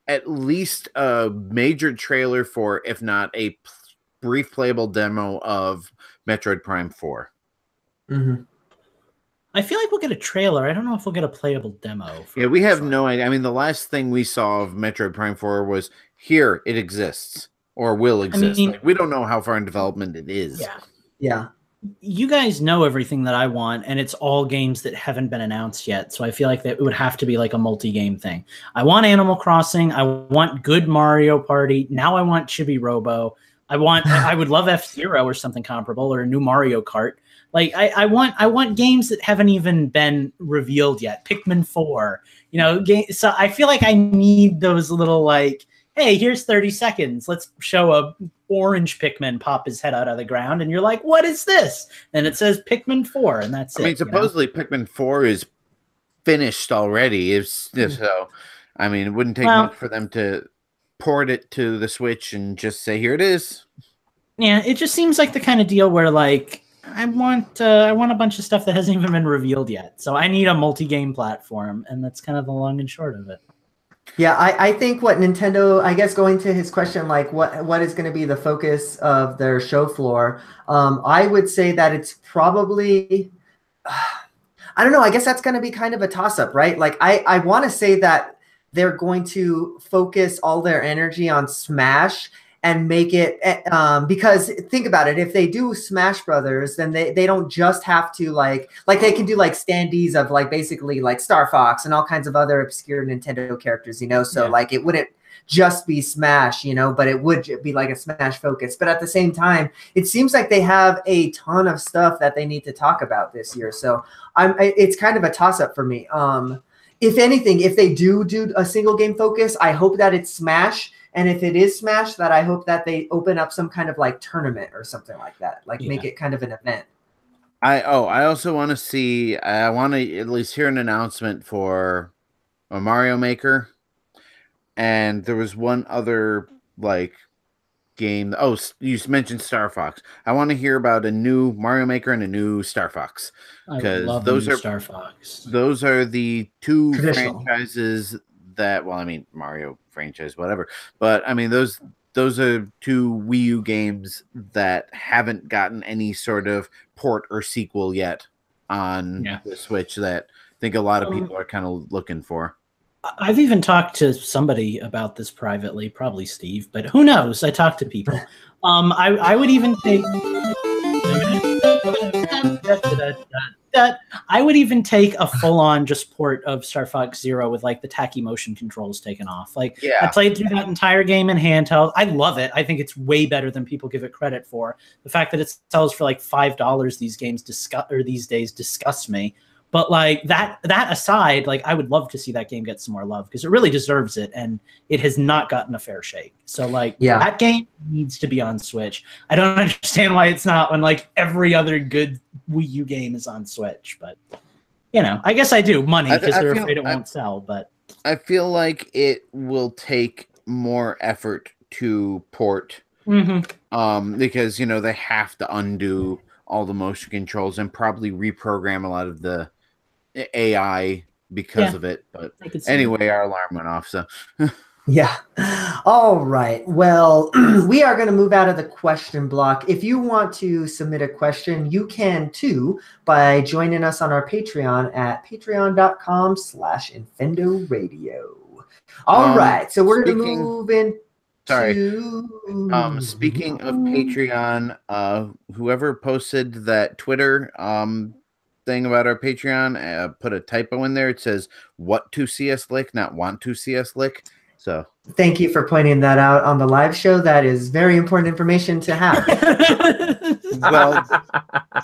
at least a major trailer for, if not a brief playable demo of Metroid Prime 4.
Mm-hmm.
I feel like we'll get a trailer. I don't know if we'll get a playable demo.
Yeah, we have no idea. I mean, the last thing we saw of Metroid Prime 4 was, here, it exists, or will exist. Like, we don't know how far in development it is.
Yeah.
Yeah.
You guys know everything that I want, and it's all games that haven't been announced yet. So I feel like that it would have to be like a multi-game thing. I want Animal Crossing. I want good Mario Party. Now I want Chibi Robo. I would love F-Zero or something comparable, or a new Mario Kart. Like I want games that haven't even been revealed yet. Pikmin 4, so I feel like I need those little, like, hey, here's 30 seconds. Let's show a orange Pikmin pop his head out of the ground, and you're like, what is this? And it says Pikmin 4, and that's it.
I mean, supposedly Pikmin 4 is finished already. So, I mean, it wouldn't take much for them to port it to the Switch and just say, here it is.
Yeah, it just seems like the kind of deal where, like, I want a bunch of stuff that hasn't even been revealed yet. So I need a multi-game platform, and that's kind of the long and short of it.
Yeah, I think what Nintendo, I guess going to his question, like what is going to be the focus of their show floor, I would say that it's probably, I don't know, I guess that's going to be kind of a toss-up, right? Like I want to say that they're going to focus all their energy on Smash and make it, because think about it, if they do Smash Brothers, then they don't just have to like they can do like standees of like basically like Star Fox and all kinds of other obscure Nintendo characters, so like it wouldn't just be Smash, but it would be like a Smash focus. But at the same time, it seems like they have a ton of stuff that they need to talk about this year. So it's kind of a toss-up for me. If anything, if they do a single game focus, I hope that it's Smash. And if it is Smash, that I hope that they open up some kind of like tournament or something like that, like make it kind of an event.
I also want to see, I want to at least hear an announcement for a Mario Maker. And there was one other like game. Oh, you mentioned Star Fox. I want to hear about a new Mario Maker and a new Star Fox, because those are
Star Fox.
Those are the two franchises that, well, I mean, Mario franchise, whatever, but I mean, those are two Wii U games that haven't gotten any sort of port or sequel yet on the Switch that I think a lot of people are kind of looking for.
I've even talked to somebody about this privately, probably Steve, but who knows? I talk to people. I would even take I would even take a full-on just port of Star Fox Zero with like the tacky motion controls taken off. Like, I played through that entire game in handheld. I love it. I think it's way better than people give it credit for. The fact that it sells for like $5 these days disgusts me. But like that aside, like I would love to see that game get some more love, because it really deserves it, and it has not gotten a fair shake. So like that game needs to be on Switch. I don't understand why it's not when like every other good Wii U game is on Switch, but I guess I do money because they're afraid it won't sell. But
I feel like it will take more effort to port, because they have to undo all the motion controls and probably reprogram a lot of the AI because of it. But anyway, our alarm went off, so
yeah. All right, well, we are going to move out of the question block. If you want to submit a question, you can too by joining us on our Patreon at patreon.com/Infendo Radio. All right, so we're going to move in.
Speaking of Patreon, whoever posted that Twitter thing about our Patreon, put a typo in there. It says "what to see us lick," not "want to see us lick." So
thank you for pointing that out on the live show. That is very important information to have.
Well,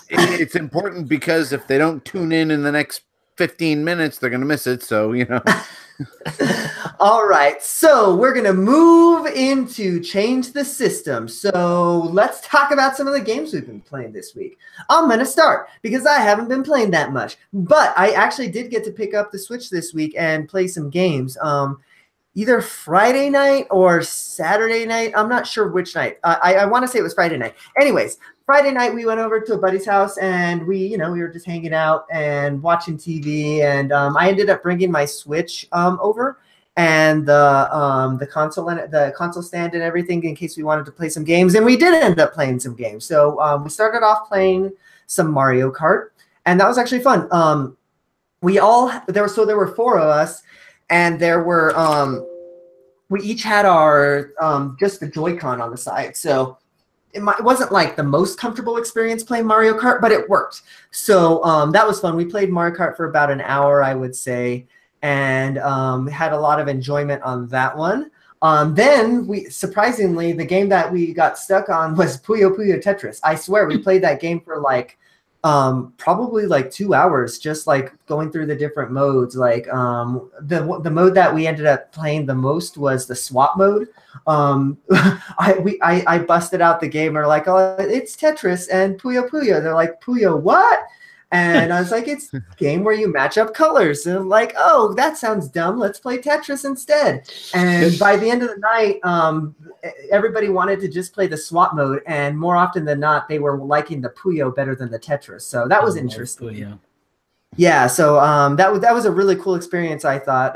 it's important because if they don't tune in the next 15 minutes, they're going to miss it. So, you know.
All right. So we're going to move into change the system. So let's talk about some of the games we've been playing this week. I'm going to start because I haven't been playing that much. But I actually did get to pick up the Switch this week and play some games. Either Friday night or Saturday night. I'm not sure which night. I want to say it was Friday night. Anyways, Friday night we went over to a buddy's house and we were just hanging out and watching TV. And I ended up bringing my Switch over and the console stand and everything in case we wanted to play some games. And we did end up playing some games. So we started off playing some Mario Kart, and that was actually fun. There were 4 of us. And there were, we each had our, just the Joy-Con on the side. So it wasn't like the most comfortable experience playing Mario Kart, but it worked. So that was fun. We played Mario Kart for about an hour, I would say, and had a lot of enjoyment on that one. Then surprisingly, the game that we got stuck on was Puyo Puyo Tetris. I swear we played that game for like, probably like 2 hours, just like going through the different modes. Like the mode that we ended up playing the most was the swap mode. I busted out the game and like, oh, it's Tetris and Puyo Puyo. They're like, Puyo what? And I was like, it's a game where you match up colors. And I'm like, oh, that sounds dumb. Let's play Tetris instead. And by the end of the night, everybody wanted to just play the swap mode. And more often than not, they were liking the Puyo better than the Tetris. So that was interesting. Puyo. Yeah, so that was a really cool experience, I thought.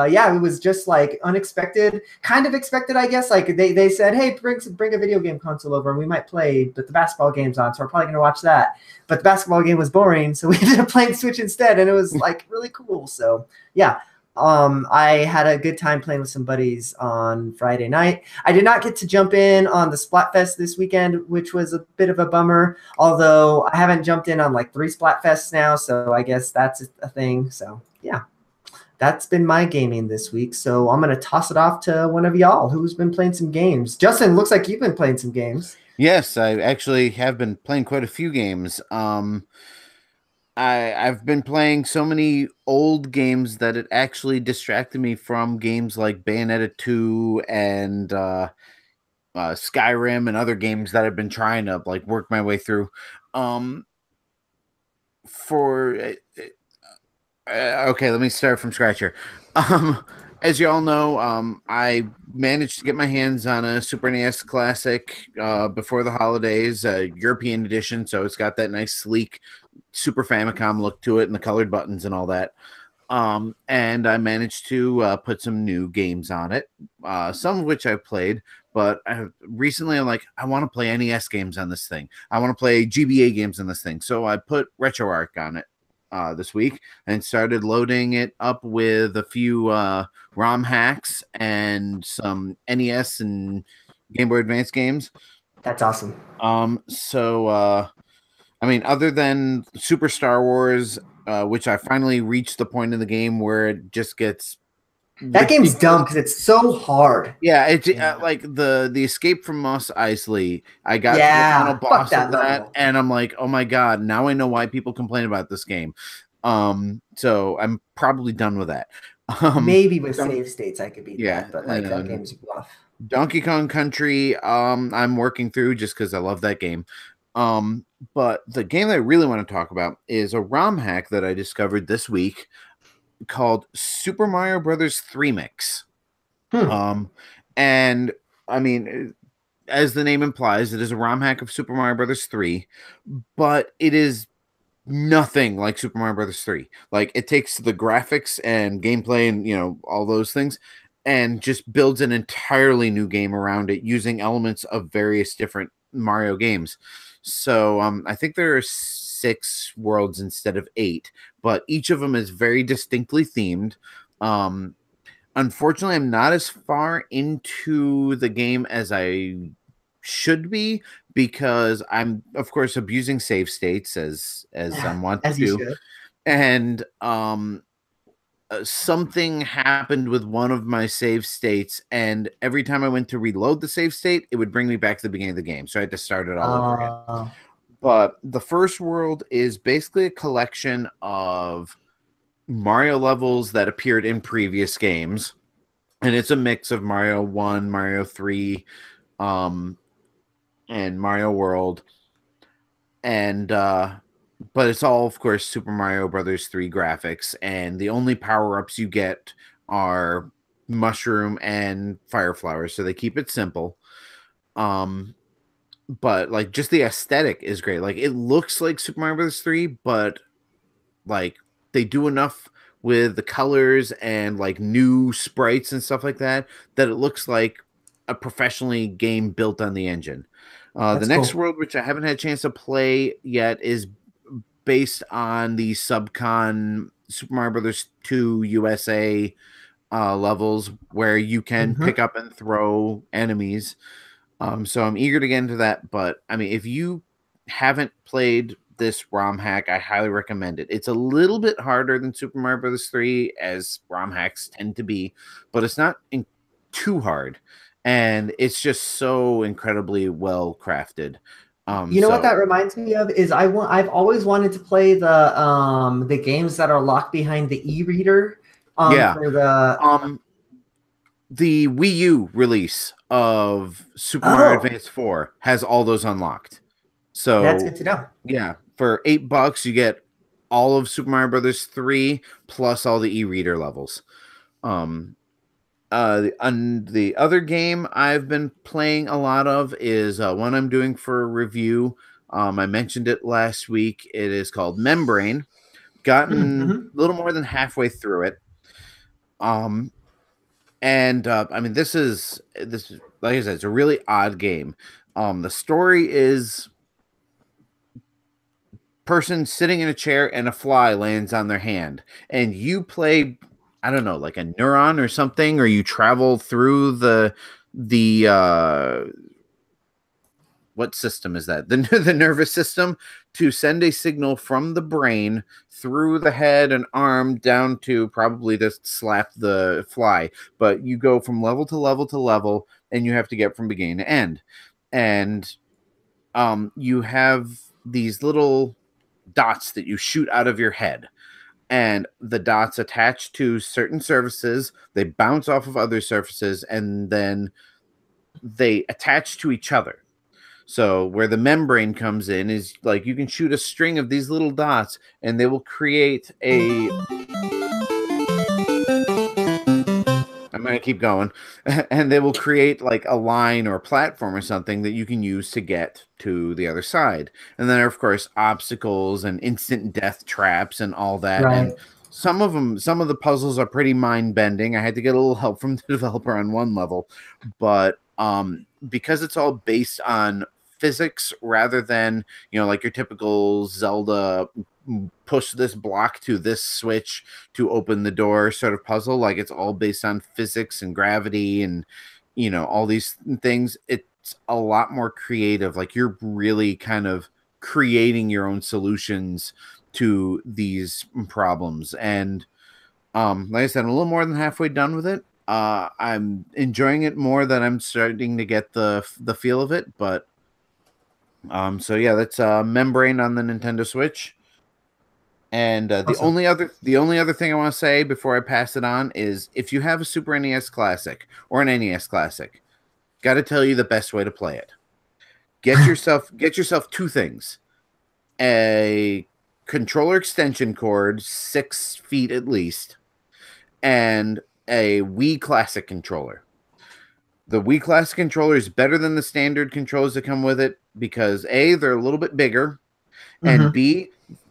Yeah, it was just like unexpected, kind of expected, I guess. Like they said, hey, bring a video game console over and we might play, but the basketball game's on, so we're probably gonna watch that. But the basketball game was boring, so we ended up playing Switch instead, and it was like really cool. So yeah. I had a good time playing with some buddies on Friday night. I did not get to jump in on the Splatfest this weekend, which was a bit of a bummer, although I haven't jumped in on like 3 Splatfests now, so I guess that's a thing. So yeah, that's been my gaming this week. So I'm going to toss it off to one of y'all who's been playing some games. Justin, looks like you've been playing some games.
Yes, I actually have been playing quite a few games. I've been playing so many old games that it actually distracted me from games like Bayonetta 2 and Skyrim and other games that I've been trying to like work my way through. Okay, let me start from scratch here. As you all know, I managed to get my hands on a Super NES Classic before the holidays, European edition, so it's got that nice sleek Super Famicom look to it and the colored buttons and all that. And I managed to put some new games on it, some of which I've played, but recently I'm like, I want to play NES games on this thing. I want to play GBA games on this thing. So I put RetroArch on it this week and started loading it up with a few ROM hacks and some NES and Game Boy Advance games.
That's awesome.
I mean, other than Super Star Wars, which I finally reached the point in the game where it just gets...
That game's dumb because it's so hard.
Yeah, it's like the Escape from Mos Eisley. I got to the final boss of that, and I'm like, oh my god, now I know why people complain about this game. So I'm probably done with that.
Maybe with save states I could beat that, but like that game's rough.
Donkey Kong Country, I'm working through just because I love that game. But the game that I really want to talk about is a ROM hack that I discovered this week called Super Mario Brothers 3 Mix. And I mean, as the name implies, it is a ROM hack of Super Mario Brothers 3, but it is nothing like Super Mario Brothers 3. Like, it takes the graphics and gameplay and, you know, all those things and just builds an entirely new game around it using elements of various different Mario games. So I think there are 6 worlds instead of 8, but each of them is very distinctly themed. Unfortunately, I'm not as far into the game as I should be, because I'm of course abusing save states as I'm wont to
As you
do.
should.
And something happened with one of my save states, and every time I went to reload the save state, it would bring me back to the beginning of the game. So I had to start it all over again. But the first world is basically a collection of Mario levels that appeared in previous games. And it's a mix of Mario 1, Mario 3, and Mario World. And but it's all, of course, Super Mario Brothers 3 graphics, and the only power-ups you get are mushroom and fire flowers, so they keep it simple. But like, just the aesthetic is great. Like, it looks like Super Mario Brothers 3, but like, they do enough with the colors and like new sprites and stuff like that it looks like a professionally game built on the engine. The next world, which I haven't had a chance to play yet, is based on the Subcon Super Mario Brothers 2 USA levels, where you can pick up and throw enemies. So I'm eager to get into that. But I mean, if you haven't played this ROM hack, I highly recommend it. It's a little bit harder than Super Mario Brothers 3, as ROM hacks tend to be, but it's not too hard, and it's just so incredibly well crafted.
You know what that reminds me of is I've always wanted to play the games that are locked behind the e-reader. For
the Wii U release of Super Mario Advance 4 has all those unlocked. So
that's good to know. Yeah,
for $8 you get all of Super Mario Brothers 3 plus all the e-reader levels. The other game I've been playing a lot of is one I'm doing for a review. I mentioned it last week. It is called Membrane. Gotten a little more than halfway through it. I mean, this is like I said, it's a really odd game. The story is person sitting in a chair and a fly lands on their hand, and you play, I don't know, like a neuron or something, or you travel through the what system is that? The nervous system, to send a signal from the brain through the head and arm down to probably just slap the fly. But you go from level to level to level, and you have to get from beginning to end. And you have these little dots that you shoot out of your head, and the dots attach to certain surfaces. They bounce off of other surfaces, and then they attach to each other. So where the membrane comes in is like you can shoot a string of these little dots, and they will create a... I'm going to keep going. And they will create like a line or a platform or something that you can use to get to the other side. And then, of course, obstacles and instant death traps and all that.
Right.
And some of the puzzles are pretty mind-bending. I had to get a little help from the developer on one level. But because it's all based on physics rather than, you know, like your typical Zelda push this block to this switch to open the door sort of puzzle, like it's all based on physics and gravity and, you know, all these things. It's a lot more creative. Like, you're really kind of creating your own solutions to these problems. And like I said, I'm a little more than halfway done with it. I'm enjoying it more than I'm starting to get the feel of it. But so yeah, that's Membrane on the Nintendo Switch. And the only other thing I want to say before I pass it on is, if you have a Super NES Classic or an NES Classic, got to tell you the best way to play it. Get yourself two things: a controller extension cord, 6 feet at least, and a Wii Classic controller. The Wii Classic controller is better than the standard controllers that come with it because A, they're a little bit bigger, and B,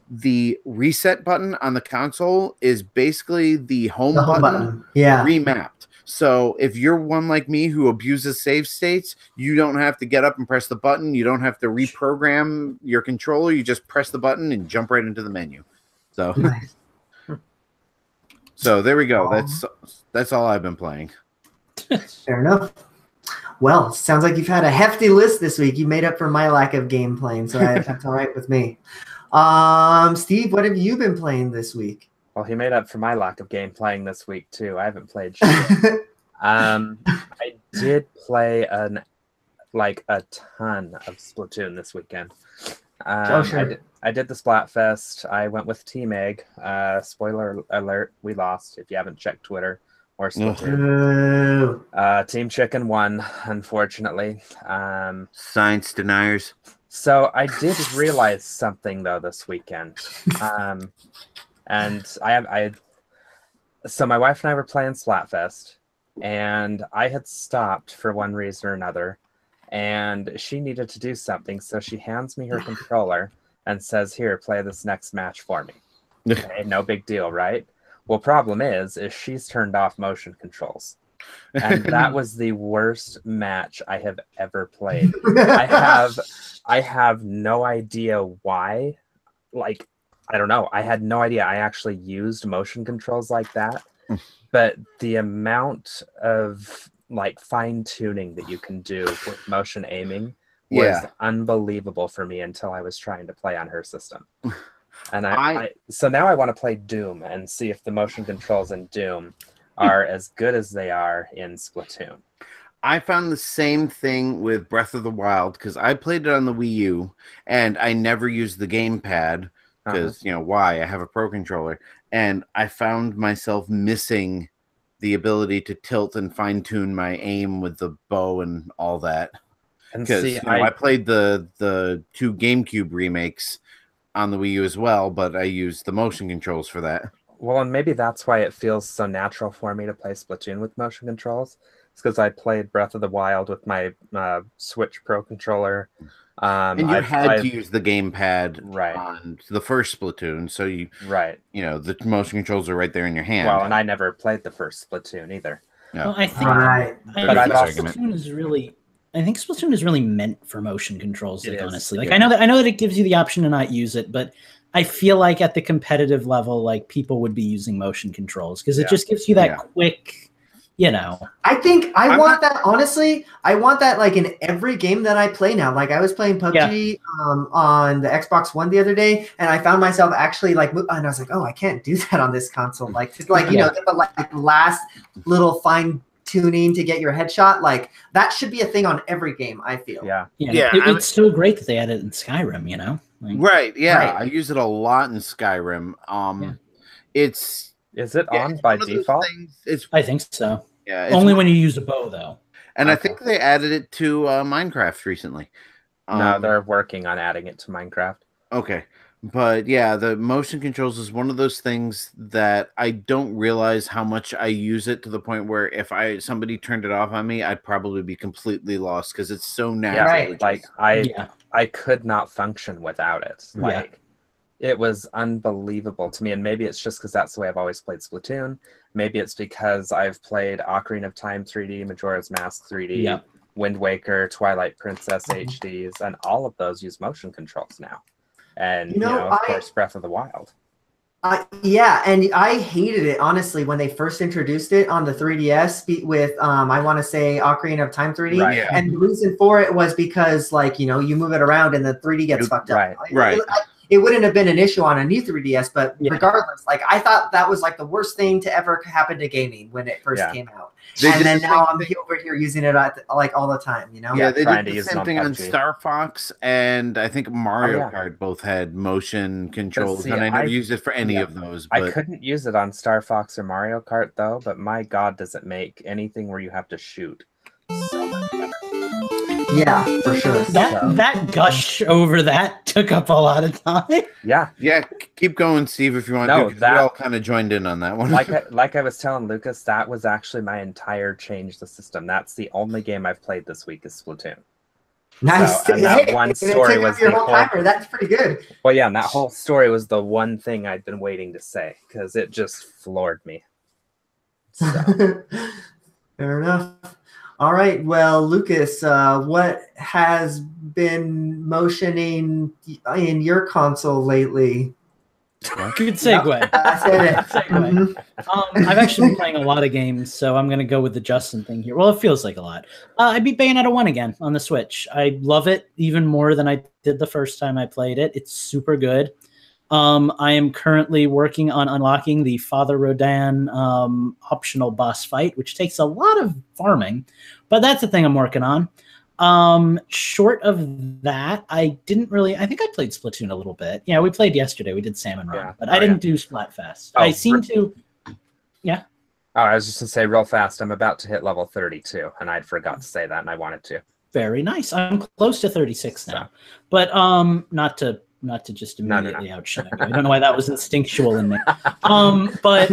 the reset button on the console is basically the home button remapped. So if you're one like me who abuses save states, you don't have to get up and press the button. You don't have to reprogram your controller. You just press the button and jump right into the menu. So, so there we go. That's all I've been playing.
Fair enough. Well, sounds like you've had a hefty list this week. You made up for my lack of game playing, so that's all right with me. Steve, what have you been playing this week?
Well, he made up for my lack of game playing this week too. I haven't played shit. I did play a ton of Splatoon this weekend.
Sure.
I did the Splatfest. I went with Team Egg. Spoiler alert, we lost. If you haven't checked Twitter or Splatoon. Team Chicken won, unfortunately.
Science deniers.
So I did realize something though this weekend. And so my wife and I were playing Splatfest, and I had stopped for one reason or another, and she needed to do something, so she hands me her controller and says, "Here, play this next match for me." Okay, no big deal, right? Well, problem is she's turned off motion controls. And that was the worst match I have ever played. I have no idea why. Like, I don't know. I had no idea I actually used motion controls like that. But the amount of like fine tuning that you can do with motion aiming was unbelievable for me until I was trying to play on her system. And so now I want to play Doom and see if the motion controls in Doom are as good as they are in Splatoon.
I found the same thing with Breath of the Wild because I played it on the Wii U and I never used the gamepad because, why? I have a Pro Controller. And I found myself missing the ability to tilt and fine-tune my aim with the bow and all that. Because I played the 2 GameCube remakes on the Wii U as well, but I used the motion controls for that.
Well, and maybe that's why it feels so natural for me to play Splatoon with motion controls. It's because I played Breath of the Wild with my Switch Pro controller.
And you had to use the gamepad on the first Splatoon, so the motion controls are right there in your hand.
Well, and I never played the first Splatoon either.
No. Well, I think Splatoon is really. I think Splatoon is really meant for motion controls. Honestly, I know that it gives you the option to not use it, but I feel like at the competitive level, like people would be using motion controls because it just gives you that quick.
I think I want that, honestly. I want that like in every game that I play now. Like I was playing PUBG on the Xbox One the other day, and I found myself actually like, and I was like, oh, I can't do that on this console. Like, get the last little fine tuning to get your headshot. Like that should be a thing on every game, I feel.
It's so great that they added it in Skyrim,
I use it a lot in Skyrim.
Is it on by default?
I think so. Yeah, only when you use a bow, though.
And I think they added it to Minecraft recently.
No, they're working on adding it to Minecraft.
Okay. But yeah, the motion controls is one of those things that I don't realize how much I use it to the point where if somebody turned it off on me, I'd probably be completely lost because it's so natural.
I could not function without it. It was unbelievable to me, and maybe it's just because that's the way I've always played Splatoon. Maybe it's because I've played Ocarina of Time 3D, Majora's Mask 3D, Wind Waker, Twilight Princess HDs, and all of those use motion controls now. And, of course, Breath of the Wild.
And I hated it, honestly, when they first introduced it on the 3DS with, I want to say, Ocarina of Time 3D. Right, yeah. And the reason for it was because, you move it around and the 3D gets fucked up.
Right.
It wouldn't have been an issue on a new 3DS, but regardless, I thought that was the worst thing to ever happen to gaming when it first came out. And then now I'm over here using it all the time,
Yeah, they did the same thing on Star Fox, and I think Mario Kart both had motion controls, and I never used it for any of those. But
I couldn't use it on Star Fox or Mario Kart, though, but my God, does it make anything where you have to shoot so much better.
Yeah, for sure.
That gush over that took up a lot of time.
Yeah. Keep going, Steve, if you want to. We all kind of joined in on that one.
Like I was telling Lucas, that was actually my entire change the system. That's the only game I've played this week is Splatoon.
Nice.
So, and that one story was
your whole timer. That's pretty good.
Well, yeah, and that whole story was the one thing I'd been waiting to say because it just floored me. So.
Fair enough. All right. Well, Lucas, what has been motioning in your console lately?
Good segue.
I said it.
Segue. I've actually been playing a lot of games, so I'm going to go with the Justin thing here. Well, it feels like a lot. I beat Bayonetta 1 again on the Switch. I love it even more than I did the first time I played it. It's super good. I am currently working on unlocking the Father Rodan optional boss fight, which takes a lot of farming, but that's the thing I'm working on. Short of that, I think I played Splatoon a little bit. Yeah, we played yesterday. We did Salmon Run, but I didn't do Splatfest. I seem to. Yeah.
Oh, I was just gonna say real fast. I'm about to hit level 32, and I forgot to say that, and I wanted to.
Very nice. I'm close to 36 now, but not to just immediately outshine you. I don't know why that was instinctual in me. But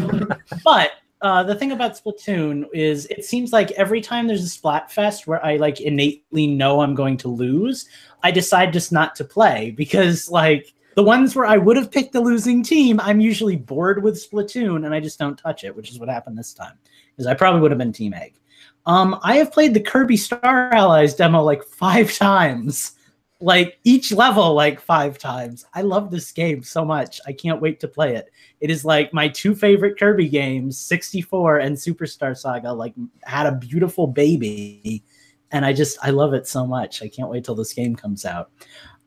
the thing about Splatoon is it seems like every time there's a Splatfest where I like innately know I'm going to lose, I decide just not to play because like the ones where I would have picked the losing team, I'm usually bored with Splatoon and I just don't touch it, which is what happened this time because I probably would have been Team Egg. I have played the Kirby Star Allies demo like 5 times. Like each level like 5 times. I love this game so much. I can't wait to play it. It is like my 2 favorite Kirby games, 64 and Superstar Saga, like had a beautiful baby. And I love it so much. I can't wait till this game comes out.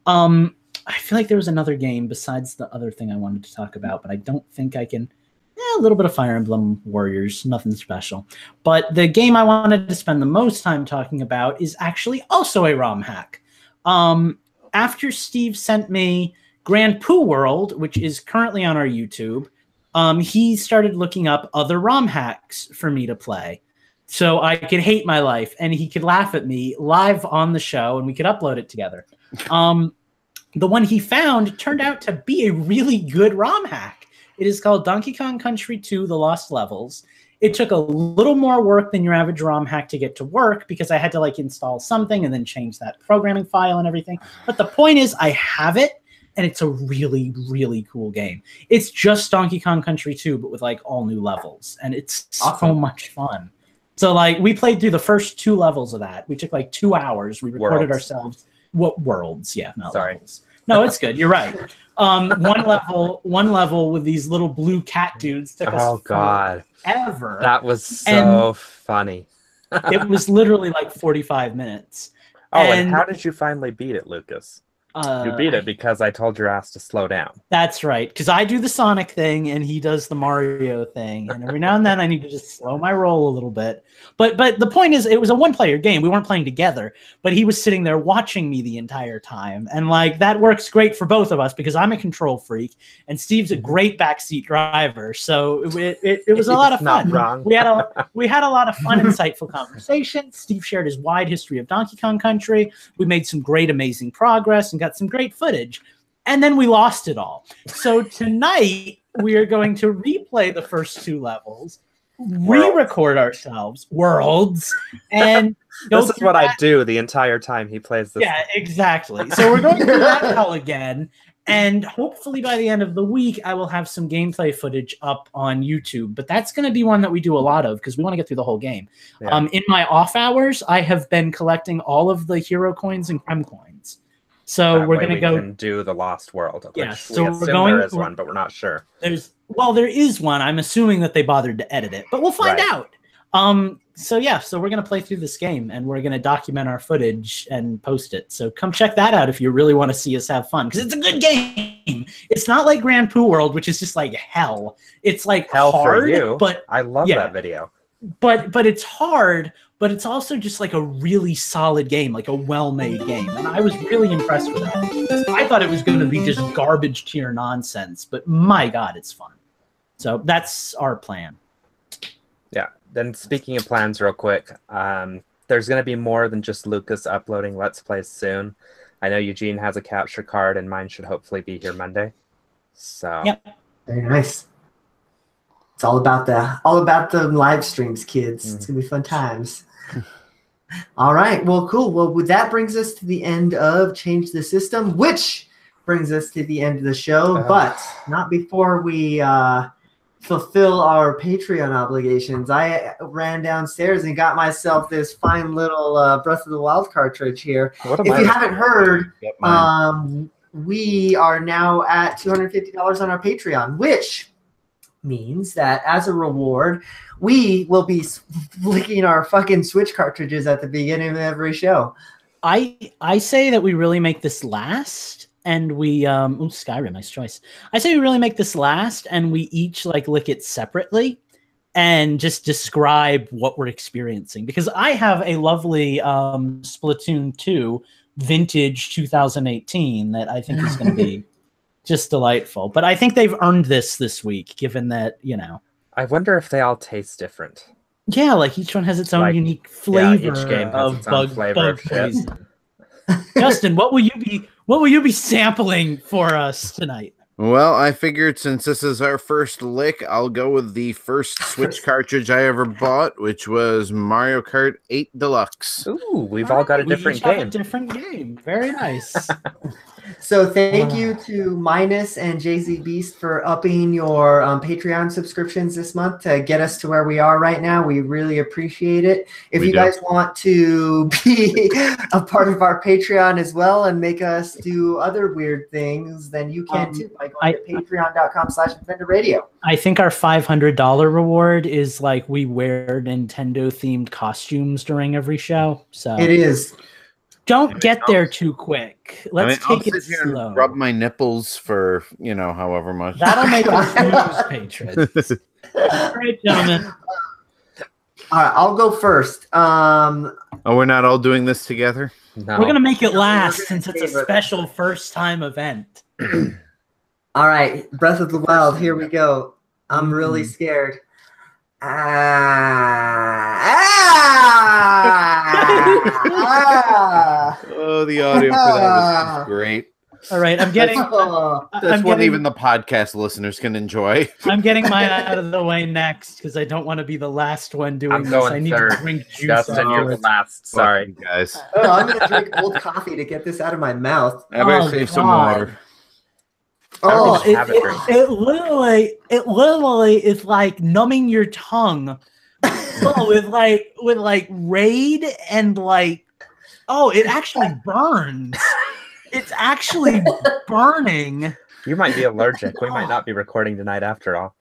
I feel like there was another game besides the other thing I wanted to talk about, but I don't think I can. A little bit of Fire Emblem Warriors, nothing special. But the game I wanted to spend the most time talking about is actually also a ROM hack. After Steve sent me Grand Poo World, which is currently on our YouTube, he started looking up other ROM hacks for me to play. So I could hate my life and he could laugh at me live on the show and we could upload it together. The one he found turned out to be a really good ROM hack. It is called Donkey Kong Country 2: The Lost Levels. It took a little more work than your average ROM hack to get to work because I had to like install something and then change that programming file and everything. But the point is I have it and it's a really, really cool game. It's just Donkey Kong Country 2, but with like all new levels. And it's so much fun. So like we played through the first 2 levels of that. We took like 2 hours. We recorded ourselves. What worlds? Yeah, not levels. No, it's good. You're right. One level with these little blue cat dudes took us forever.
That was so funny.
It was literally like 45 minutes.
Oh, and how did you finally beat it, Lucas? You beat it because I told your ass to slow down.
That's right, because I do the Sonic thing and he does the Mario thing, and every now and then I need to just slow my roll a little bit. But the point is, it was a 1-player game. We weren't playing together, but he was sitting there watching me the entire time, and like that works great for both of us because I'm a control freak and Steve's a great backseat driver. So it was a lot of fun.
Not wrong.
We had a lot of fun, insightful conversation. Steve shared his wide history of Donkey Kong Country. We made some great, amazing progress and got some great footage, and then we lost it all. So tonight we are going to replay the first 2 levels, re-record ourselves, worlds, and
this is what I do the entire time he plays this.
Yeah, exactly. So we're going through that hell again, and hopefully by the end of the week I will have some gameplay footage up on YouTube. But that's going to be one that we do a lot of because we want to get through the whole game. Yeah. In my off hours, I have been collecting all of the hero coins and creme coins. So we're going to go
do the Lost World.
Yeah, so we're going.
There is one, but we're not sure.
There is one. I'm assuming that they bothered to edit it, but we'll find out. So we're going to play through this game and we're going to document our footage and post it. So come check that out if you really want to see us have fun because it's a good game. It's not like Grand Poo World, which is just like hell. It's like
hell
hard,
for you.
But
I love that video.
But it's hard. But it's also just like a really solid game, like a well-made game. And I was really impressed with that. I thought it was going to be just garbage tier nonsense, but my God, it's fun. So that's our plan.
Yeah. Then speaking of plans real quick, there's going to be more than just Lucas uploading Let's Plays soon. I know Eugene has a capture card and mine should hopefully be here Monday. So
yep. Very nice. It's all about the live streams, kids. It's gonna be fun times. All right. Well, cool. Well, that brings us to the end of Change the System, which brings us to the end of the show, but not before we fulfill our Patreon obligations. I ran downstairs and got myself this fine little Breath of the Wild cartridge here. If you haven't heard, we are now at $250 on our Patreon, which means that as a reward, we will be flicking our fucking Switch cartridges at the beginning of every show.
I say that we really make this last, and we Skyrim, nice choice. I say we really make this last, and we each like lick it separately, and just describe what we're experiencing. Because I have a lovely Splatoon 2 vintage 2018 that I think is going to be just delightful. But I think they've earned this week, given that, you know.
I wonder if they all taste different.
Yeah, like each one has its own unique flavor.
Yeah, each game has its own flavor of shit.
Justin, what will you be sampling for us tonight?
Well, I figured since this is our first lick, I'll go with the first Switch cartridge I ever bought, which was Mario Kart 8 Deluxe.
Ooh, we've all got a different game.
A different game. Very nice.
So thank you to Minus and Jay-Z Beast for upping your Patreon subscriptions this month to get us to where we are right now. We really appreciate it. If you guys want to be a part of our Patreon as well and make us do other weird things, then you can too by going to patreon.com/InfendoRadio.
I think our $500 reward is like we wear Nintendo-themed costumes during every show. So
it is.
Don't get there too quick. Let's take it slow.
And rub my nipples for, you know, however much.
That'll make us news patrons. All right, gentlemen.
All right, I'll go first.
Oh, we're not all doing this together?
No. We're going to make it last since it's a special first-time event.
All right, Breath of the Wild, here we go. I'm really scared.
Oh, the audio for that was great.
All right, I'm getting.
That's what even the podcast listeners can enjoy.
I'm getting mine out of the way next because I don't want to be the last one doing this. I need to drink juice.
Justin, you're the last. Sorry,
guys.
Oh, I'm gonna drink cold coffee to get this out of my mouth.
I better save some water.
Oh, it literally is like numbing your tongue with like Raid and like, oh, it actually burns. It's actually burning.
You might be allergic. We might not be recording tonight after all.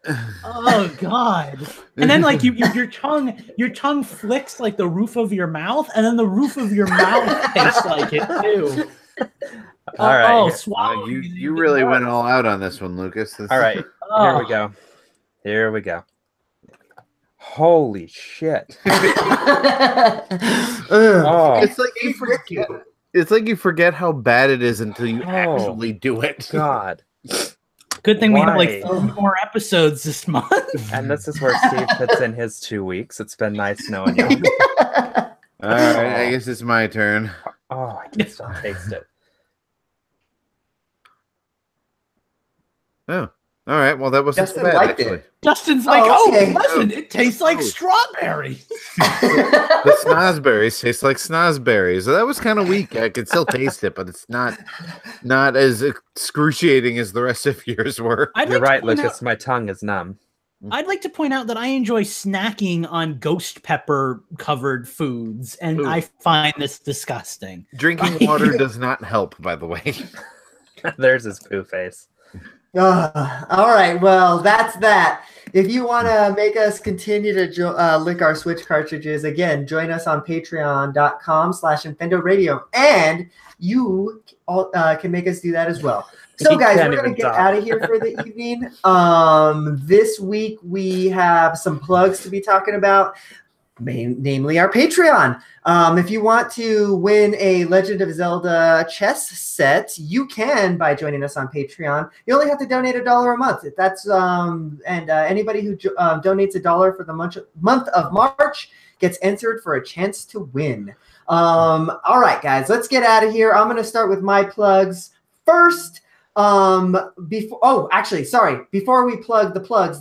Oh God! And then like your tongue flicks like the roof of your mouth, and then the roof of your mouth tastes like it too.
All right.
Oh, swallow.
You really went all out on this one, Lucas.
All right. Here we go. Here we go. Holy shit.
Oh. It's like you forget. It's like you forget how bad it is until you actually do it.
God.
Good thing we have like 4 more episodes this month.
And this is where Steve puts in his 2 weeks. It's been nice knowing you.
All right, I guess it's my turn.
Oh, I can still taste it.
Oh, all right. Well, that wasn't so bad, actually.
Justin's like, listen, it tastes like strawberry.
The snozberries taste like snozberries. So that was kind of weak. I could still taste it, but it's not as excruciating as the rest of yours were.
You're right, Lucas. My tongue is numb.
I'd like to point out that I enjoy snacking on ghost pepper covered foods, and I find this disgusting.
Drinking water does not help, by the way.
There's his poo face.
All right, well, that's that. If you want to make us continue to lick our Switch cartridges, again, join us on patreon.com/InfendoRadio, and you all, can make us do that as well. So, guys, we're going to get out of here for the evening. This week, we have some plugs to be talking about, namely our Patreon. If you want to win a Legend of Zelda chess set, you can by joining us on Patreon. You only have to donate $1 a month. That's anybody who donates $1 for the month of March gets entered for a chance to win. All right, guys, let's get out of here. I'm going to start with my plugs first. Before we plug the plugs,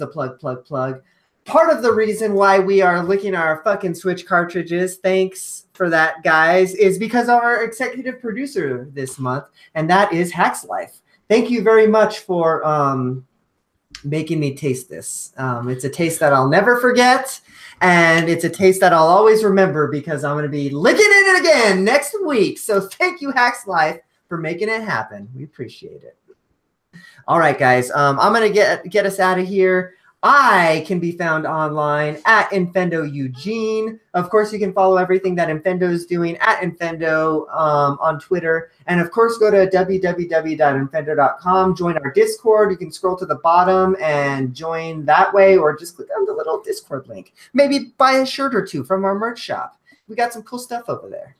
part of the reason why we are licking our fucking Switch cartridges, thanks for that, guys, is because of our executive producer this month, and that is Hack's Life. Thank you very much for making me taste this. It's a taste that I'll never forget, and it's a taste that I'll always remember because I'm going to be licking it again next week. So thank you, Hack's Life, for making it happen. We appreciate it. All right, guys. I'm gonna get us out of here. I can be found online at Infendo Eugene. Of course, you can follow everything that Infendo is doing at Infendo on Twitter. And of course, go to www.infendo.com, join our Discord. You can scroll to the bottom and join that way, or just click on the little Discord link. Maybe buy a shirt or two from our merch shop. We got some cool stuff over there.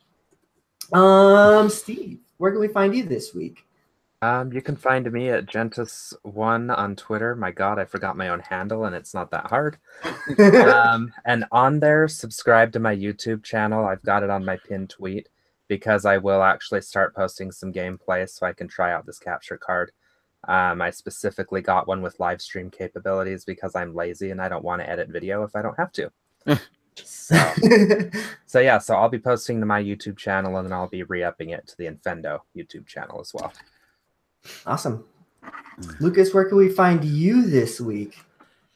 Steve, where can we find you this week?
You can find me at Gentis1 on Twitter. My God, I forgot my own handle, and it's not that hard. And on there, subscribe to my YouTube channel. I've got it on my pinned tweet because I will actually start posting some gameplay so I can try out this capture card. I specifically got one with live stream capabilities because I'm lazy and I don't want to edit video if I don't have to. So yeah, so I'll be posting to my YouTube channel, and then I'll be re-upping it to the Infendo YouTube channel as well.
Awesome. Lucas, where can we find you this week?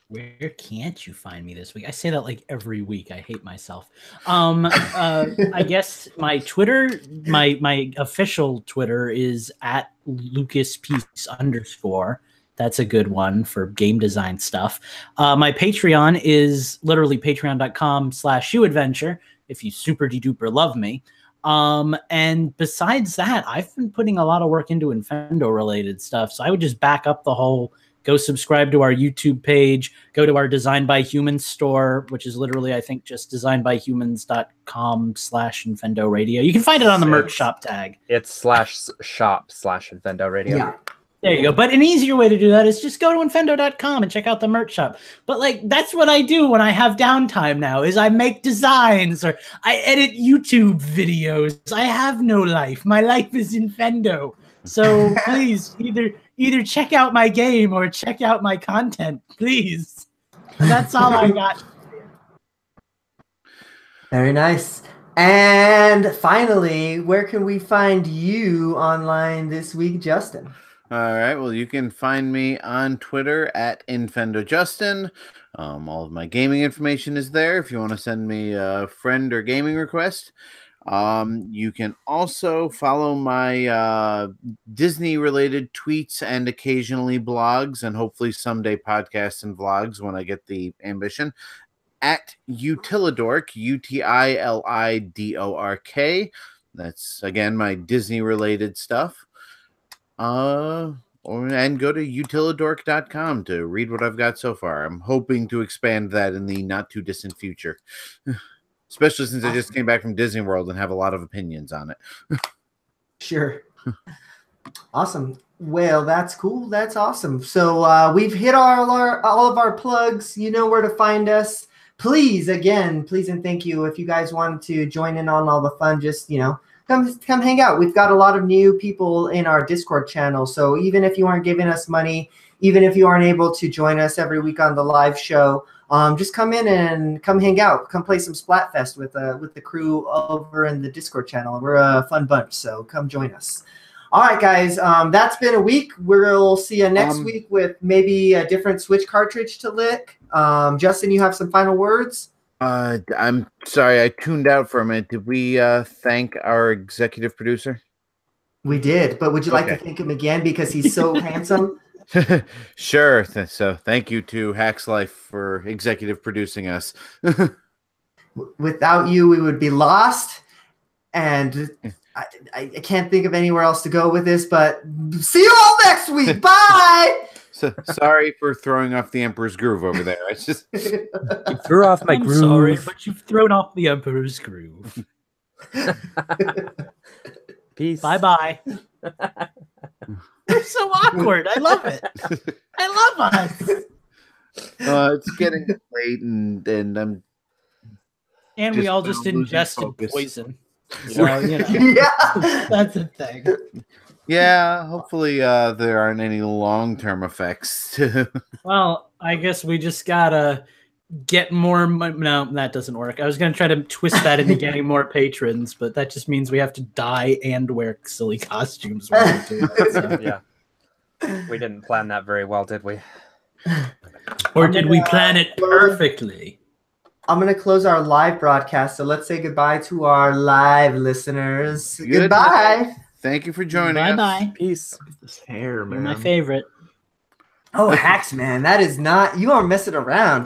Where can't you find me this week? I say that like every week. I hate myself. I guess my Twitter, my official Twitter is at LucasPeace_. That's a good one for game design stuff. My Patreon is literally patreon.com/youadventure if you super duper love me. And besides that, I've been putting a lot of work into Infendo related stuff. So I would just back up the whole, go subscribe to our YouTube page, go to our Design by Humans store, which is literally, I think, just designbyhumans.com/Infendo Radio. You can find it on the merch shop tag.
It's /shop/Infendo Radio.
Yeah.
There you go. But an easier way to do that is just go to infendo.com and check out the merch shop. But like, that's what I do when I have downtime now, is I make designs or I edit YouTube videos. I have no life. My life is Infendo. So please either check out my game or check out my content, please. That's all I got.
Very nice. And finally, where can we find you online this week, Justin?
All right. Well, you can find me on Twitter at InfendoJustin. All of my gaming information is there if you want to send me a friend or gaming request. You can also follow my Disney-related tweets and occasionally blogs, and hopefully someday podcasts and vlogs when I get the ambition, at Utilidork, UTILIDORK. That's, again, my Disney-related stuff. And go to utilidork.com to read what I've got so far. I'm hoping to expand that in the not too distant future, especially since I just came back from Disney World and have a lot of opinions on it.
Sure. Awesome. Well, that's cool. That's awesome. So we've hit all of our plugs. You know where to find us. Please and thank you. If you guys wanted to join in on all the fun, just, come hang out. We've got a lot of new people in our Discord channel. So even if you aren't giving us money, even if you aren't able to join us every week on the live show, just come in and come hang out. Come play some Splatfest with the crew over in the Discord channel. We're a fun bunch, so come join us. All right, guys. That's been a week. We'll see you next week with maybe a different Switch cartridge to lick. Justin, you have some final words?
I'm sorry, I tuned out for a minute. Did we thank our executive producer?
We did, but would you like to thank him again because he's so handsome?
Sure. So thank you to Hack's Life for executive producing us.
Without you, we would be lost. And I can't think of anywhere else to go with this, but see you all next week. Bye!
So, sorry for throwing off the Emperor's Groove over there. It's just
you threw off my groove.
Sorry, but you've thrown off the Emperor's Groove.
Peace.
Bye-bye. It's so awkward. I love it. I love us.
It's getting late, and I'm.
And we all just ingested poison. So,
Yeah,
that's a thing.
Yeah, hopefully there aren't any long-term effects.
Well, I guess we just gotta get more. No, that doesn't work. I was gonna try to twist that into getting more patrons, but that just means we have to die and wear silly costumes. While we do it, so.
Yeah, we didn't plan that very well, did we?
Or did we plan it perfectly?
I'm going to close our live broadcast, so let's say goodbye to our live listeners. Goodbye.
Thank you for joining us.
Bye-bye.
Peace.
This hair,
You're
man.
my favorite.
Oh, hacks, man. That is not. You are messing around.